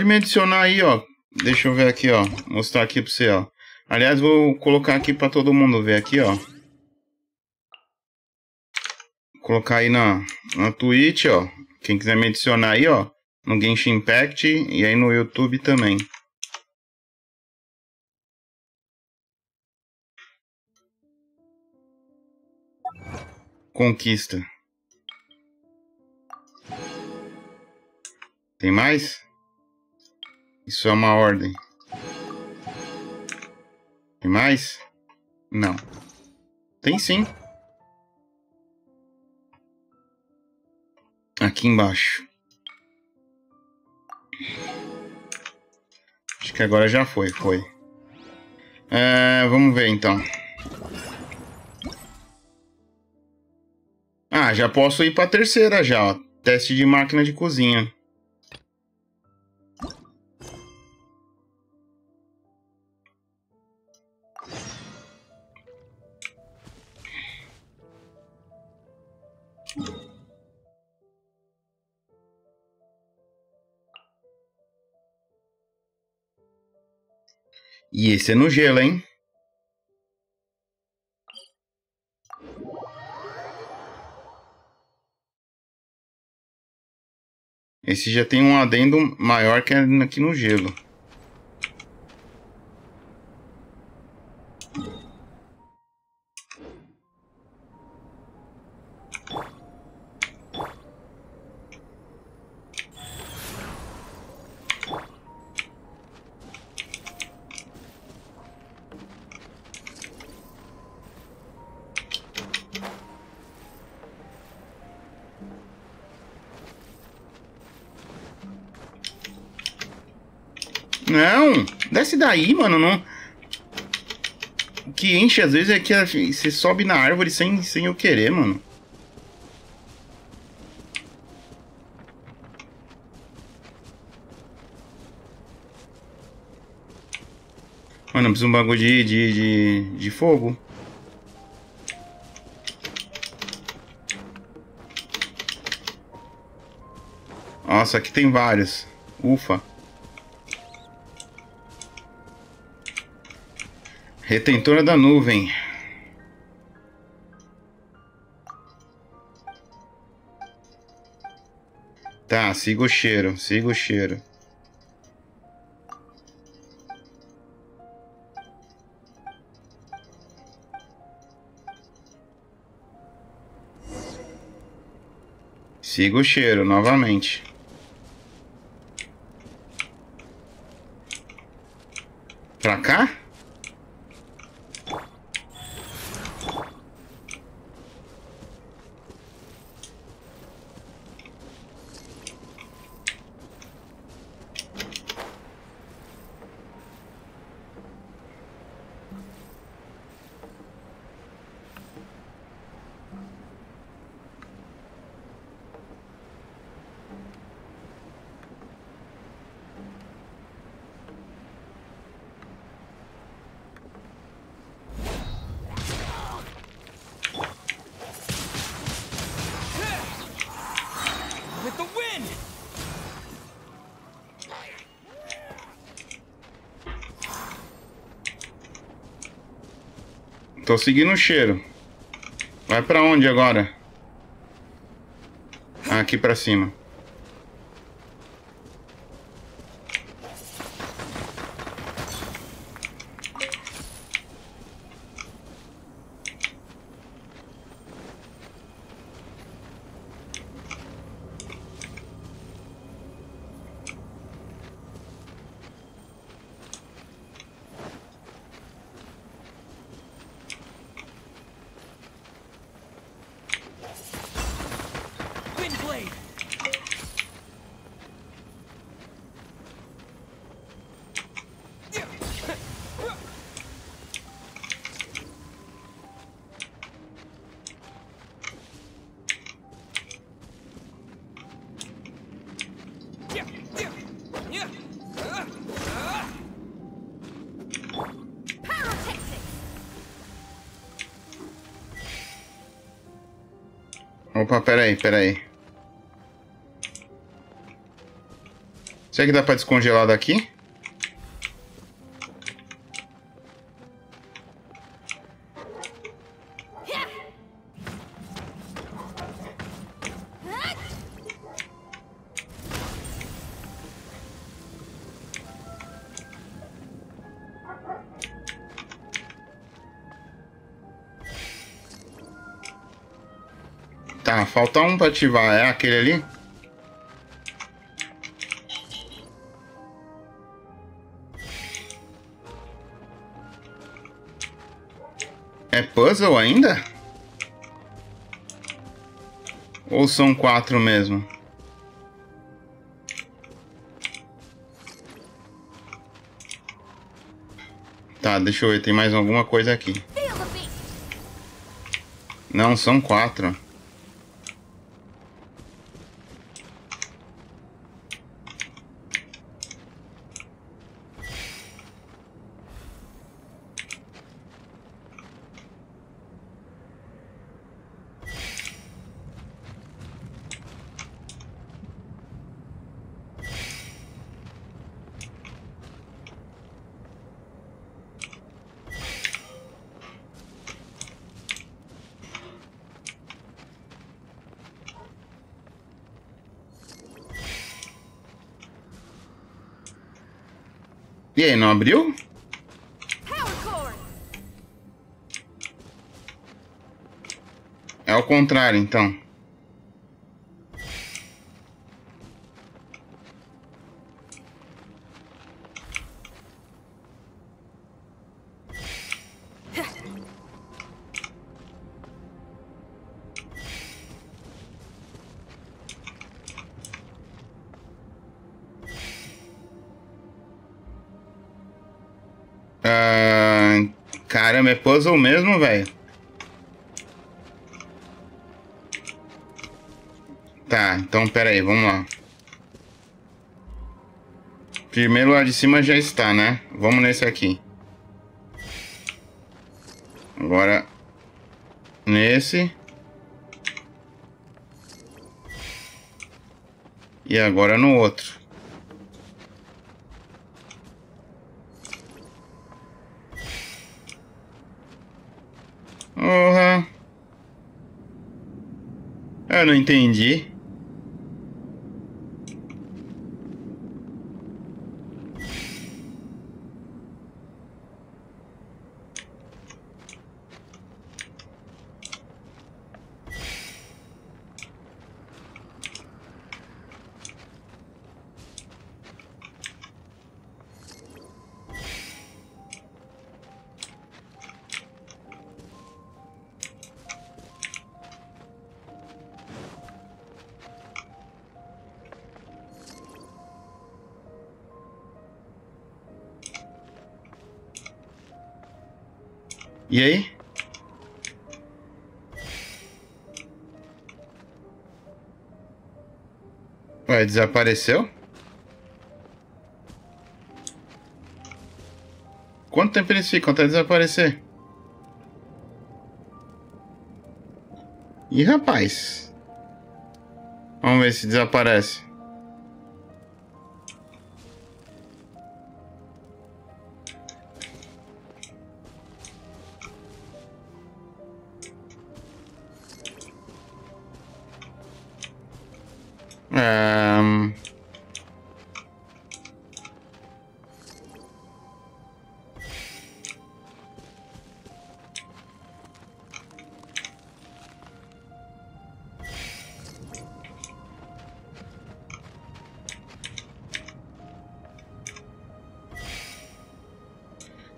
me adicionar aí, ó. Deixa eu ver aqui, ó. Mostrar aqui pra você, ó. Aliás, vou colocar aqui pra todo mundo ver aqui, ó. Vou colocar aí na Twitch, ó. Quem quiser me adicionar aí, ó. No Genshin Impact e aí no YouTube também. Conquista. Tem mais? Isso é uma ordem. Tem mais? Não. Tem sim. Aqui embaixo. Acho que agora já foi. Vamos ver então. Ah, já posso ir para a terceira já, ó. Teste de máquina de cozinha. E esse é no gelo, hein? Esse já tem um adendo maior que aqui no gelo. Não, desce daí, mano, não. O que enche às vezes é que você sobe na árvore sem eu querer, mano. Mano, eu preciso de um bagulho de fogo. Nossa, aqui tem vários. Ufa. Retentora da nuvem. Tá, siga o cheiro, siga o cheiro. Siga o cheiro novamente. Pra cá? Tô seguindo o cheiro. Vai pra onde agora? Ah, aqui pra cima. Opa, peraí. Será que dá pra descongelar daqui? Tá, falta um pra ativar. É aquele ali? É puzzle ainda? Ou são 4 mesmo? Tá, deixa eu ver. Tem mais alguma coisa aqui. Não, são 4. E aí, não abriu? É ao contrário, então. Caramba, é puzzle mesmo, velho? Tá, então pera aí, vamos lá. Primeiro lá de cima já está, né? Vamos nesse aqui. Agora nesse. E agora no outro. Porra. Eu não entendi. E aí? Ué, desapareceu? Quanto tempo eles ficam até desaparecer? Ih, rapaz. Vamos ver se desaparece.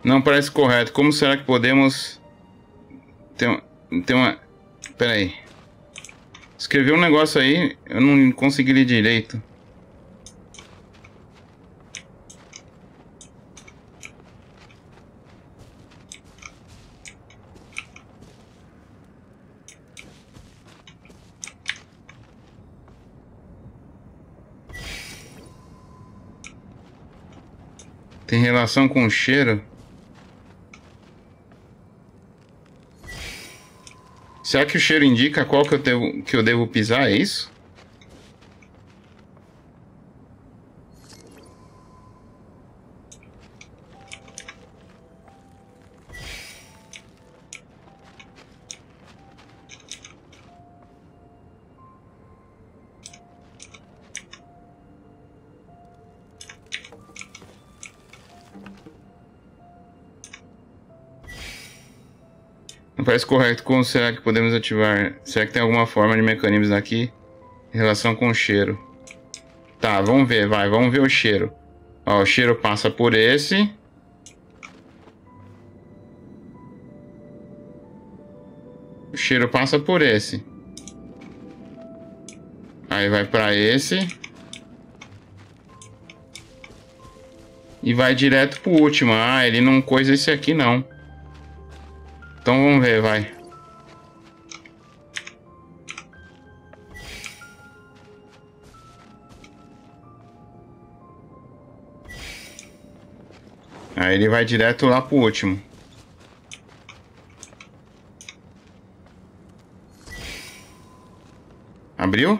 Não parece correto. Como será que podemos... Tem uma... Pera aí. Escreveu um negócio aí, eu não consegui ler direito. Tem relação com o cheiro? Será que o cheiro indica qual que eu devo pisar? É isso? Não parece correto. Como será que podemos ativar? Será que tem alguma forma de mecanismos aqui em relação com o cheiro? Tá, vamos ver, vai. Vamos ver o cheiro. Ó, o cheiro passa por esse. O cheiro passa por esse. Aí vai pra esse. E vai direto pro último. Ah, ele não coisa esse aqui não. Então vamos ver, vai. Aí ele vai direto lá pro último. Abriu?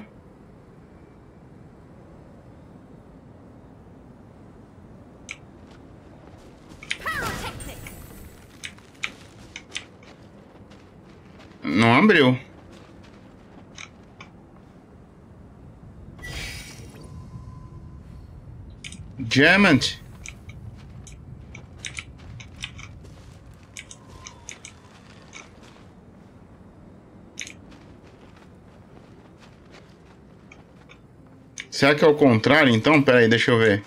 Não abriu. Diamond. Será que é o contrário então? Pera aí, deixa eu ver.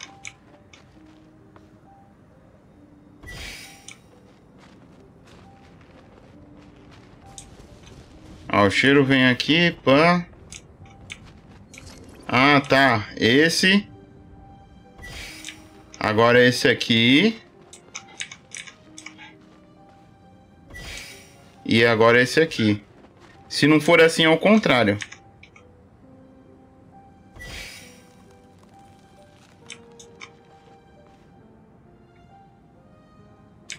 Ó, o cheiro vem aqui, pá. Ah, tá. Esse. Agora esse aqui. E agora esse aqui. Se não for assim, é o contrário.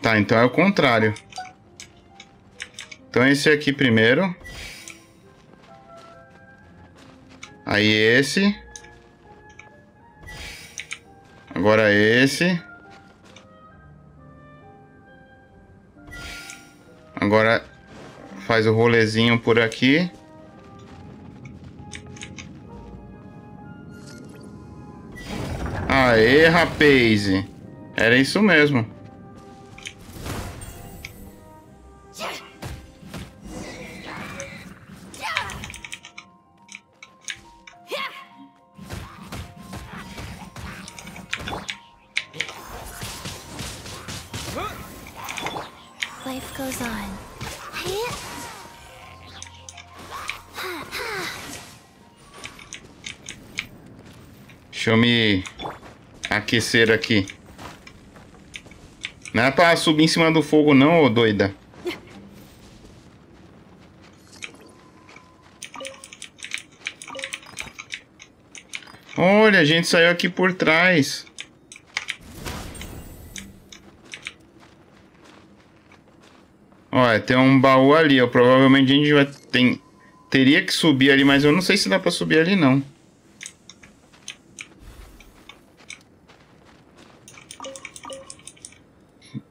Tá, então é o contrário. Então esse aqui primeiro. Aí esse. Agora esse. Agora faz o rolezinho por aqui. Aê, rapaz. Era isso mesmo. Life goes on. Deixa eu me aquecer aqui. Não é pra subir em cima do fogo não, ô doida. Olha, a gente saiu aqui por trás. Olha, tem um baú ali, ó. Provavelmente a gente vai... Teria que subir ali, mas eu não sei se dá pra subir ali, não.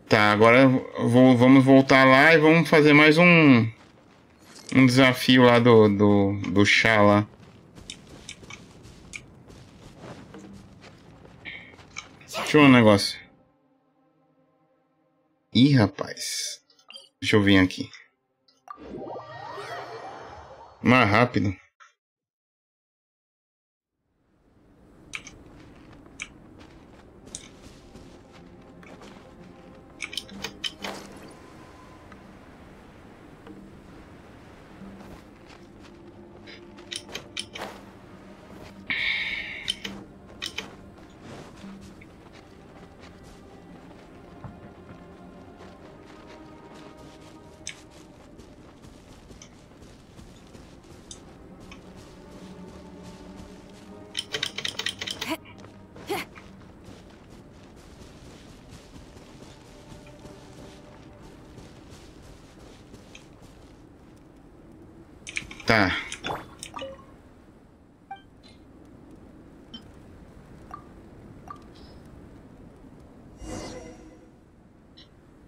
Tá, agora vamos voltar lá e vamos fazer mais um desafio lá do chá lá. Deixa eu ver um negócio. Ih, rapaz. Deixa eu vir aqui. Mais rápido. Tá.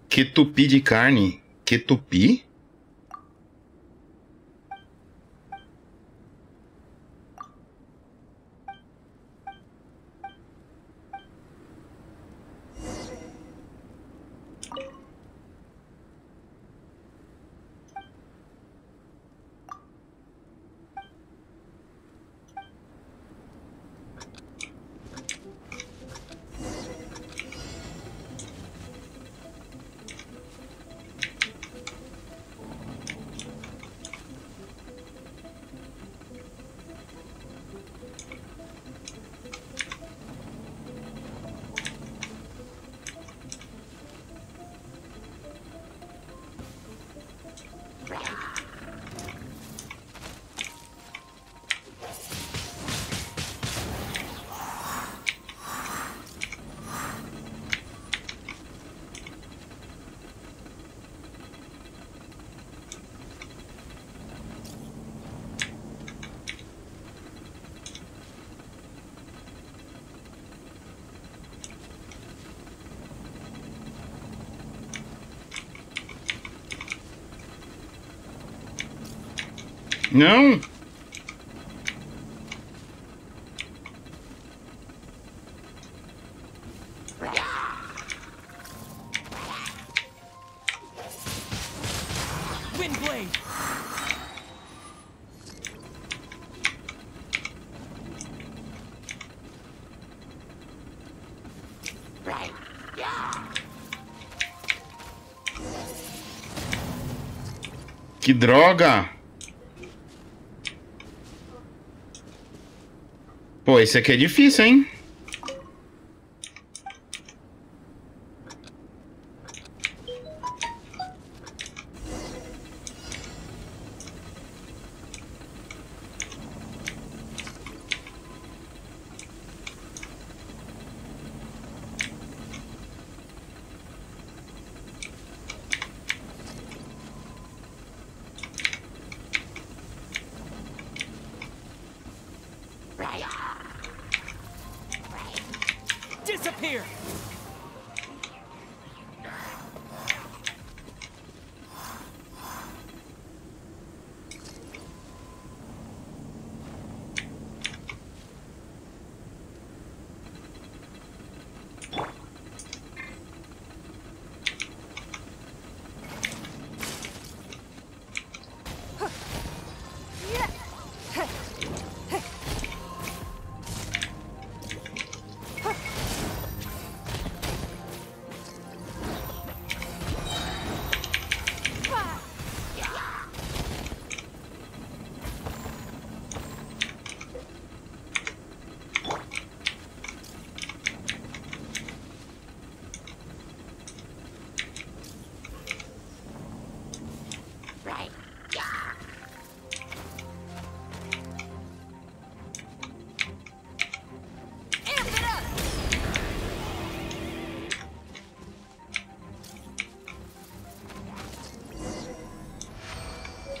Que tupi de carne? Que tupi? Não. Windblade. Que droga! Pô, esse aqui é difícil, hein? Disappear.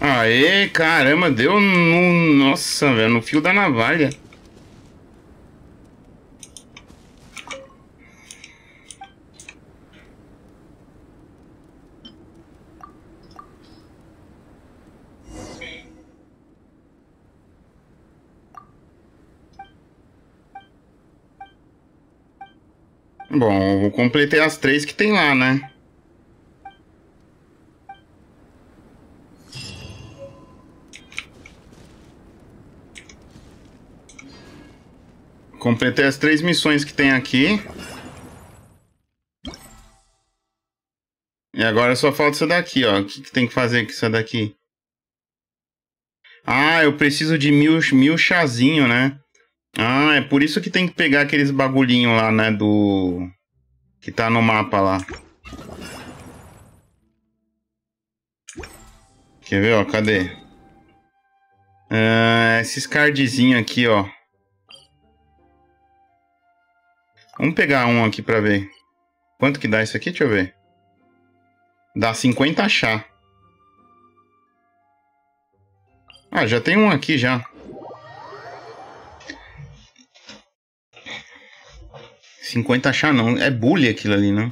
Aê, caramba, deu no... Nossa, velho, no fio da navalha. Bom, eu completei as 3 que tem lá, né? Completei as 3 missões que tem aqui. E agora só falta essa daqui, ó. O que tem que fazer com essa daqui? Ah, eu preciso de mil chazinho, né? Ah, é por isso que tem que pegar aqueles bagulhinhos lá, né? Do... que tá no mapa lá. Quer ver, ó? Cadê? Esses cardzinhos aqui, ó. Vamos pegar um aqui pra ver. Quanto que dá isso aqui? Deixa eu ver. Dá 50 chá. Ah, já tem um aqui já. 50 chá não. É bully aquilo ali, né?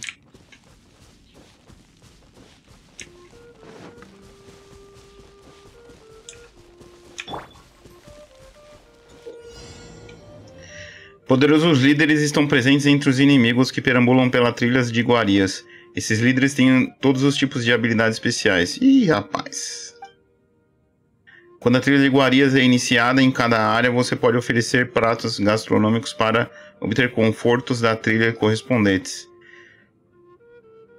Poderosos líderes estão presentes entre os inimigos que perambulam pelas trilhas de iguarias. Esses líderes têm todos os tipos de habilidades especiais. Ih, rapaz. Quando a trilha de iguarias é iniciada em cada área, você pode oferecer pratos gastronômicos para obter confortos da trilha correspondentes.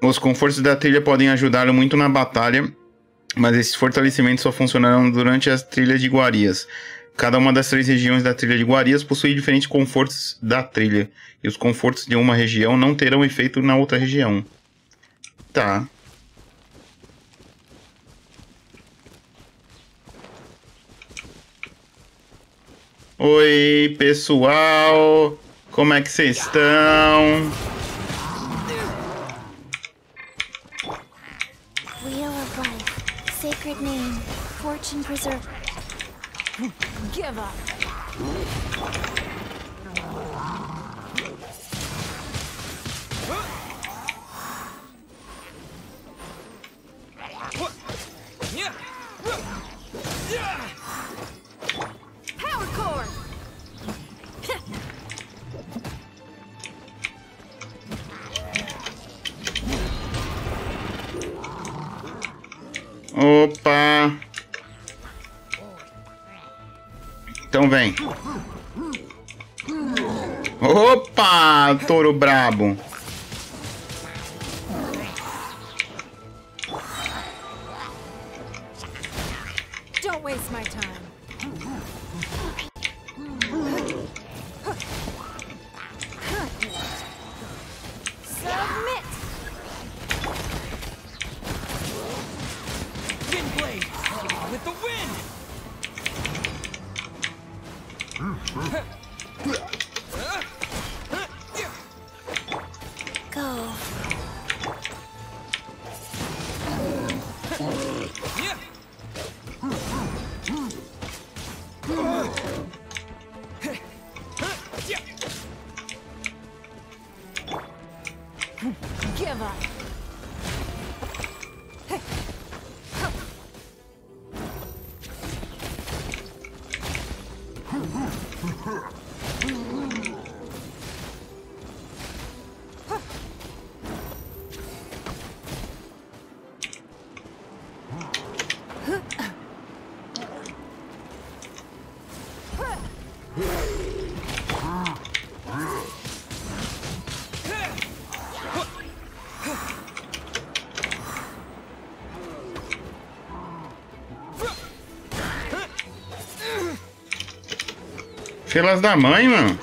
Os confortos da trilha podem ajudá-lo muito na batalha, mas esses fortalecimentos só funcionarão durante as trilhas de iguarias. Cada uma das 3 regiões da trilha de iguarias possui diferentes confortos da trilha, e os confortos de uma região não terão efeito na outra região. Tá. Oi, pessoal! Como é que vocês estão? Wheel of Life, Sacred Name, Fortune Preserver. Give up. Power core. Opa! Então vem. Opa! Touro brabo. Don't waste my time. Submit. Wind blade! With the wind! Go. Give up. Filhas da mãe, mano.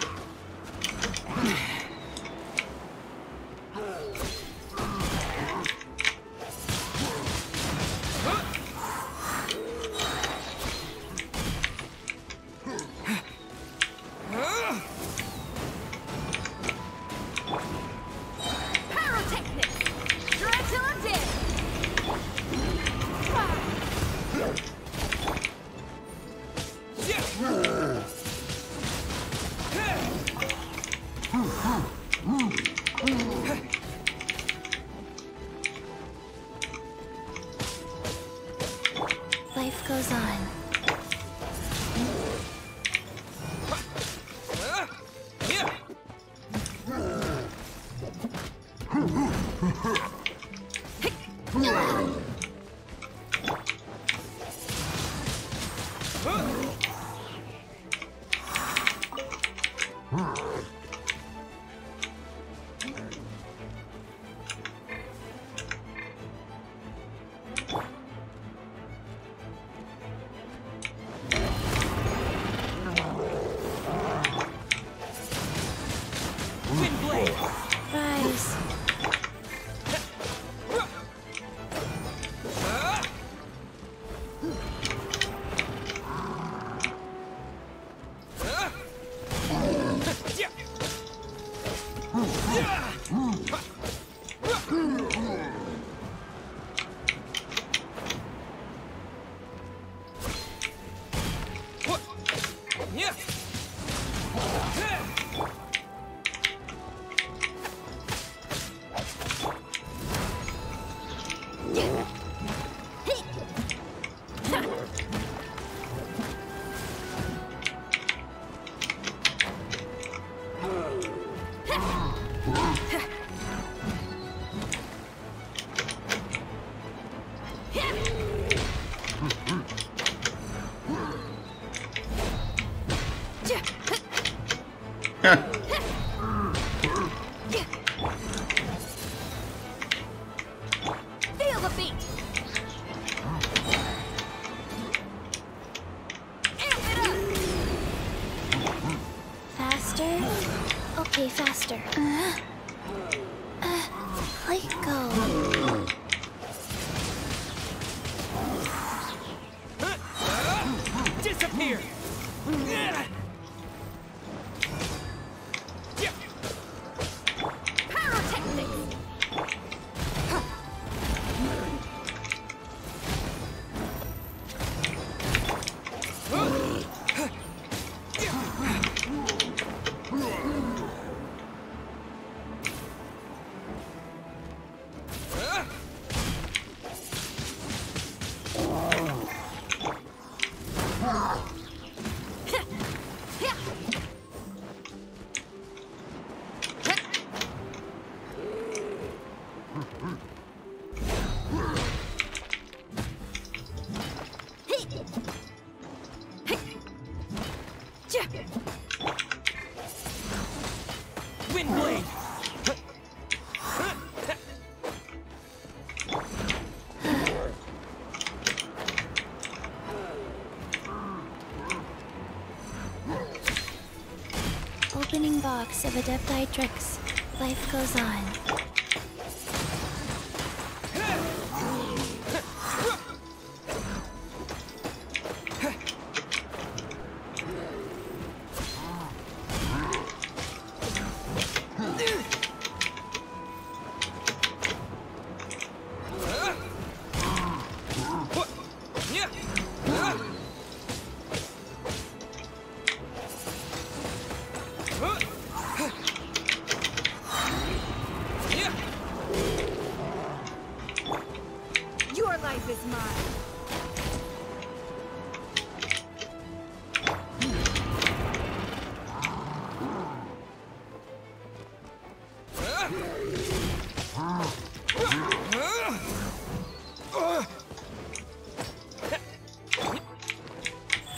Rise. Feel the beat. Amp it up. Faster? Okay, faster. Let go. Disappear! Pyrotechnics. Windblade! Opening box of Adepti tricks. Life goes on. Your life is mine.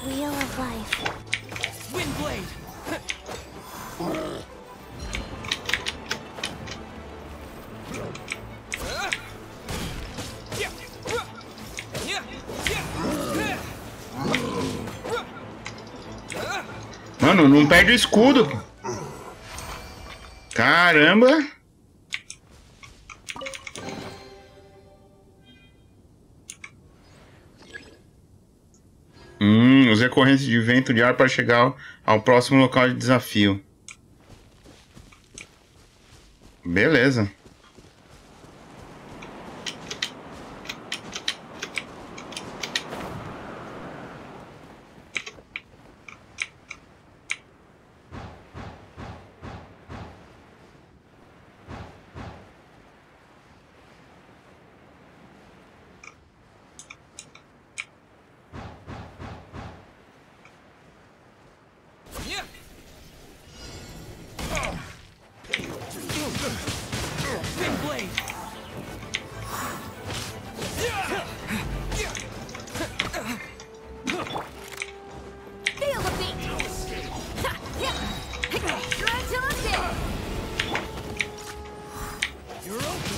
Wheel of life. Windblade! Mano, não perde o escudo. Caramba. Use correntes de vento de ar para chegar ao próximo local de desafio. Beleza. Windblade! Feel the beat. Try till I'm dead. You're open!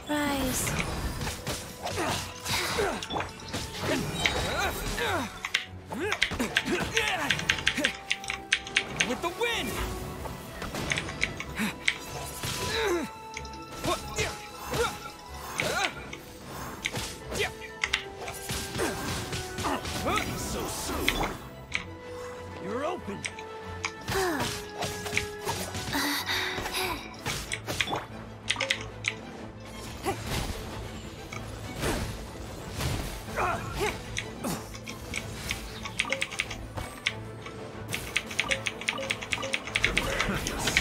Rise. open.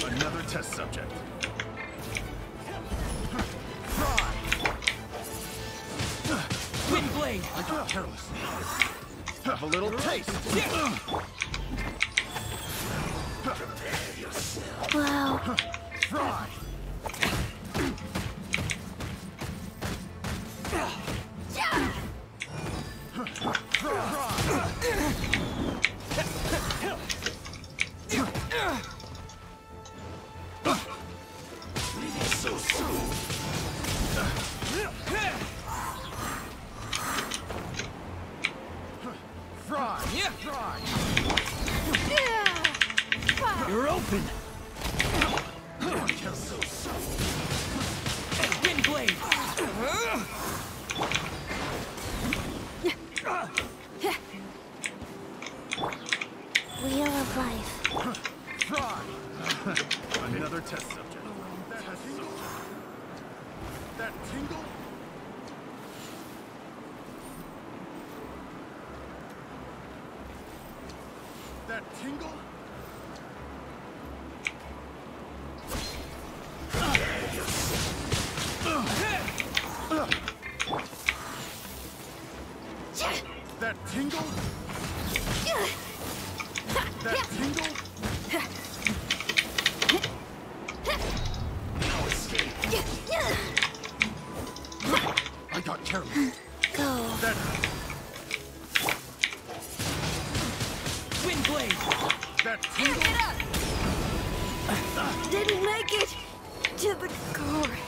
Another test subject. Wind blade. I got careless. Have a little taste. Wow. Fry. So soon. Fry. Fry. Fry. You're open. Wind blade. Wheel of life. Fry. Another test subject. That tingle? That tingle? That tingle? That tingle? No escape. I got careless. Go. That Wind blade. that tingle? Didn't make it to the chorus.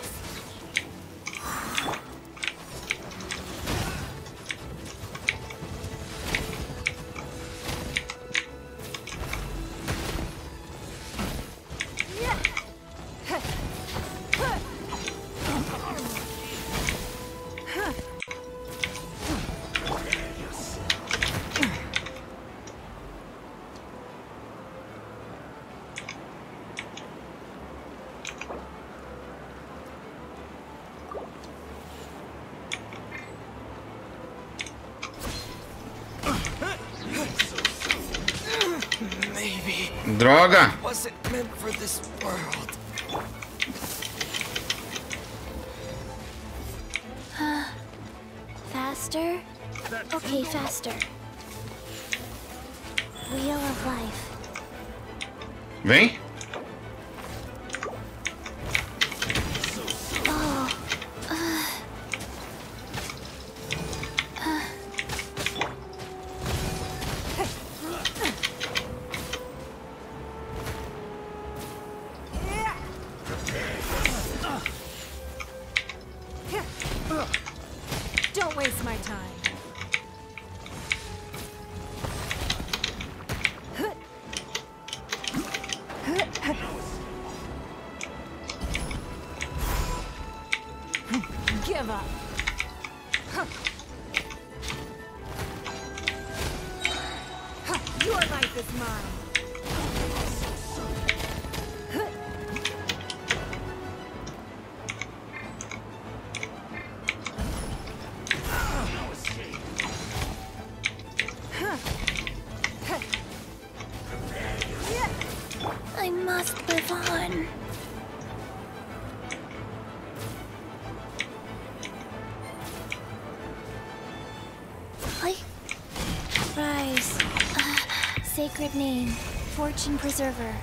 Maybe. Droga! Wasn't meant for this world. Faster? Okay, faster. Wheel of life. Vem? Oh. Don't waste my time. Give up. Your life is mine. I must live on. Rise. Sacred name. Fortune preserver.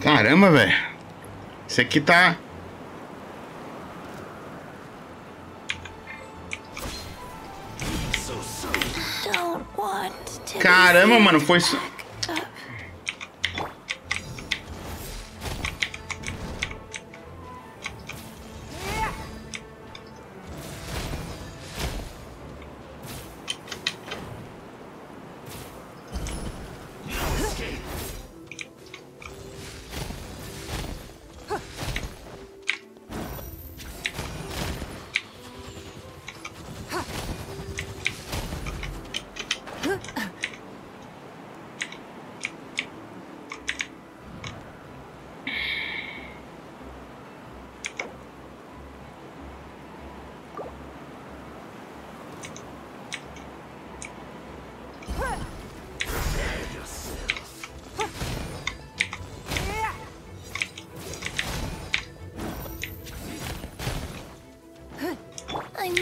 Caramba, velho. Esse aqui tá... Don't want to. Caramba, mano, foi...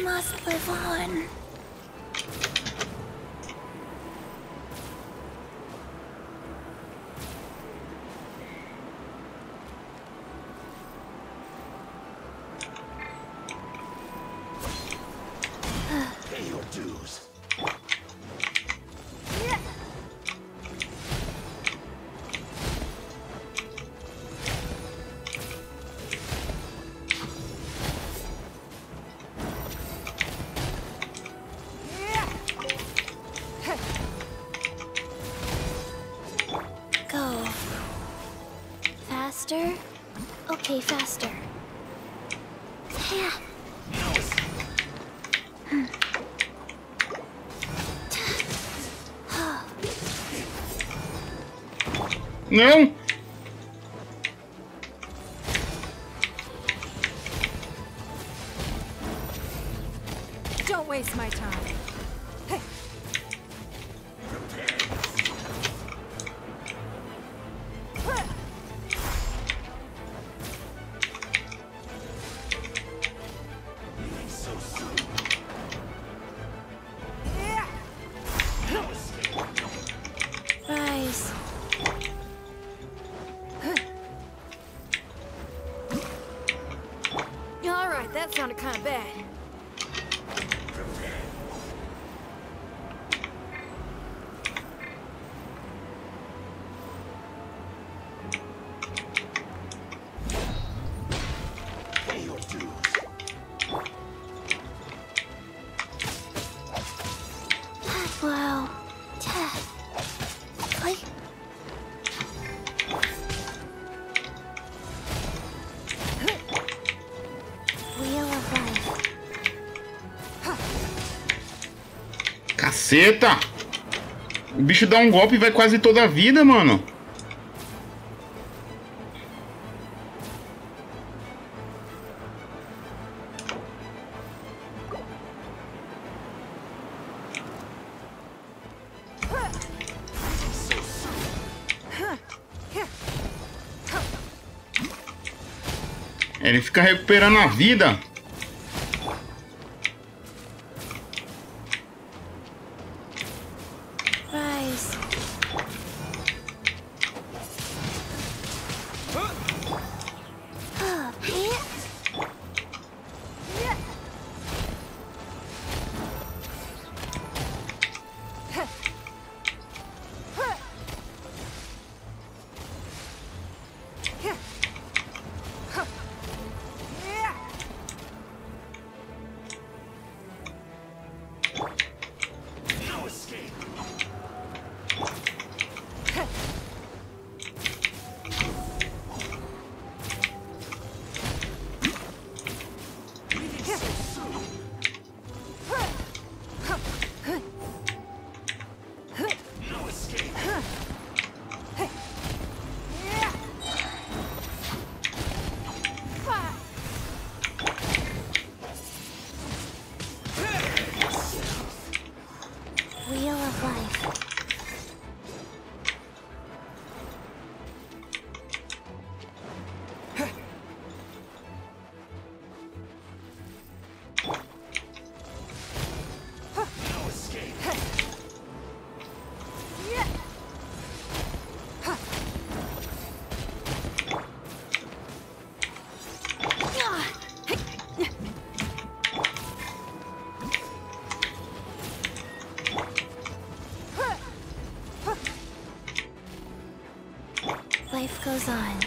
must live on. Pay your dues. Go. Faster? Okay, faster. Yeah. Não! Don't waste my time. Hey. Rise. All right, that sounded kind of bad. Pay your dues. Wow. Like. Wheel of Life. Caceta! O bicho dá um golpe e vai quase toda a vida, mano. Ele fica recuperando a vida. Rise. No escape. Leaving so soon. No escape. Wheel of Life. No escape. Life goes on.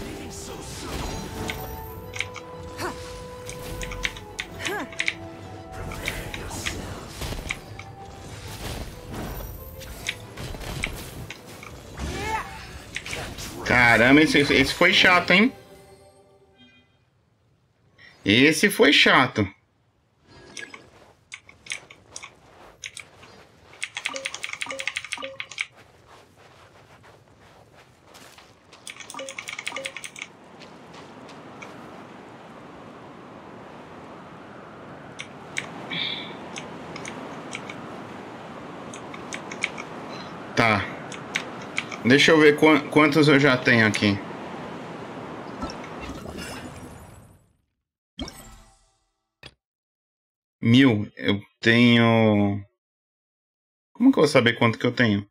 Leaving so soon. Prepare yourself. Caramba, esse foi chato, hein? Esse foi chato. Tá. Deixa eu ver quantos eu já tenho aqui. Mil. Eu tenho... Como que eu vou saber quanto que eu tenho?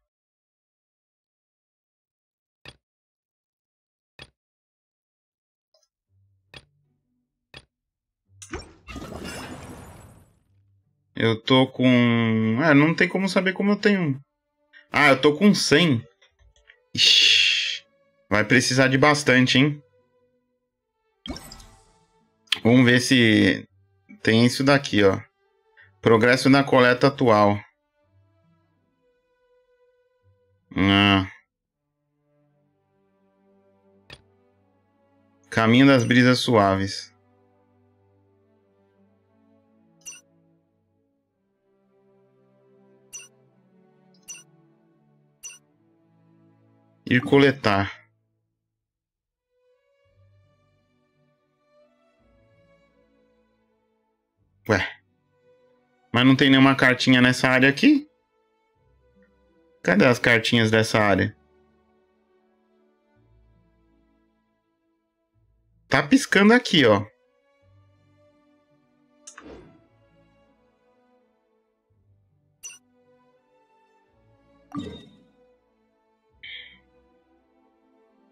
Eu tô com... não tem como saber como eu tenho. Ah, eu tô com 100. Ixi, vai precisar de bastante, hein? Vamos ver se tem isso daqui, ó. Progresso na coleta atual. Caminho das brisas suaves. Ir coletar. Ué. Mas não tem nenhuma cartinha nessa área aqui? Cadê as cartinhas dessa área? Tá piscando aqui, ó.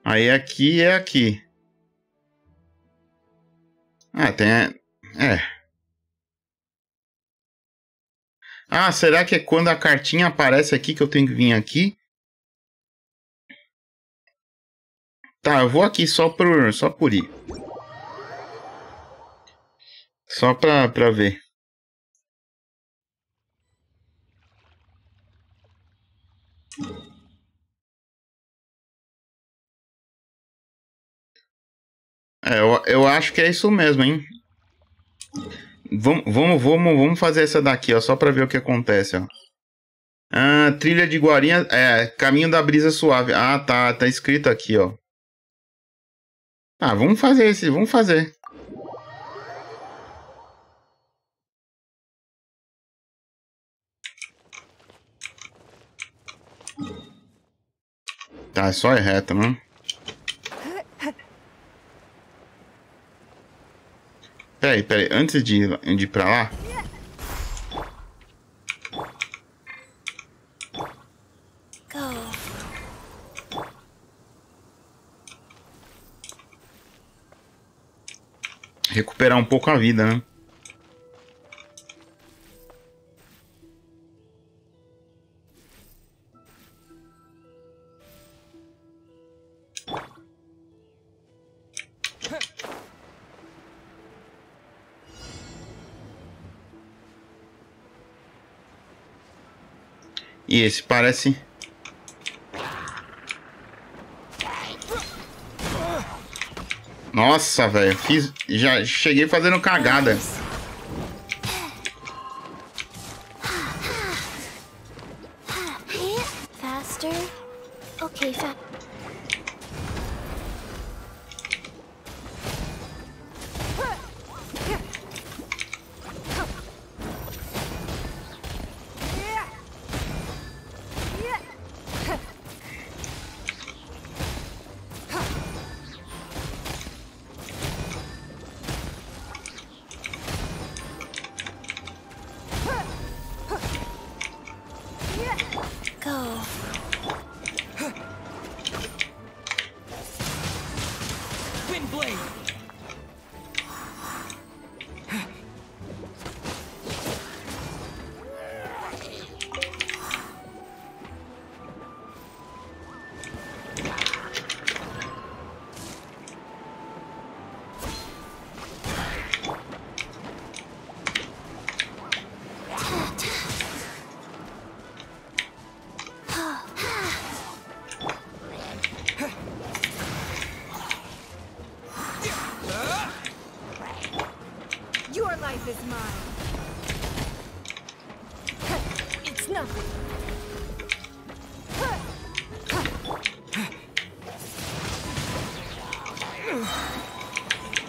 Aí aqui é aqui. Ah, tem... Ah, será que é quando a cartinha aparece aqui que eu tenho que vir aqui? Tá, eu vou aqui só por ir. Só pra ver. Eu acho que é isso mesmo, hein? Vamos fazer essa daqui, ó, só pra ver o que acontece, ó. Ah, trilha de Guarinha, caminho da brisa suave. Ah, tá escrito aqui, ó. Ah, vamos fazer. Tá, é só reto, né? Peraí, antes de ir pra lá... Recuperar um pouco a vida, né? E esse parece... Nossa, velho. Já cheguei fazendo cagada. Faster. Okay,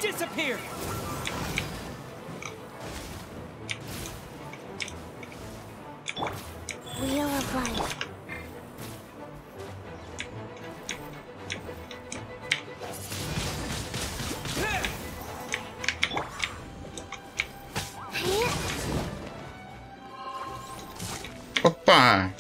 Disappear. Wheel of Life. Opa!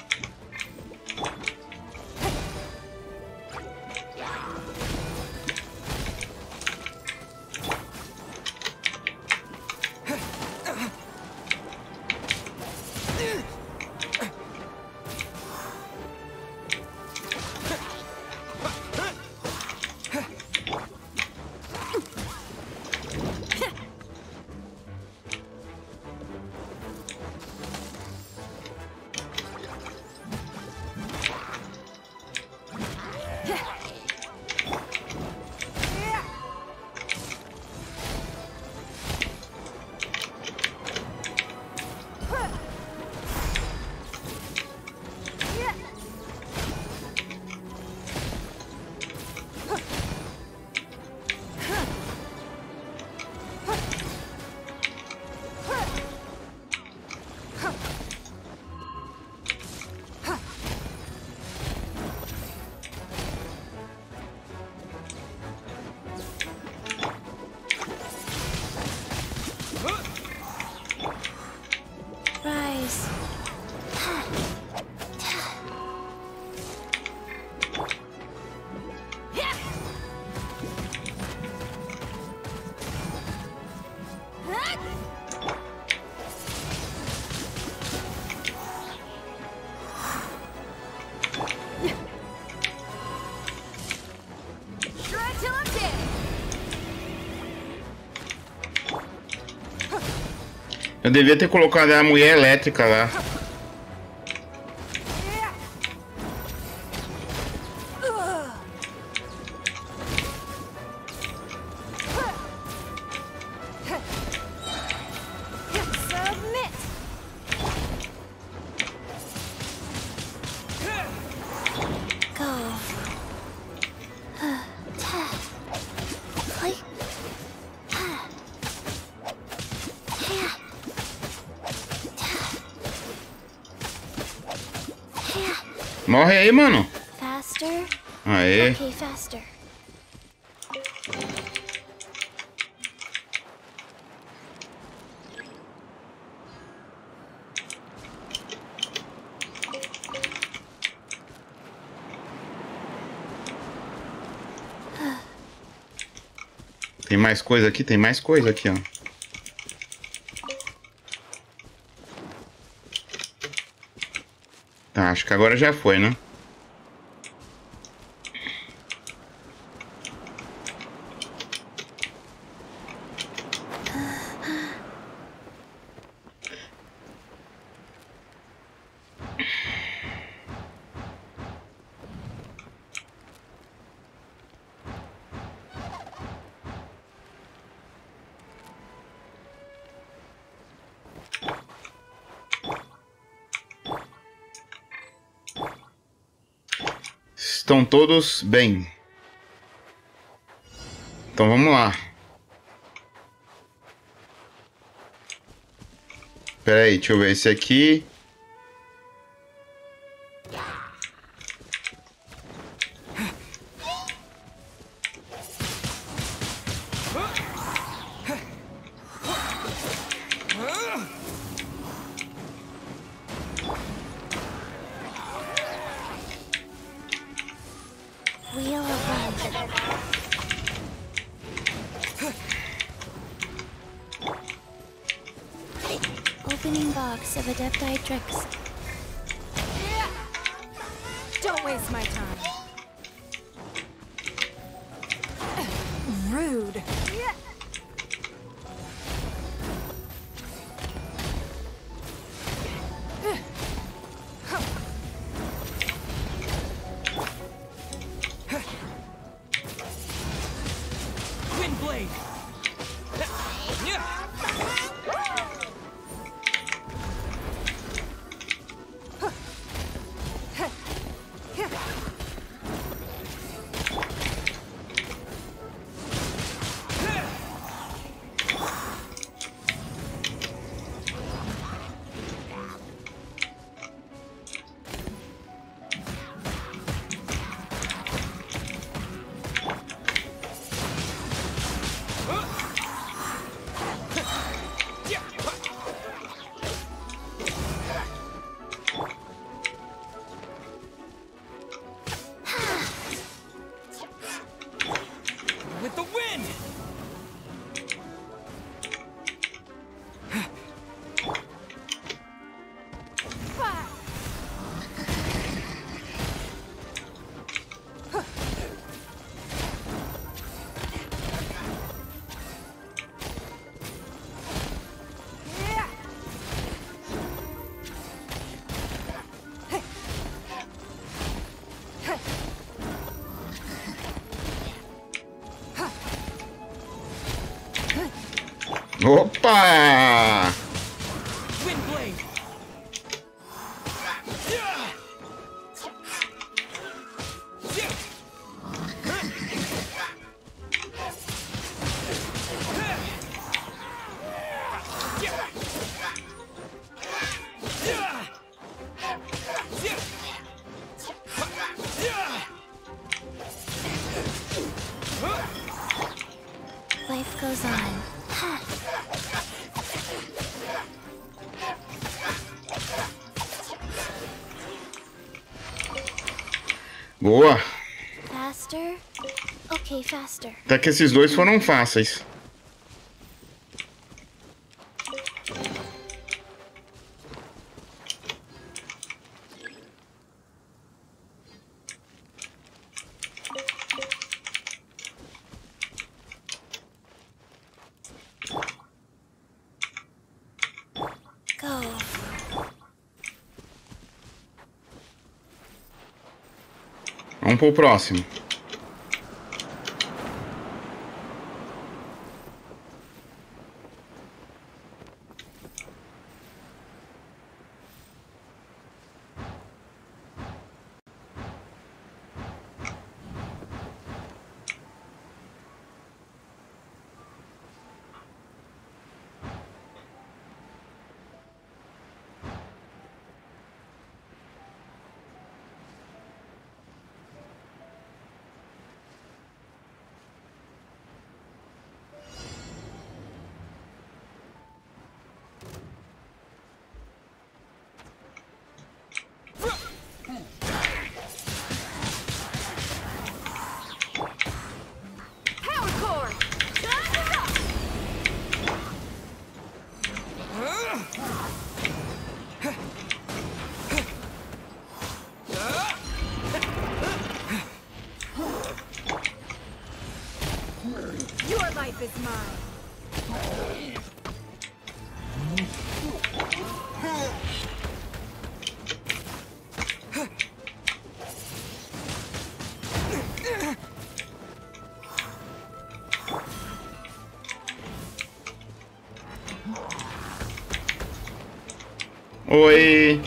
Eu devia ter colocado a mulher elétrica lá. Morre aí, mano. Faster. Aê. Okay, faster. Tem mais coisa aqui? Tem mais coisa aqui, ó. Tá, acho que agora já foi, né? Estão todos bem. Então vamos lá. Pera aí, deixa eu ver esse aqui. Opening box of adepti tricks. Don't waste my time. Rude. Windblade. Opa! Life goes on. Boa! Faster? Okay, faster. Até que esses dois foram fáceis. Vamos pro próximo. Oi!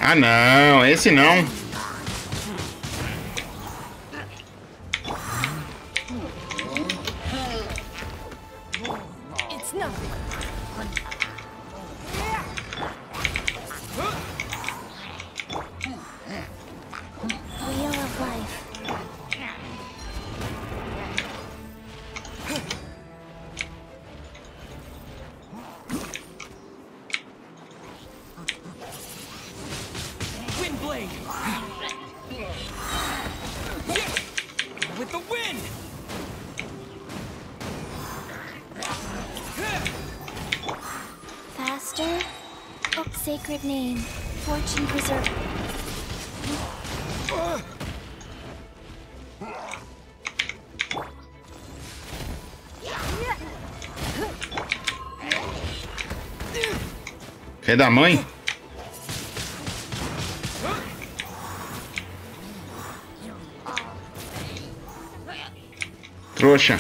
Ah não, esse não. Sacred name, fortune preserver. Filho da mãe? Trouxa.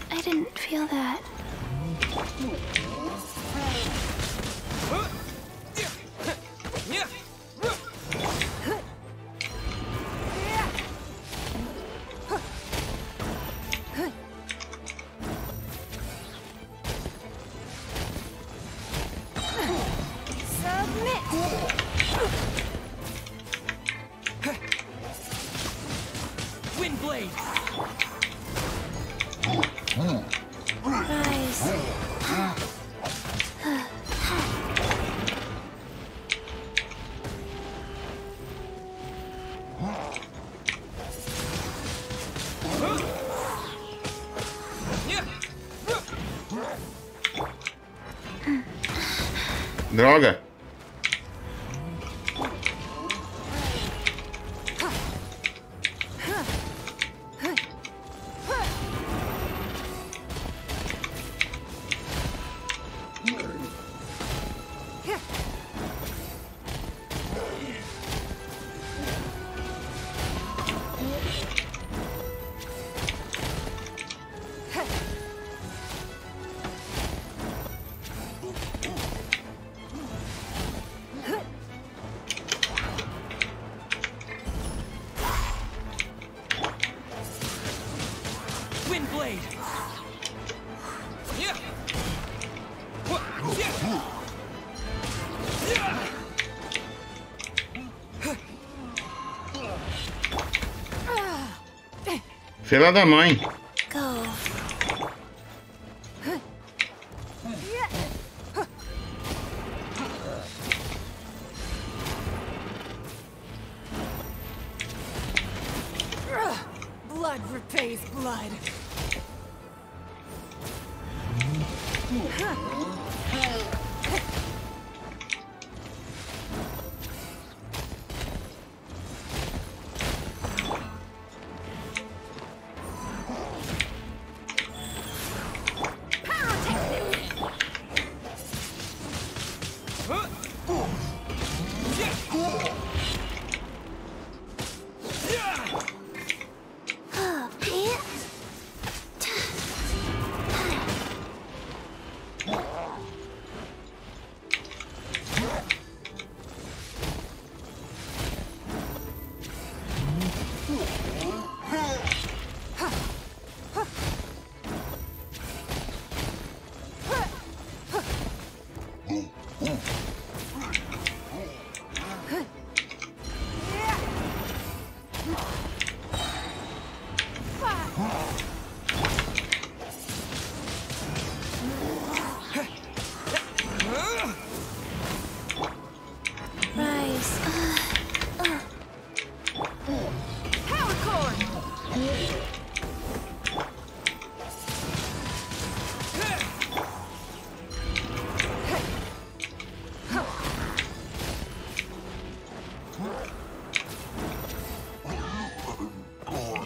I didn't feel that. Droga. Filha da mãe. Blood repays blood.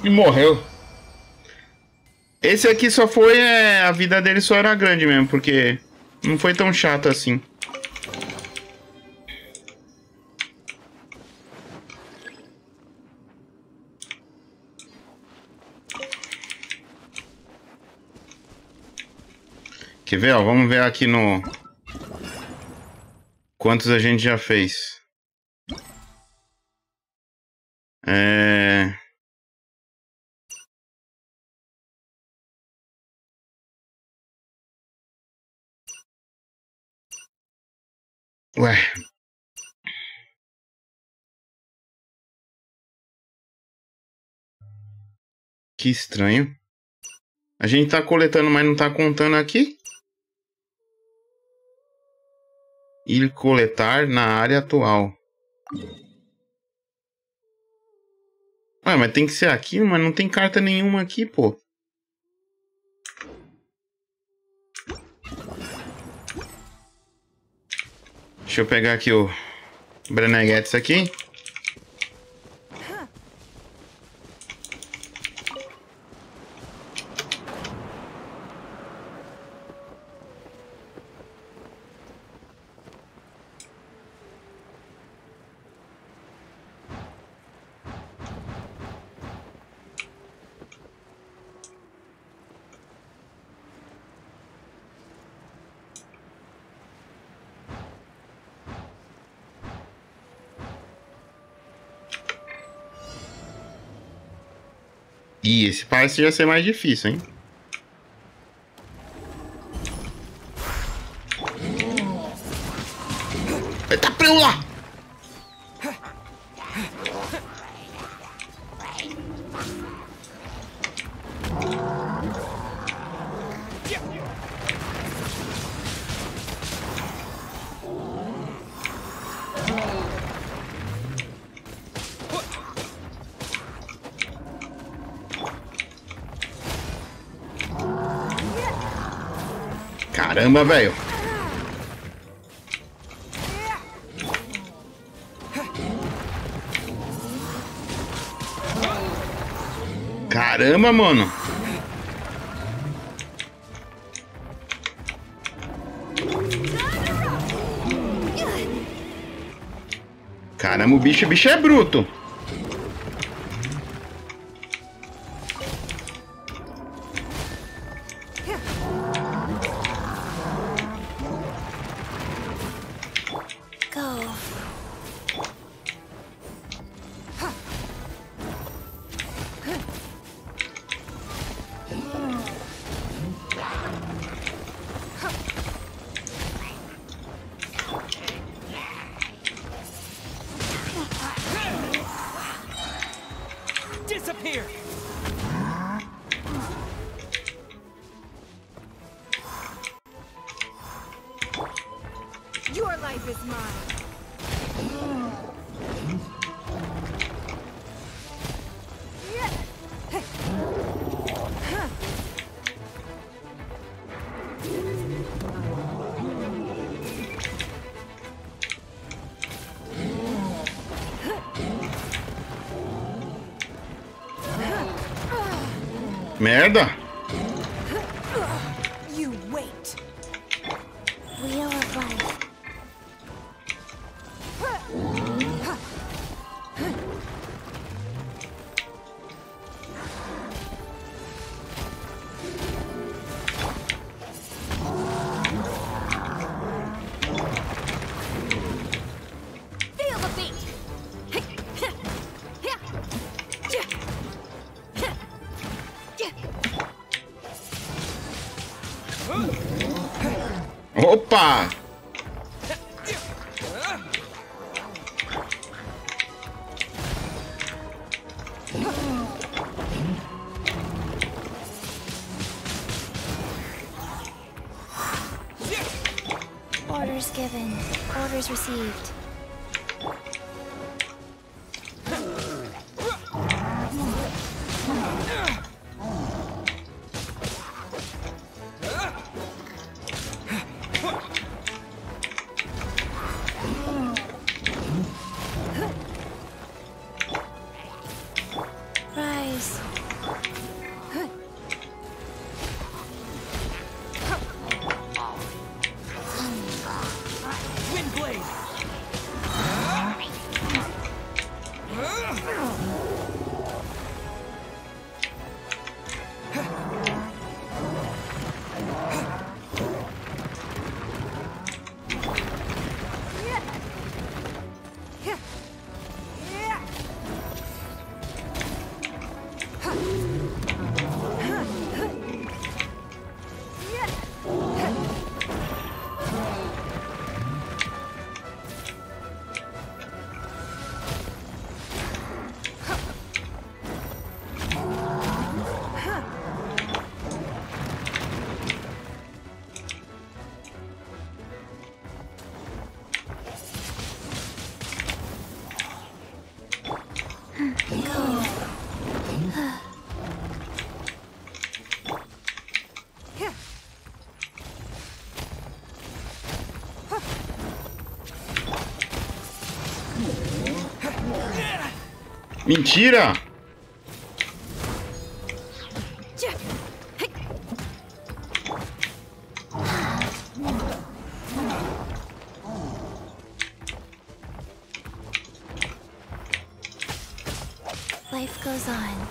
E morreu. Esse aqui só foi... a vida dele só era grande mesmo, porque não foi tão chato assim. Quer ver, ó? Vamos ver aqui no... quantos a gente já fez. Ué. Que estranho. A gente tá coletando, mas não tá contando aqui. Ir coletar na área atual. Ué, mas tem que ser aqui, mas não tem carta nenhuma aqui, pô. Deixa eu pegar aqui o Breneguetes aqui. Ih, esse parece que ia ser mais difícil, hein? Eita, pra eu lá! Caramba, velho. Caramba, mano. Caramba, o bicho é bruto. Disappear. Your life is mine. Merda. You wait. Wheel of life. Feel the beat. Opa! Orders given. Orders received. Rise. Windblade. Mentira! Life goes on.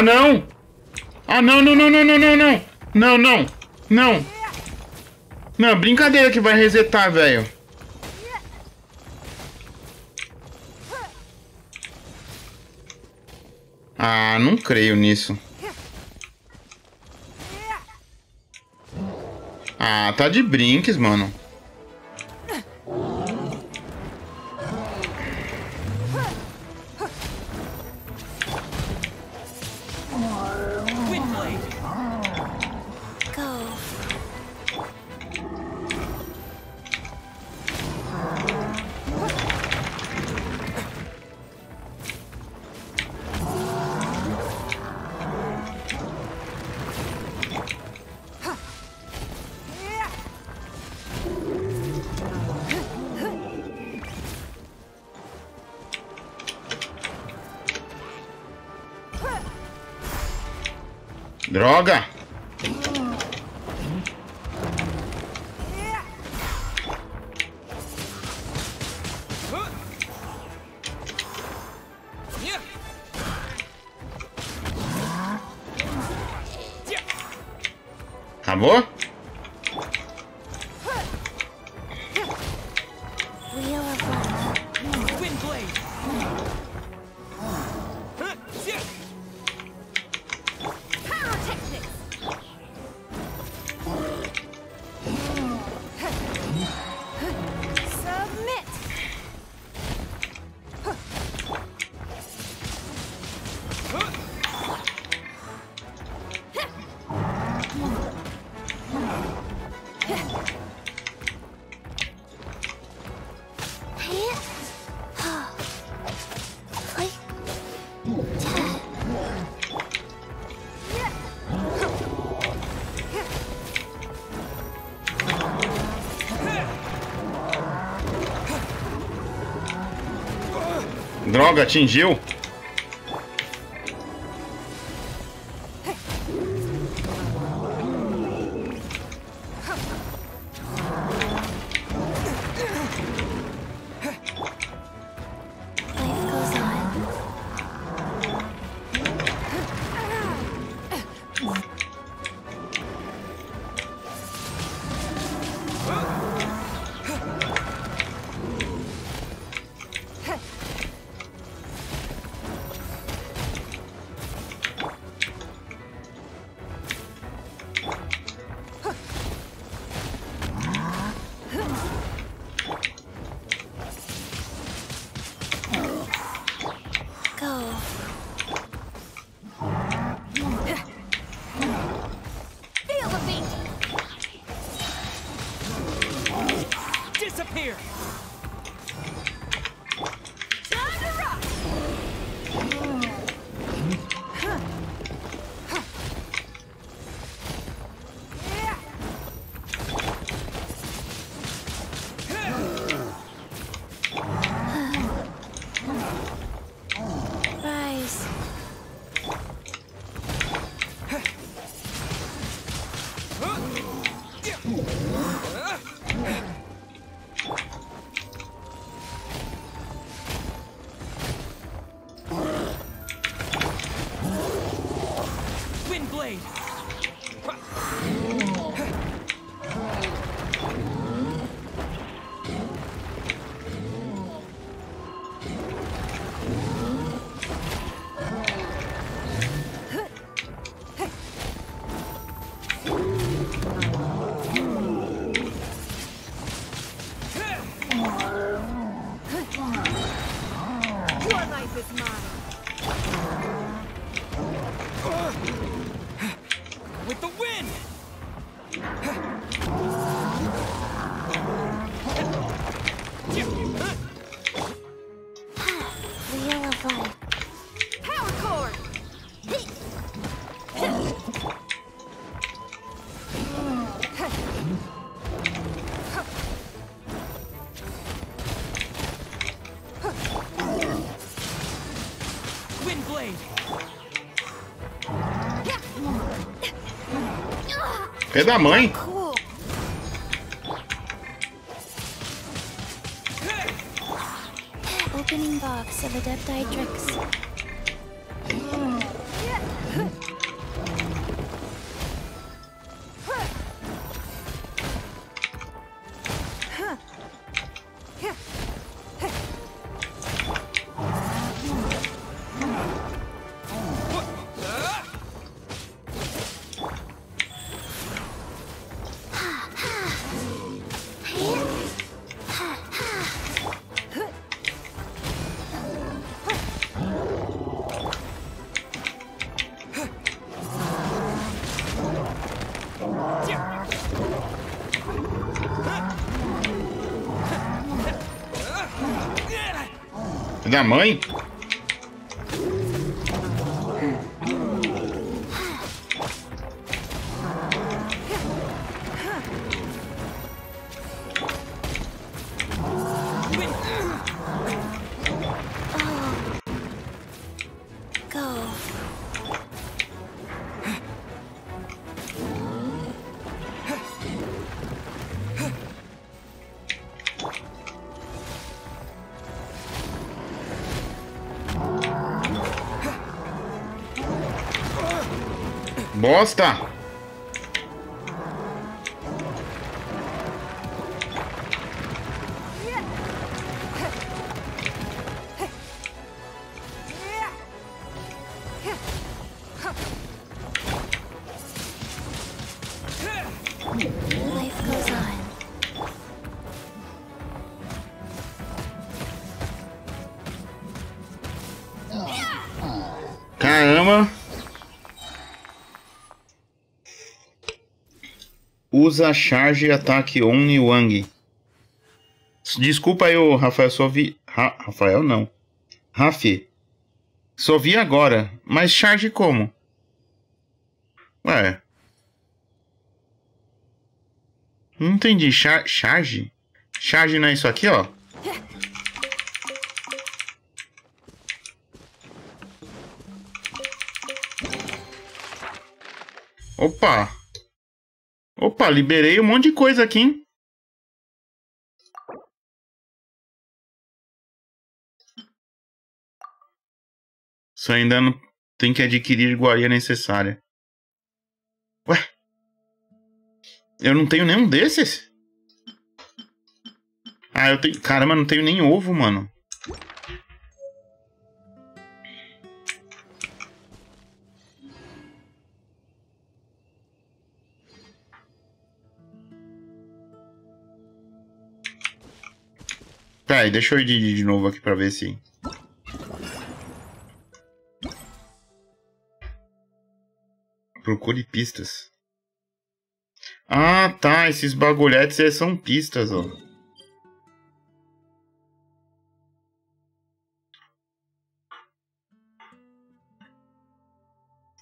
não! Ah, não, não, não, não, não, não, não! Não, não! Não! Não, brincadeira que vai resetar, velho. Ah, não creio nisso. Ah, tá de brinques, mano. Droga! Acabou? Droga, atingiu. Pé da mãe. Opening box of Adepti Drix. da mãe? Bosta! Life goes on. Caramba! Usa charge e ataque Oni Wang. Desculpa aí, Rafael, só vi... Rafael não. Rafi. Só vi agora. Mas charge como? Ué. Não entendi. Charge? Charge não é isso aqui, ó? Opa! Opa, liberei um monte de coisa aqui, hein? Só ainda não tem que adquirir iguaria necessária. Ué? Eu não tenho nenhum desses? Ah, eu tenho... Caramba, não tenho nem ovo, mano. Peraí, deixa eu ir de novo aqui pra ver se... Procure pistas. Ah, tá. Esses bagulhetes são pistas, ó.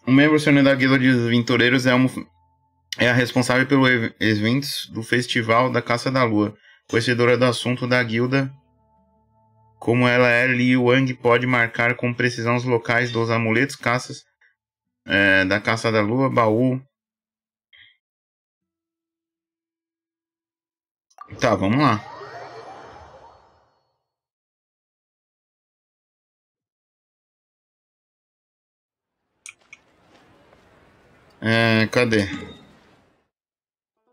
Um membro sênior da Guilda de Aventureiros é a responsável pelos eventos do Festival da Caça da Lua. Conhecedora do assunto da guilda, como ela é, Liu Wang pode marcar com precisão os locais dos amuletos caças da Caça da Lua, baú. Tá, vamos lá. Cadê?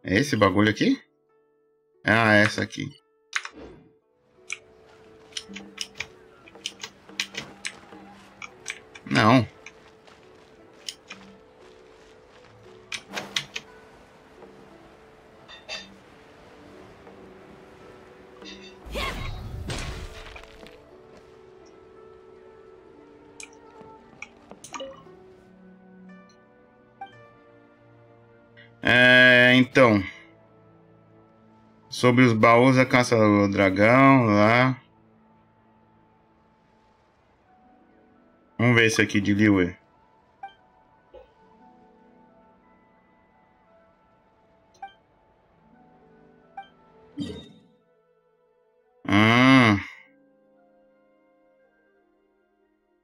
É esse bagulho aqui? Ah, essa aqui. Não. Então... Sobre os baús da caça do dragão, lá. Vamos ver esse aqui de Liu.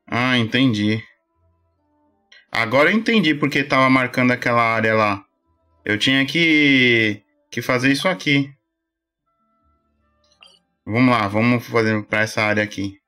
Ah, entendi. Agora eu entendi porque tava marcando aquela área lá. Eu tinha que fazer isso aqui. Vamos lá, vamos fazer para essa área aqui.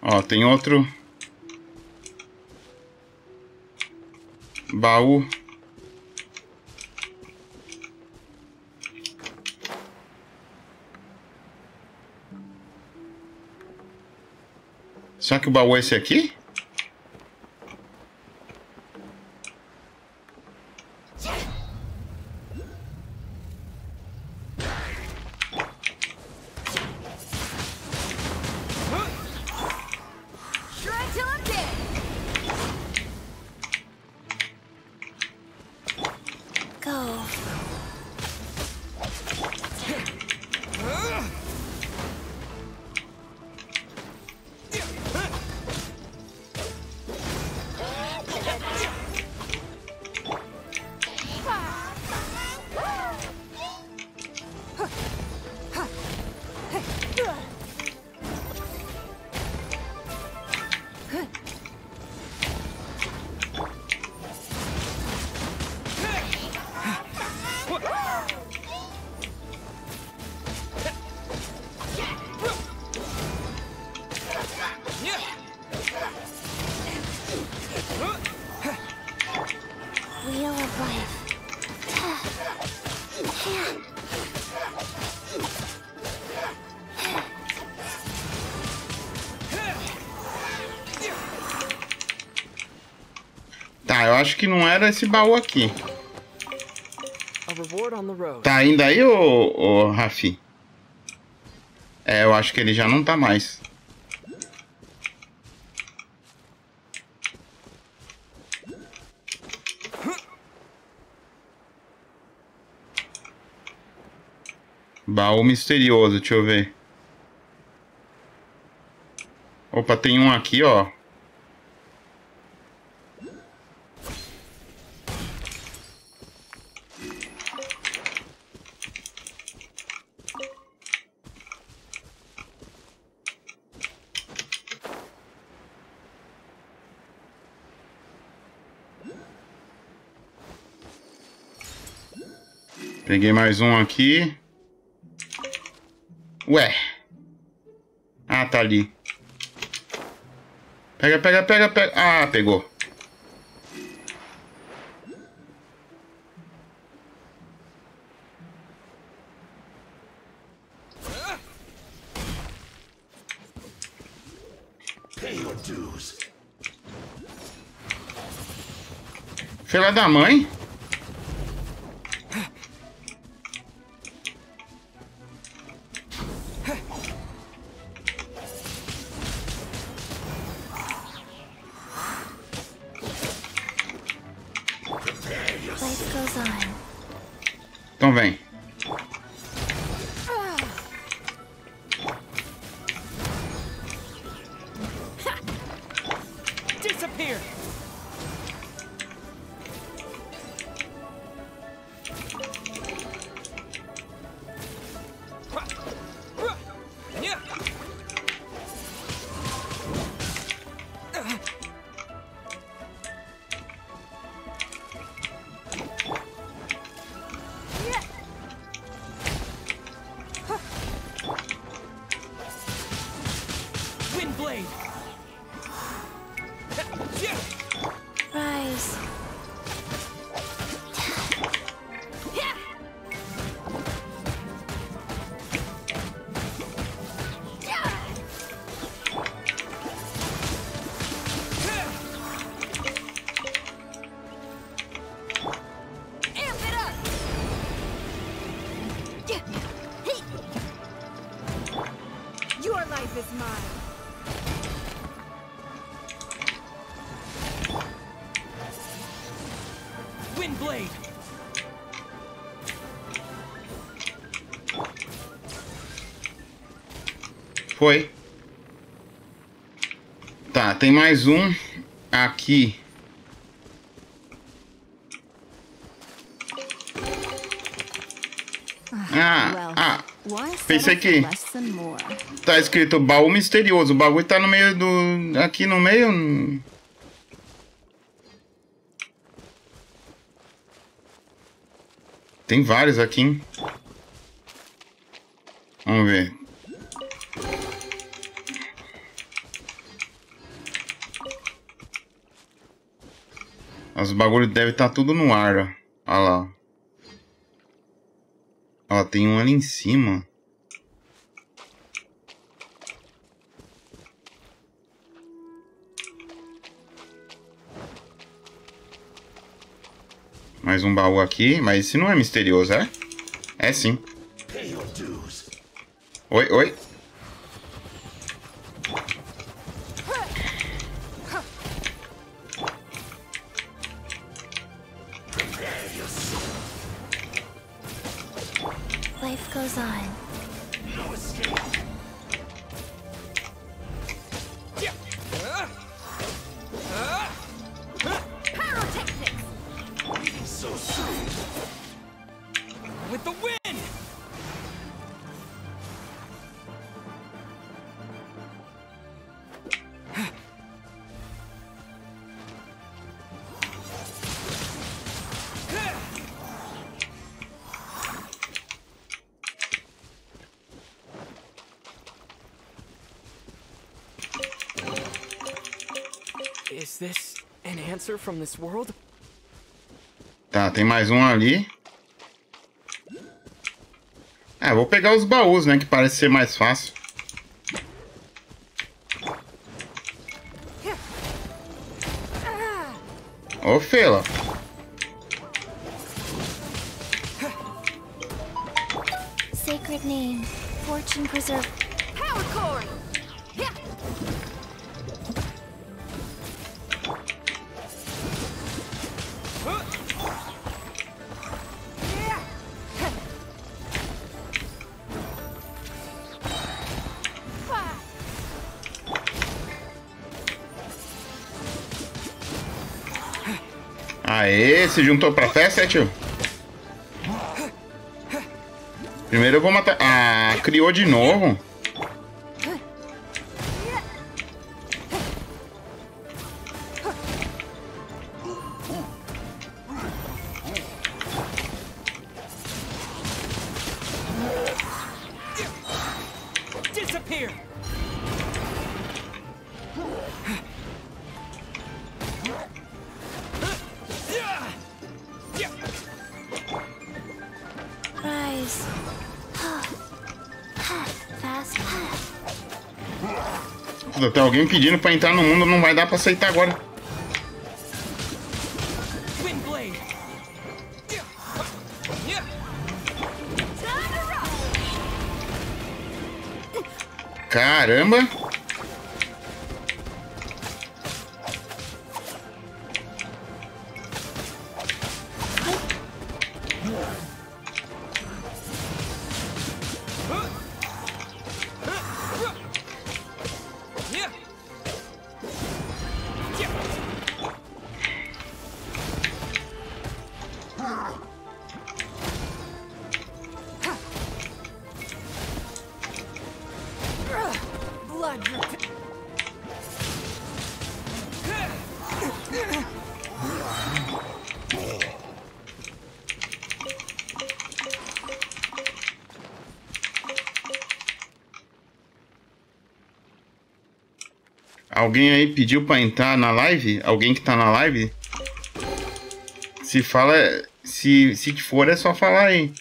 Ó, tem outro baú. Será que o baú é esse aqui? Wheel of life. Tá, eu acho que não era esse baú aqui. Tá ainda aí, ô Rafi? É, eu acho que ele já não tá mais. Baú misterioso, deixa eu ver. Opa, tem um aqui, ó. Peguei mais um aqui. Ué. Ah, tá ali. Pega, pega, pega, pega. Ah, pegou. Filha da mãe. Então vem. Disappear. Rise. Your life is mine. Blade. Foi. Tá, tem mais um aqui. Pensei que tá escrito baú misterioso. O bagulho tá no meio do... Aqui no meio... Tem vários aqui, hein? Vamos ver. Os bagulhos devem estar tudo no ar, ó. Olha lá. Ó, tem um ali em cima. Mais um baú aqui, mas esse não é misterioso, é? É sim. Oi, oi. Life goes on. No escape. So soon. With the wind. Is this an answer from this world? Tá, tem mais um ali. Ah, vou pegar os baús, né? Que parece ser mais fácil. Ô, Fela. Sacred name, fortune preserve. Power cord! Aê, se juntou pra festa, tio? Primeiro eu vou matar... Ah, criou de novo. Disappear. Rise. Fast path. Tem alguém pedindo pra entrar no mundo, não vai dar pra aceitar agora. Caramba! Alguém aí pediu pra entrar na live? Alguém que tá na live? Se fala... Se for, é só falar aí.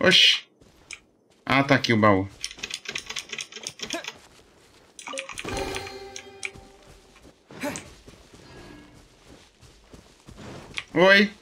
Oxi. Ah, tá aqui o baú. Oi.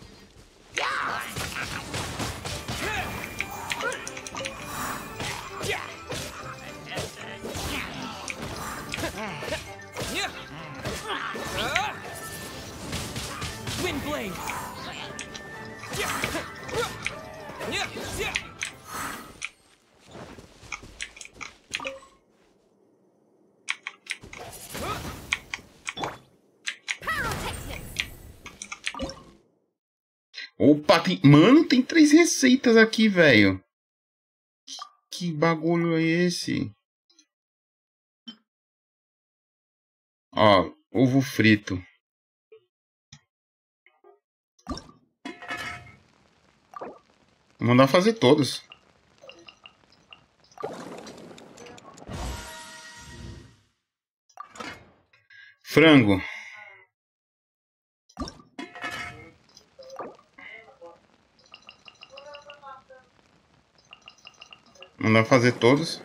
Opa, tem... Mano, tem 3 receitas aqui, velho. Que bagulho é esse? Ó, ovo frito. Vou mandar fazer todos. Frango. Mandar fazer todos.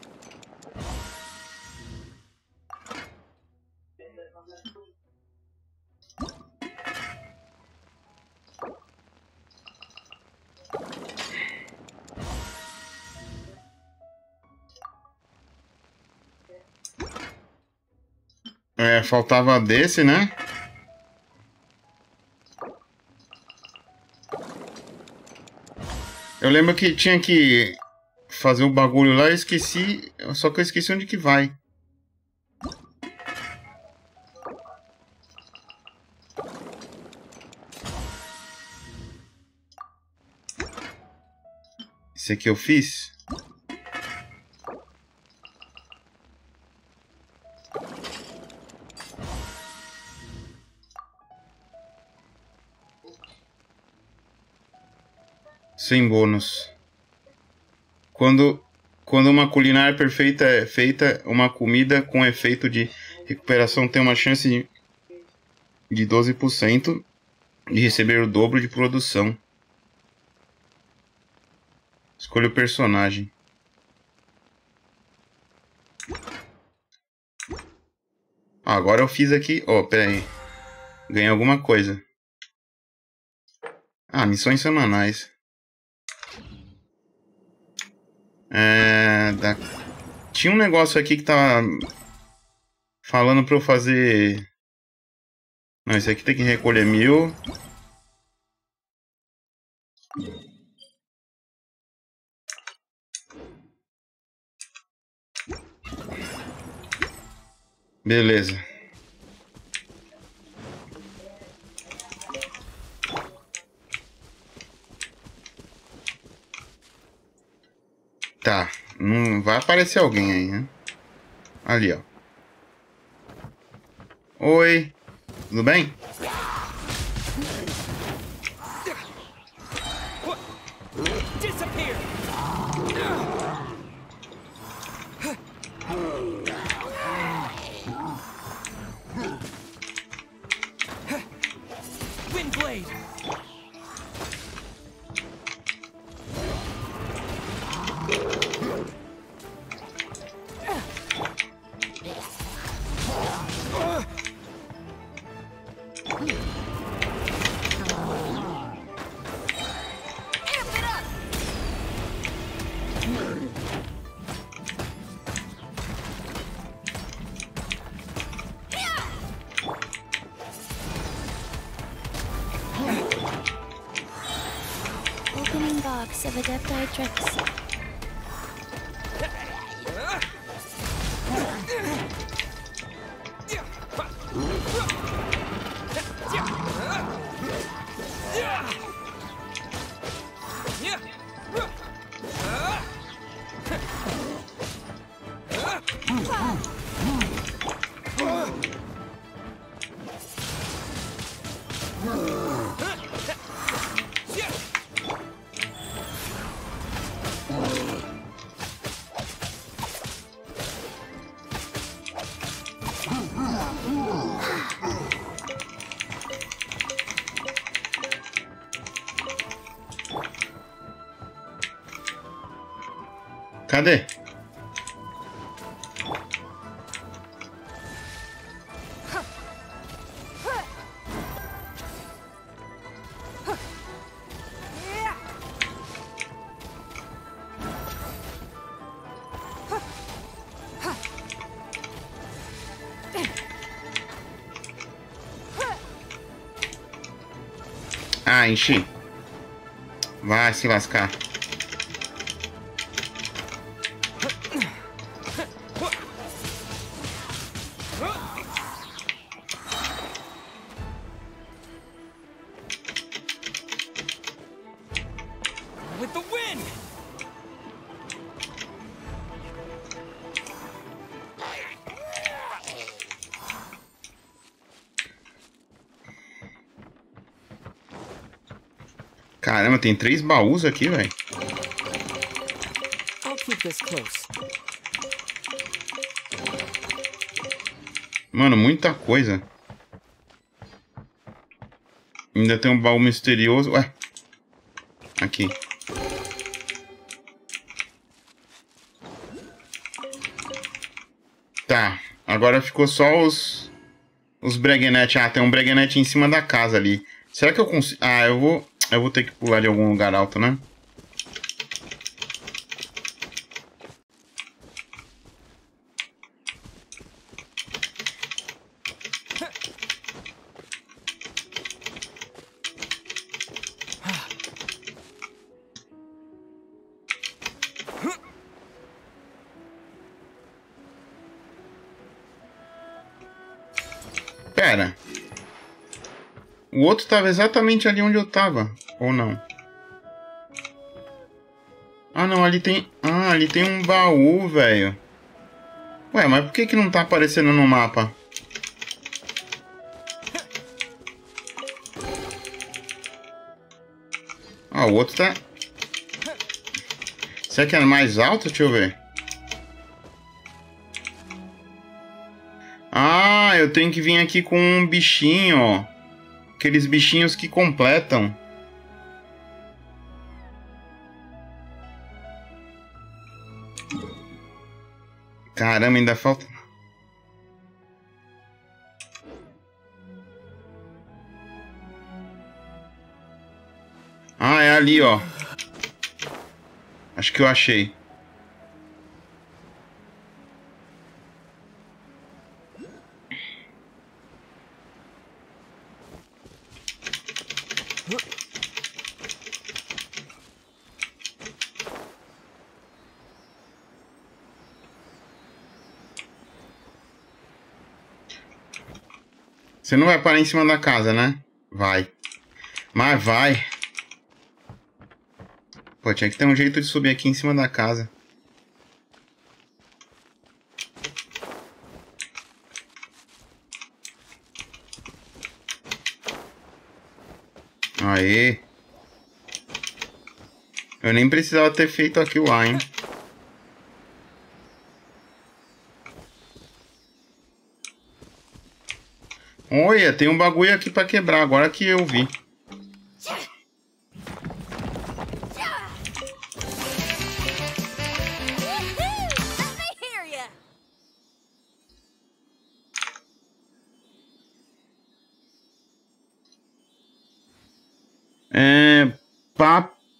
É, faltava desse, né? Eu lembro que tinha que fazer o bagulho lá, eu esqueci. Só que eu esqueci onde que vai. Esse aqui eu fiz. Sem bônus. Quando uma culinária perfeita é feita, uma comida com efeito de recuperação tem uma chance de 12% de receber o dobro de produção. Escolha o personagem. Agora eu fiz aqui... Ó, pera aí. Ganhei alguma coisa. Ah, missões semanais. Tinha um negócio aqui que tava falando pra eu fazer... Não, esse aqui tem que recolher 1000. Beleza. Tá. Não vai aparecer alguém aí, né? Ali, ó. Oi. Tudo bem? Opening box of Adepti Tricks. Cadê? Ah, enchi. Vai se lascar. Caramba, tem 3 baús aqui, velho. Mano, muita coisa. Ainda tem um baú misterioso. Ué. Aqui. Tá. Agora ficou só os breguenetes. Ah, tem um breguenete em cima da casa ali. Será que eu consigo... Ah, eu vou ter que pular de algum lugar alto, né? O outro tava exatamente ali onde eu tava. Ou não? Ah, não. Ali tem... Ah, ali tem um baú, velho. Ué, mas por que que não tá aparecendo no mapa? Ah, o outro tá... Será que é mais alto? Deixa eu ver. Ah, eu tenho que vir aqui com um bichinho, ó. Aqueles bichinhos que completam. Caramba, ainda falta... Ah, é ali, ó. Acho que eu achei. Você não vai parar em cima da casa, né? Vai. Mas vai. Pô, tinha que ter um jeito de subir aqui em cima da casa. Aê. Eu nem precisava ter feito aquilo lá, hein? Olha, tem um bagulho aqui pra quebrar, agora que eu vi.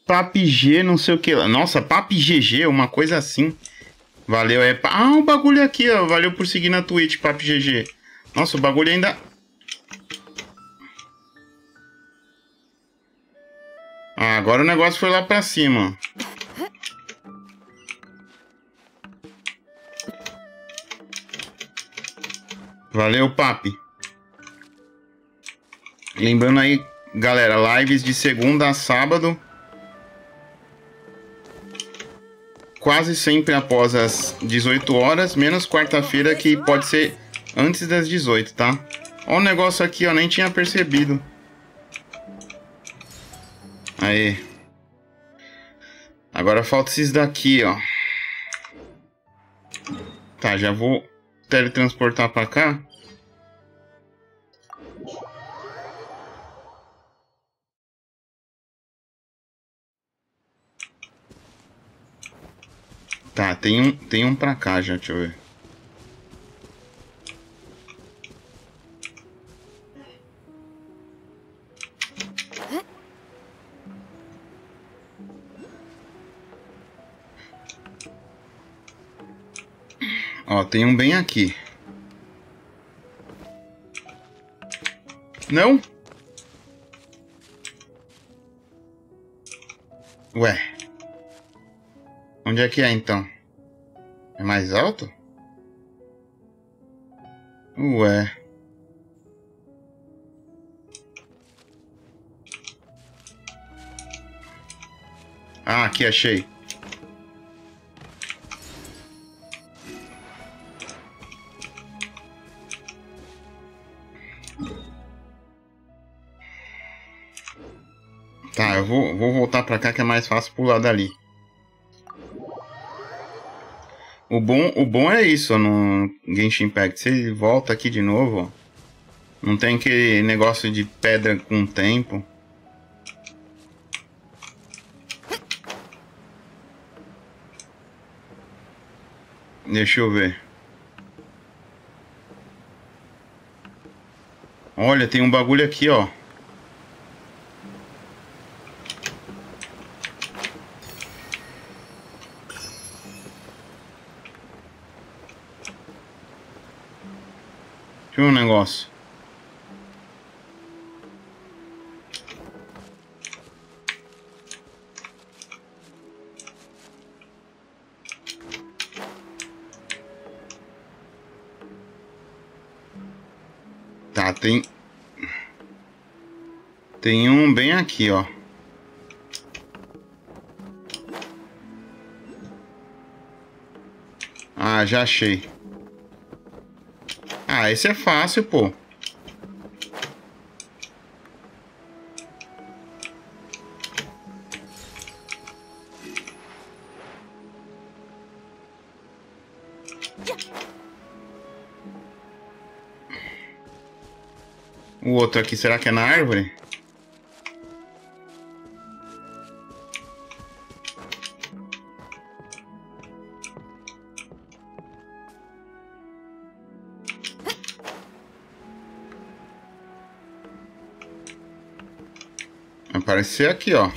PAPG, não sei o que lá. Nossa, PAPGG, uma coisa assim. Valeu, é... Ah, o bagulho aqui, ó. Valeu por seguir na Twitch, PAPGG. Nossa, o bagulho ainda... Ah, agora o negócio foi lá pra cima. Valeu, Papi. Lembrando aí, galera, lives de segunda a sábado. Quase sempre após as 18 horas, menos quarta-feira, que pode ser antes das 18, tá? Ó o negócio aqui, ó, nem tinha percebido. Aí. Agora falta esses daqui, ó. Tá, já vou teletransportar pra cá. Tá, tem um pra cá já, deixa eu ver. Ó, tem um bem aqui. Não? Ué. Onde é que é, então? É mais alto? Ué. Ah, aqui achei. Tá, eu vou voltar pra cá que é mais fácil pular dali. O bom é isso, ó, no Genshin Impact. Você volta aqui de novo, ó. Não tem aquele negócio de pedra com tempo. Deixa eu ver. Olha, tem um bagulho aqui, ó. Deixa eu ver um negócio. Tá, tem... Tem um bem aqui, ó. Ah, já achei. Ah, esse é fácil, pô. O outro aqui, será que é na árvore? Vai aparecer aqui, ó.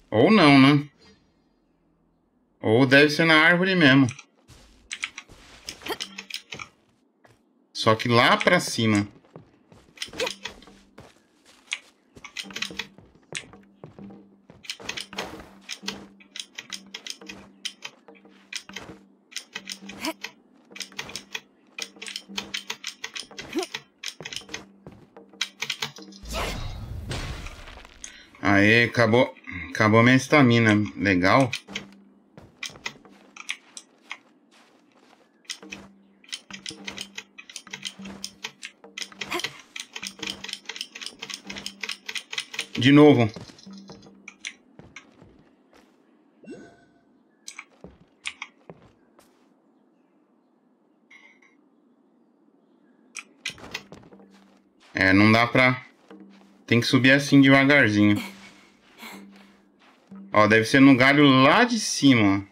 Ou não, né? Ou deve ser na árvore mesmo. Só que lá pra cima. Aê, acabou minha estamina. Legal. De novo. É, não dá pra... Tem que subir assim devagarzinho. Ó, deve ser no galho lá de cima.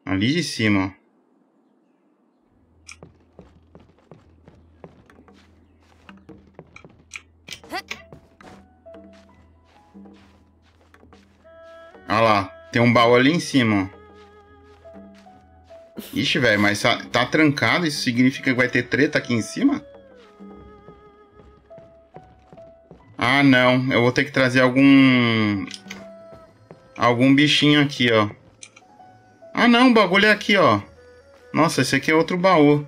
Ali de cima, ó. Olha lá, tem um baú ali em cima, ó. Ixi, velho, mas tá trancado, isso significa que vai ter treta aqui em cima? Ah, não, eu vou ter que trazer algum bichinho aqui, ó. Ah, não, o bagulho é aqui, ó. Nossa, esse aqui é outro baú.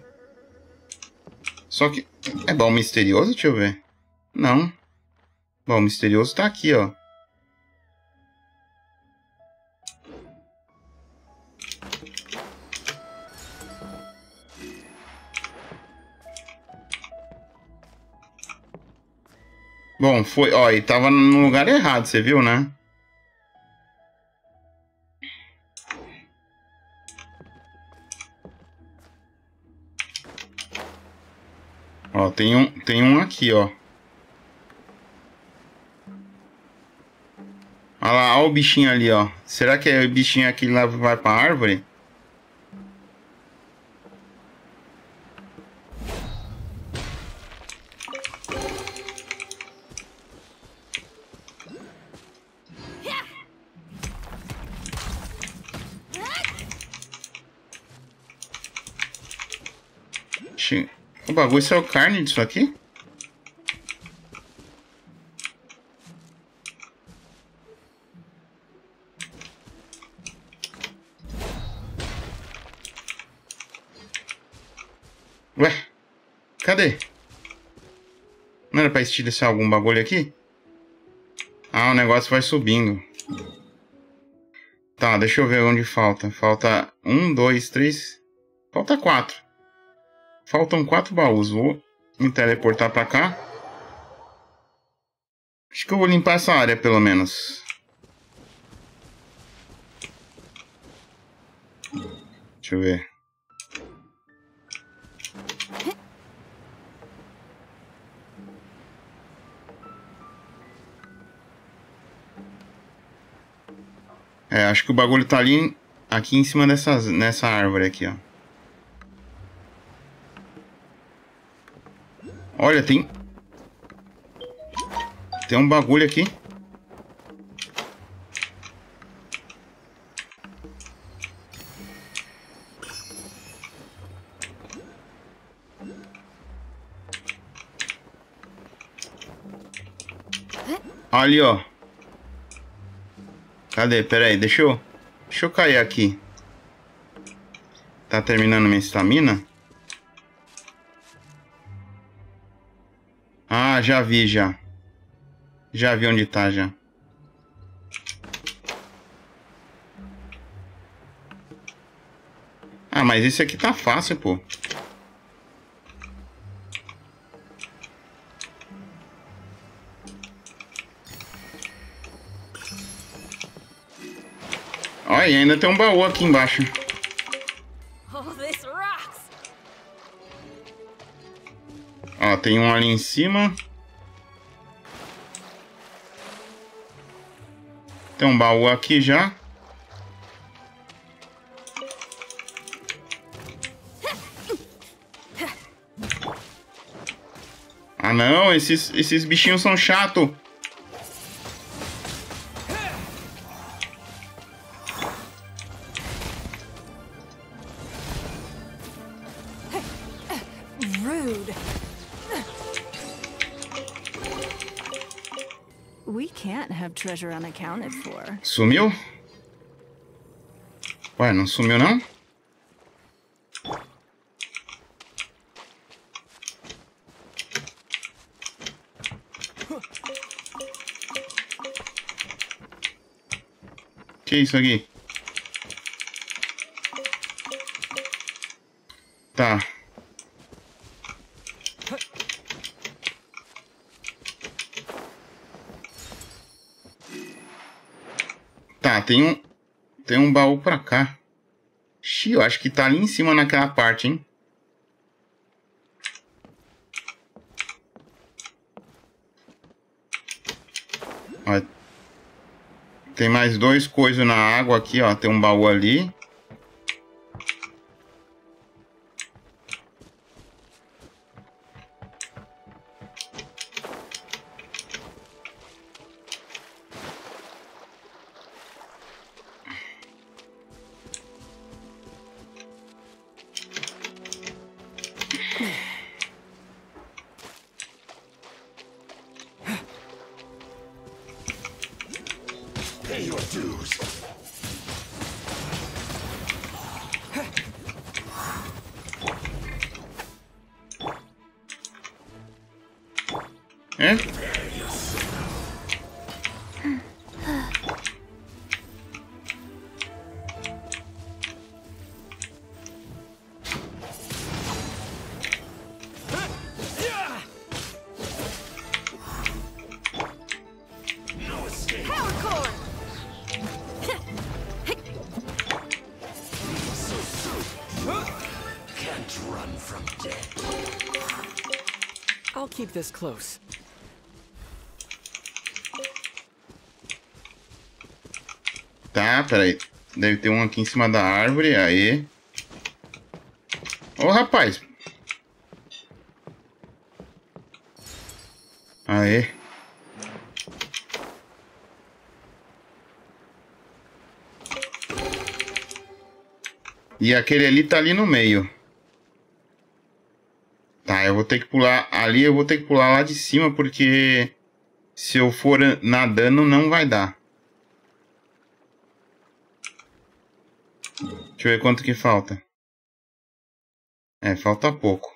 Só que... É baú misterioso? Deixa eu ver. Não. Baú misterioso tá aqui, ó. Bom, foi... Ó, e tava no lugar errado, você viu, né? Ó, tem um aqui, ó. Olha lá, olha o bichinho ali, ó. Será que é o bichinho aqui lá vai pra árvore? O bagulho, isso é o carne disso aqui? Ué, cadê? Não era pra estilhaçar algum bagulho aqui? Ah, o negócio vai subindo. Tá, deixa eu ver onde falta. Falta 1, 2, 3... Falta 4. Faltam 4 baús. Vou me teleportar pra cá. Acho que eu vou limpar essa área, pelo menos. Deixa eu ver. É, acho que o bagulho tá ali... Aqui em cima nessa árvore aqui, ó. Olha, tem um bagulho aqui. Ali, ó. Cadê? Pera aí, deixa eu cair aqui. Tá terminando minha estamina? Ah, já vi, já. Já vi onde tá, já. Ah, mas esse aqui tá fácil, pô. Olha, e ainda tem um baú aqui embaixo. Ó, tem um ali em cima. Tem um baú aqui já. Ah não, esses bichinhos são chatos. Rude. We can't have treasure unaccounted for. Sumiu? Ué, não sumiu não? Que isso aqui? Tá. Tá, tem um baú pra cá. Ixi, eu acho que tá ali em cima naquela parte, hein? Ó, tem mais dois coisas na água aqui, ó. Tem um baú ali. Pay your dues. É? I'll keep this close. Tá, peraí. Deve ter um aqui em cima da árvore. Aí. Ô, rapaz. Aí. E aquele ali tá ali no meio. Tá, eu vou ter que pular ali, eu vou ter que pular lá de cima, porque se eu for nadando não vai dar. Deixa eu ver quanto que falta. É, falta pouco.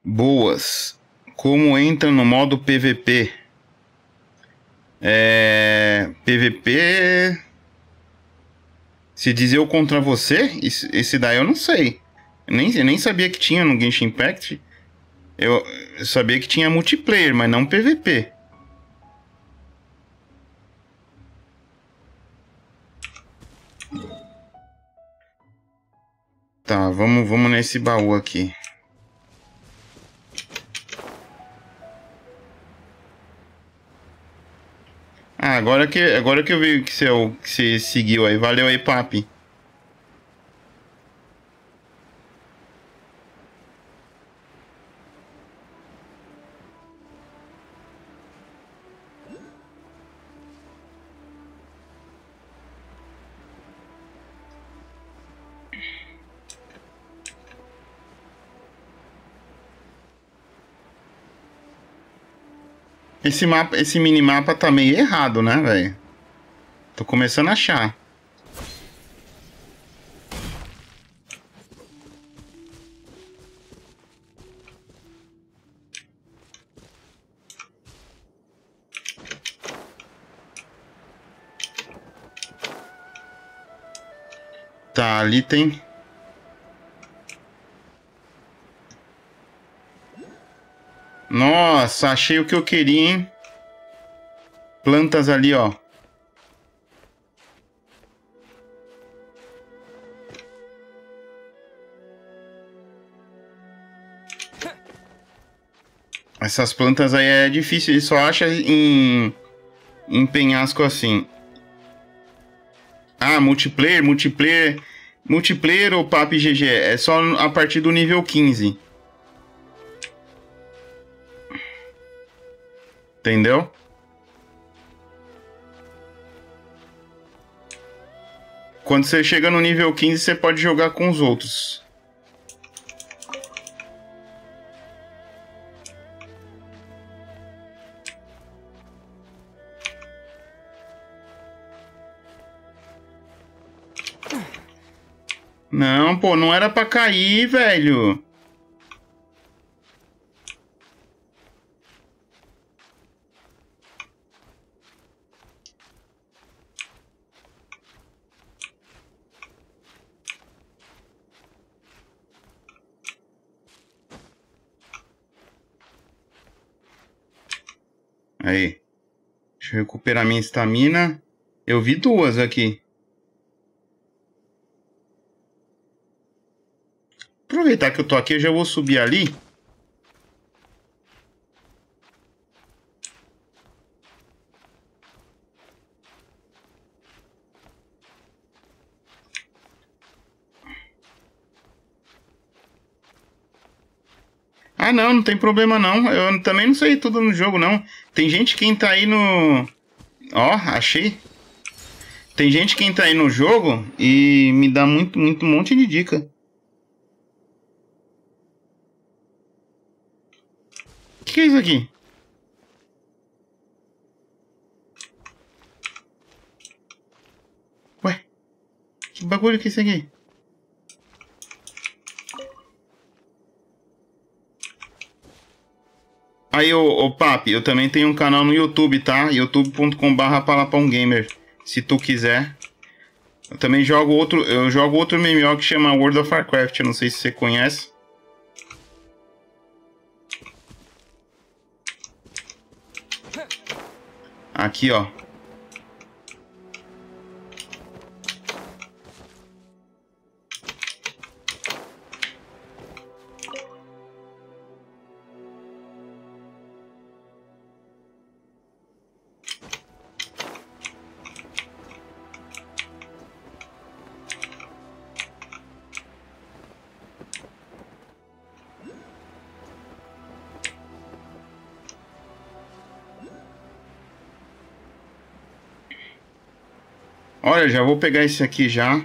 Boas. Como entra no modo PVP? PVP... Se diz eu contra você, esse daí eu não sei. Eu nem sabia que tinha no Genshin Impact. Eu sabia que tinha multiplayer, mas não PVP. Tá, vamos nesse baú aqui. Ah, agora que eu vi que você seguiu aí. Valeu aí, papi. Esse minimapa tá meio errado, né, velho? Tô começando a achar. Tá, ali tem... Nossa, achei o que eu queria, hein? Plantas ali, ó. Essas plantas aí é difícil, ele só acha em penhasco assim. Ah, multiplayer ou papo GG, é só a partir do nível 15. Entendeu? Quando você chega no nível 15, você pode jogar com os outros. Não, pô, não era pra cair, velho. Aí. Deixa eu recuperar minha estamina. Eu vi duas aqui. Aproveitar que eu tô aqui, eu já vou subir ali. Ah, não, não tem problema não. Eu também não sei tudo no jogo, não. Tem gente que entra aí no... Ó, achei. Tem gente que entra aí no jogo e me dá um monte de dica. O que é isso aqui? Ué, que bagulho que é isso aqui? Aí, ô Papi, eu também tenho um canal no YouTube, tá? youtube.com/palapãogamer, se tu quiser. Eu também jogo outro MMO que chama World of Warcraft, eu não sei se você conhece. Aqui, ó. Olha, já vou pegar esse aqui já.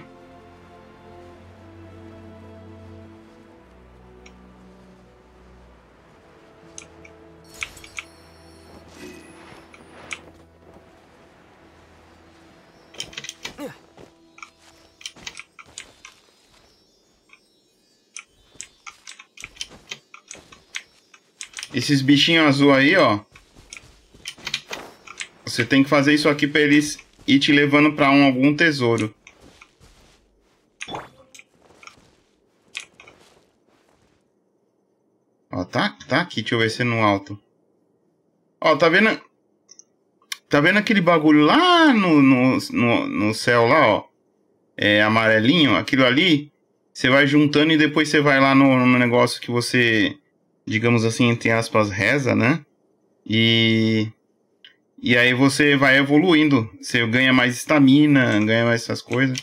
Esses bichinhos azul aí, ó. Você tem que fazer isso aqui pra eles ir te levando pra algum tesouro. Ó, tá aqui, deixa eu ver se é no alto. Ó, tá vendo? Tá vendo aquele bagulho lá no céu lá, ó? É amarelinho, aquilo ali. Você vai juntando e depois você vai lá no negócio que você, digamos assim, entre aspas, reza, né? E aí você vai evoluindo. Você ganha mais estamina, ganha mais essas coisas.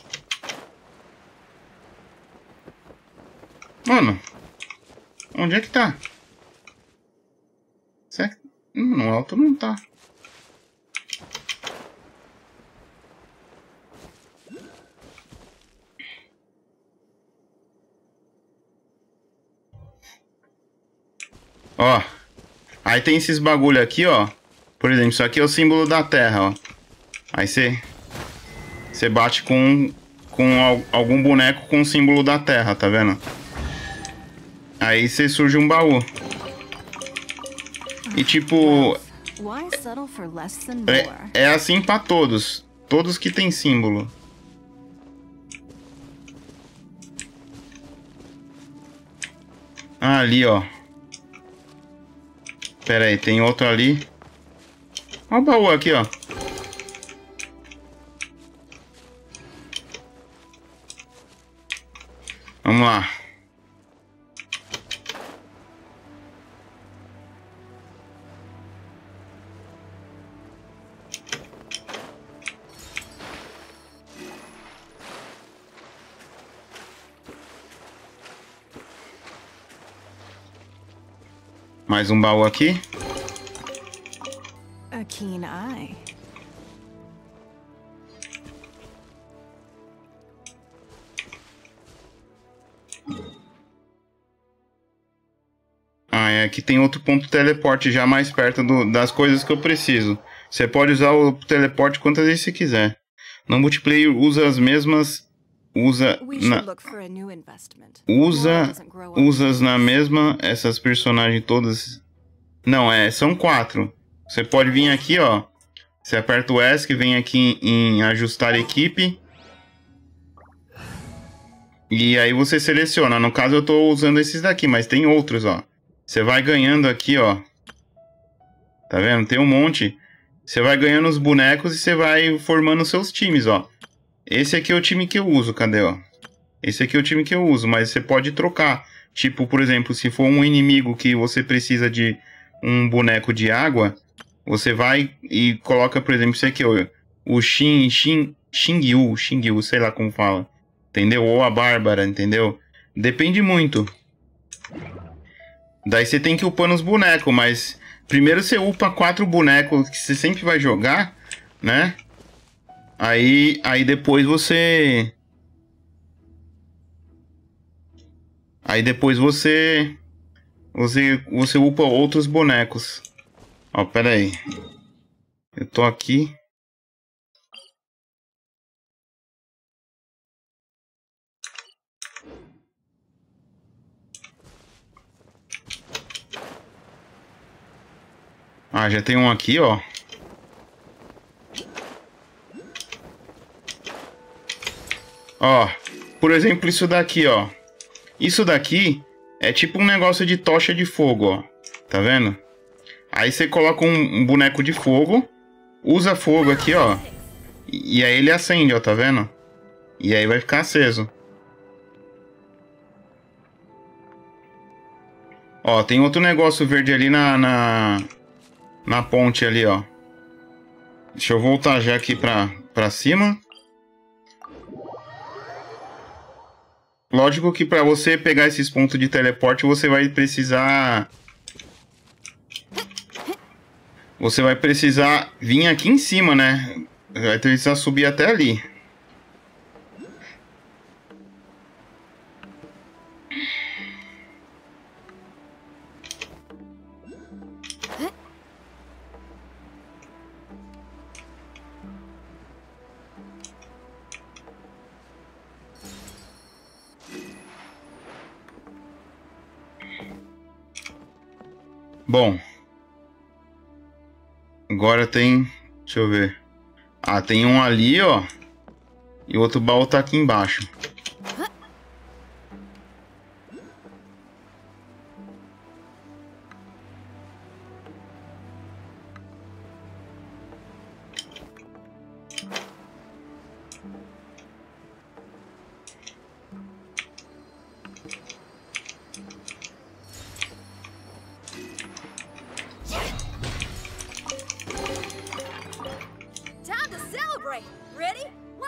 Mano, onde é que tá? Será que... No alto não tá. Ó. Aí tem esses bagulho aqui, ó. Por exemplo, isso aqui é o símbolo da Terra, ó. Aí você bate com algum boneco com o símbolo da Terra, tá vendo? Aí você surge um baú. E tipo... É assim pra todos. Todos que tem símbolo. Ah, ali, ó. Pera aí, tem outro ali. Olha o baú aqui, ó. Vamos lá. Mais um baú aqui. A keen eye. Aqui tem outro ponto teleporte já mais perto das coisas que eu preciso. Você pode usar o teleporte quantas vezes você quiser. No multiplayer usa as mesmas... Usa na mesma... Essas personagens todas... Não, são 4. Você pode vir aqui, ó. Você aperta o ESC, vem aqui em ajustar equipe. E aí você seleciona. No caso eu tô usando esses daqui, mas tem outros, ó. Você vai ganhando aqui, ó. Tá vendo? Tem um monte. Você vai ganhando os bonecos e você vai formando seus times, ó. Esse aqui é o time que eu uso, cadê, ó? Esse aqui é o time que eu uso, mas você pode trocar. Tipo, por exemplo, se for um inimigo que você precisa de um boneco de água, você vai e coloca, por exemplo, esse aqui, ó. O Xingyu, sei lá como fala. Entendeu? Ou a Bárbara, entendeu? Depende muito. Daí você tem que upar nos bonecos, mas primeiro você upa 4 bonecos que você sempre vai jogar, né? Aí depois você... você upa outros bonecos. Ó, pera aí. Eu tô aqui. Ah, já tem um aqui, ó. Ó, por exemplo, isso daqui, ó. Isso daqui é tipo um negócio de tocha de fogo, ó. Tá vendo? Aí você coloca um boneco de fogo, usa fogo aqui, ó. E aí ele acende, ó, tá vendo? E aí vai ficar aceso. Ó, tem outro negócio verde ali na ponte ali, ó. Deixa eu voltar já aqui pra cima. Lógico que para você pegar esses pontos de teleporte, você vai precisar vir aqui em cima, né? Vai precisar subir até ali. Bom, agora tem, deixa eu ver. Ah, tem um ali, ó. E o outro baú tá aqui embaixo.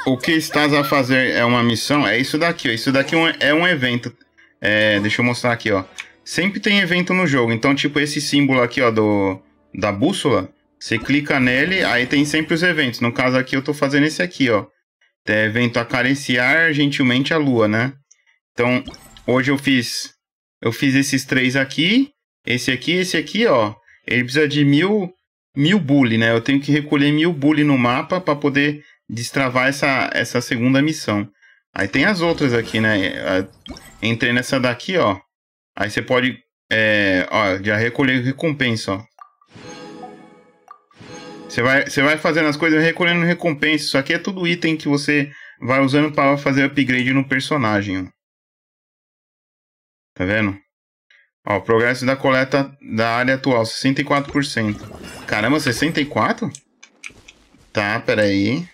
O que estás a fazer é uma missão? É isso daqui, ó. Isso daqui é um evento. Deixa eu mostrar aqui, ó. Sempre tem evento no jogo. Então, tipo, esse símbolo aqui, ó, da bússola. Você clica nele, aí tem sempre os eventos. No caso aqui, eu tô fazendo esse aqui, ó. É evento Acariciar, Gentilmente a Lua, né? Então, hoje eu fiz esses 3 aqui. Esse aqui, ó. Ele precisa de 1000 1000 bully, né? Eu tenho que recolher 1000 bully no mapa para poder destravar essa segunda missão. Aí tem as outras aqui, né? Entrei nessa daqui, ó. Aí você pode, ó, já recolher recompensa, ó. Você vai fazendo as coisas recolhendo recompensa. Isso aqui é tudo item que você vai usando para fazer upgrade no personagem, ó. Tá vendo? Ó, progresso da coleta da área atual, 64%. Caramba, 64%? Tá, peraí.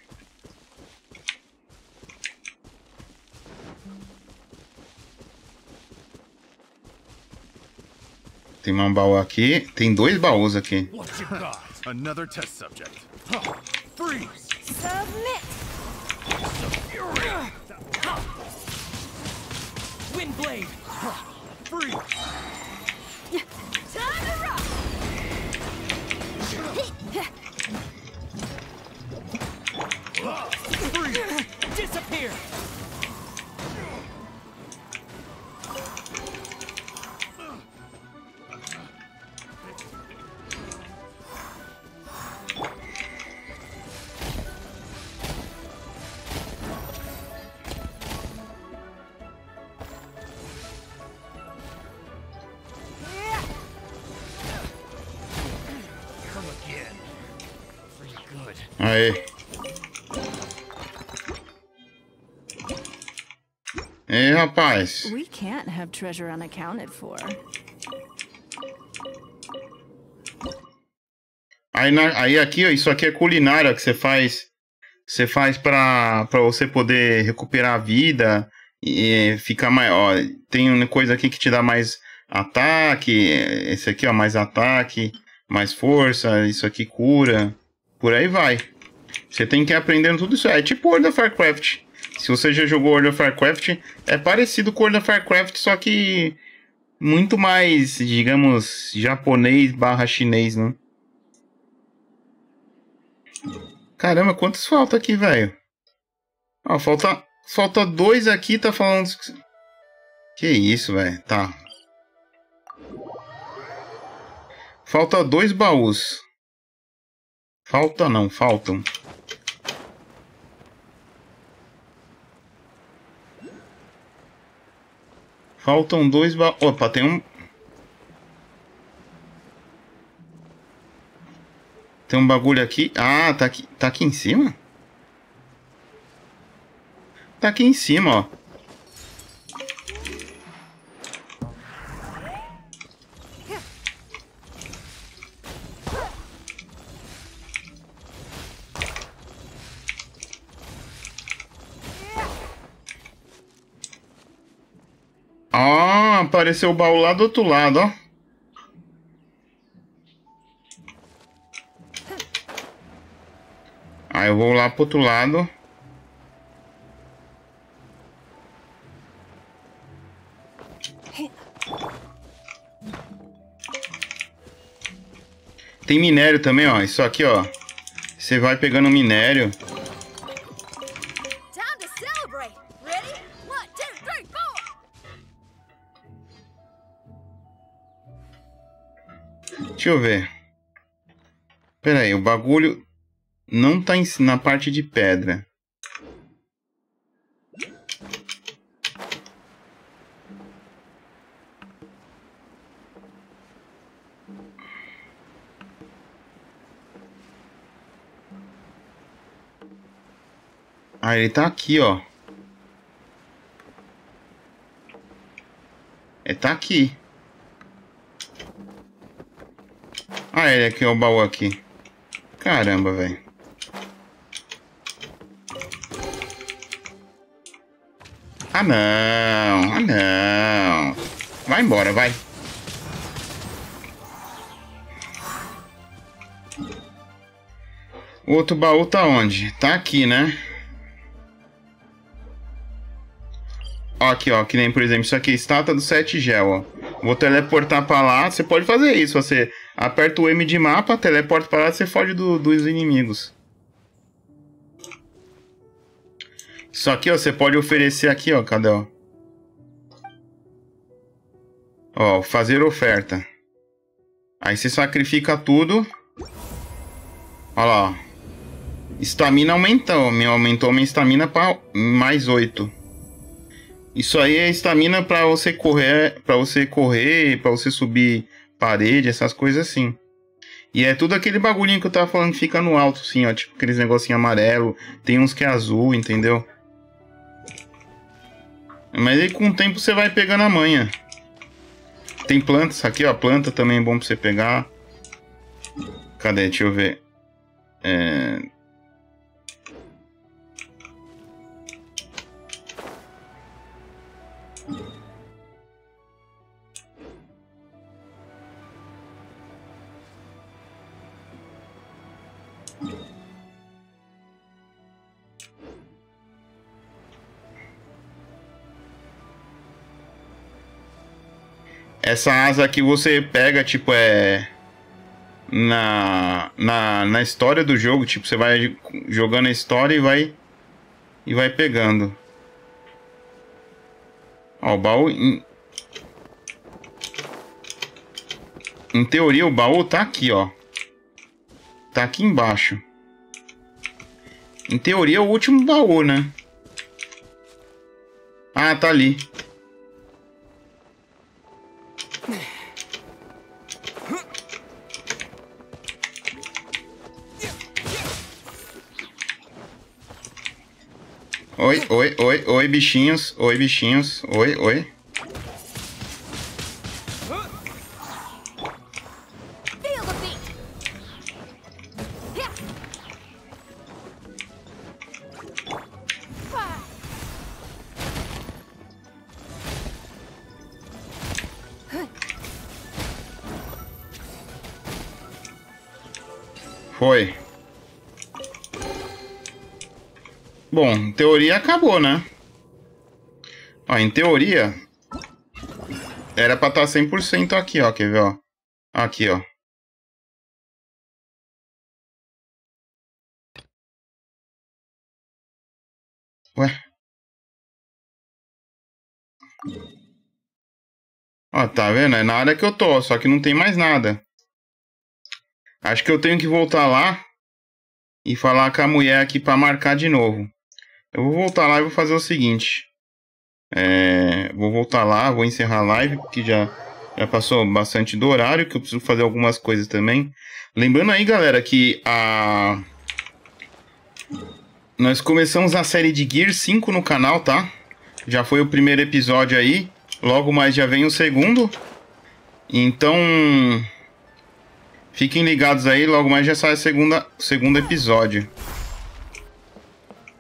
Tem um baú aqui. Tem 2 baús aqui. Another test subject. Freeze! Submit! Wind blade! Freeze! Time to rock! Freeze! Disappear! Aí. Ei, rapaz. We can't have treasure unaccounted for. Aí aqui, ó, isso aqui é culinária que você faz. Você faz pra você poder recuperar a vida e ficar maior. Tem uma coisa aqui que te dá mais ataque. Esse aqui, ó, mais ataque, mais força. Isso aqui cura. Por aí vai. Você tem que ir aprendendo tudo isso. É tipo World of Warcraft. Se você já jogou World of Warcraft, é parecido com World of Warcraft, só que muito mais, digamos, japonês / chinês, né? Caramba, quantos falta aqui, velho? Ó, falta 2 aqui, tá falando... Que isso, velho? Tá. Falta 2 baús. Falta não, faltam. Faltam 2 baús. Opa, tem um... Tem um bagulho aqui. Ah, tá aqui em cima? Tá aqui em cima, ó. Ah, apareceu o baú lá do outro lado, ó. Aí eu vou lá pro outro lado. Tem minério também, ó. Isso aqui, ó. Você vai pegando minério. Deixa eu ver. Pera aí, o bagulho não tá na parte de pedra. Ah, ele tá aqui, ó. Ele tá aqui. Ah, ele aqui é o baú aqui. Caramba, velho. Ah, não. Ah, não. Vai embora, vai. O outro baú tá onde? Tá aqui, né? Ó, aqui, ó. Que nem, por exemplo, isso aqui. Estátua do 7 gel, ó. Vou teleportar pra lá. Você pode fazer isso. Você aperta o M de mapa, teleporta pra lá, você foge dos inimigos. Isso aqui, ó, você pode oferecer aqui, ó. Cadê, ó? Ó, fazer oferta. Aí você sacrifica tudo. Olha lá, ó. Estamina aumentou. Aumentou minha estamina para mais 8. Isso aí é estamina para você correr, para você subir parede, essas coisas assim. E é tudo aquele bagulhinho que eu tava falando que fica no alto, assim, ó. Tipo aqueles negocinho amarelo. Tem uns que é azul, entendeu? Mas aí com o tempo você vai pegando a manha. Tem plantas aqui, ó. Planta também é bom pra você pegar. Cadê? Deixa eu ver. Essa asa aqui você pega, tipo, na história do jogo, tipo, você vai jogando a história e vai pegando. Ó, o baú... Em teoria, o baú tá aqui, ó. Tá aqui embaixo. Em teoria, é o último baú, né? Ah, tá ali. Oi, oi, oi, oi, bichinhos. Oi, bichinhos. Oi, oi. Foi. Bom, em teoria acabou, né? Ó, em teoria era pra estar 100% aqui, ó. Quer ver, ó? Aqui, ó. Ué? Ó, tá vendo? É na área que eu tô, só que não tem mais nada. Acho que eu tenho que voltar lá e falar com a mulher aqui pra marcar de novo. Eu vou voltar lá e vou fazer o seguinte. Vou voltar lá, vou encerrar a live, porque já passou bastante do horário, que eu preciso fazer algumas coisas também. Lembrando aí, galera, que nós começamos a série de Gear 5 no canal, tá? Já foi o primeiro episódio aí. Logo mais já vem o segundo. Então... fiquem ligados aí, logo mais já sai o segundo episódio.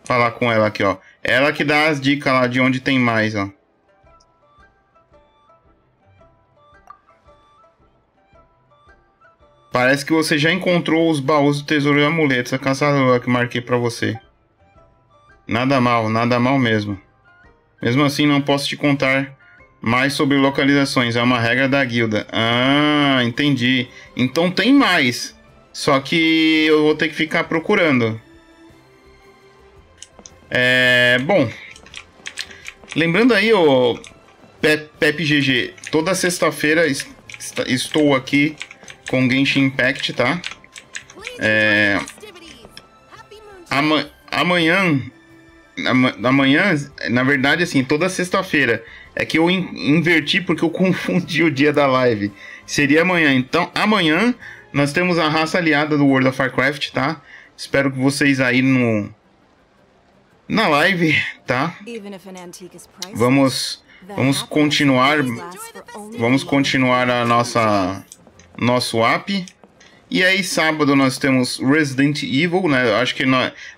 Falar com ela aqui, ó. Ela que dá as dicas lá de onde tem mais, ó. Parece que você já encontrou os baús do tesouro e amuletos. A caçadora que marquei pra você. Nada mal mesmo. Mesmo assim, não posso te contar mais sobre localizações. É uma regra da guilda. Ah, entendi. Então tem mais. Só que eu vou ter que ficar procurando. Bom. Lembrando aí, ô Pepe GG. Toda sexta-feira estou aqui com Genshin Impact, tá? Amanhã, na verdade, assim, toda sexta-feira. É que eu inverti porque eu confundi o dia da live. Seria amanhã. Então, amanhã nós temos a raça aliada do World of Warcraft, tá? Espero que vocês aí na live, tá? Vamos continuar. Vamos continuar a nosso app. E aí, sábado nós temos Resident Evil, né?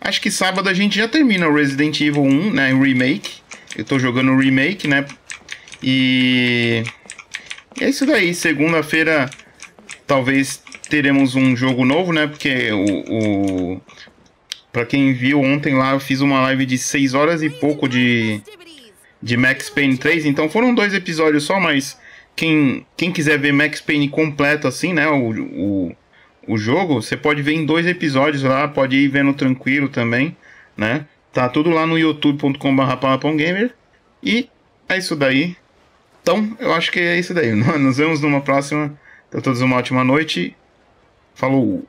Acho que sábado a gente já termina o Resident Evil 1, né? Remake. Eu tô jogando o remake, né? E é isso daí. Segunda-feira talvez teremos um jogo novo, né? Porque pra quem viu ontem lá, eu fiz uma live de 6 horas e pouco de Max Payne 3. Então foram 2 episódios só, mas quem quiser ver Max Payne completo assim, né? O jogo, você pode ver em 2 episódios lá. Pode ir vendo tranquilo também, né? Tá tudo lá no youtube.com/palapongamer. E é isso daí. Então, eu acho que é isso daí. Nos vemos numa próxima. Então, todos uma ótima noite. Falou!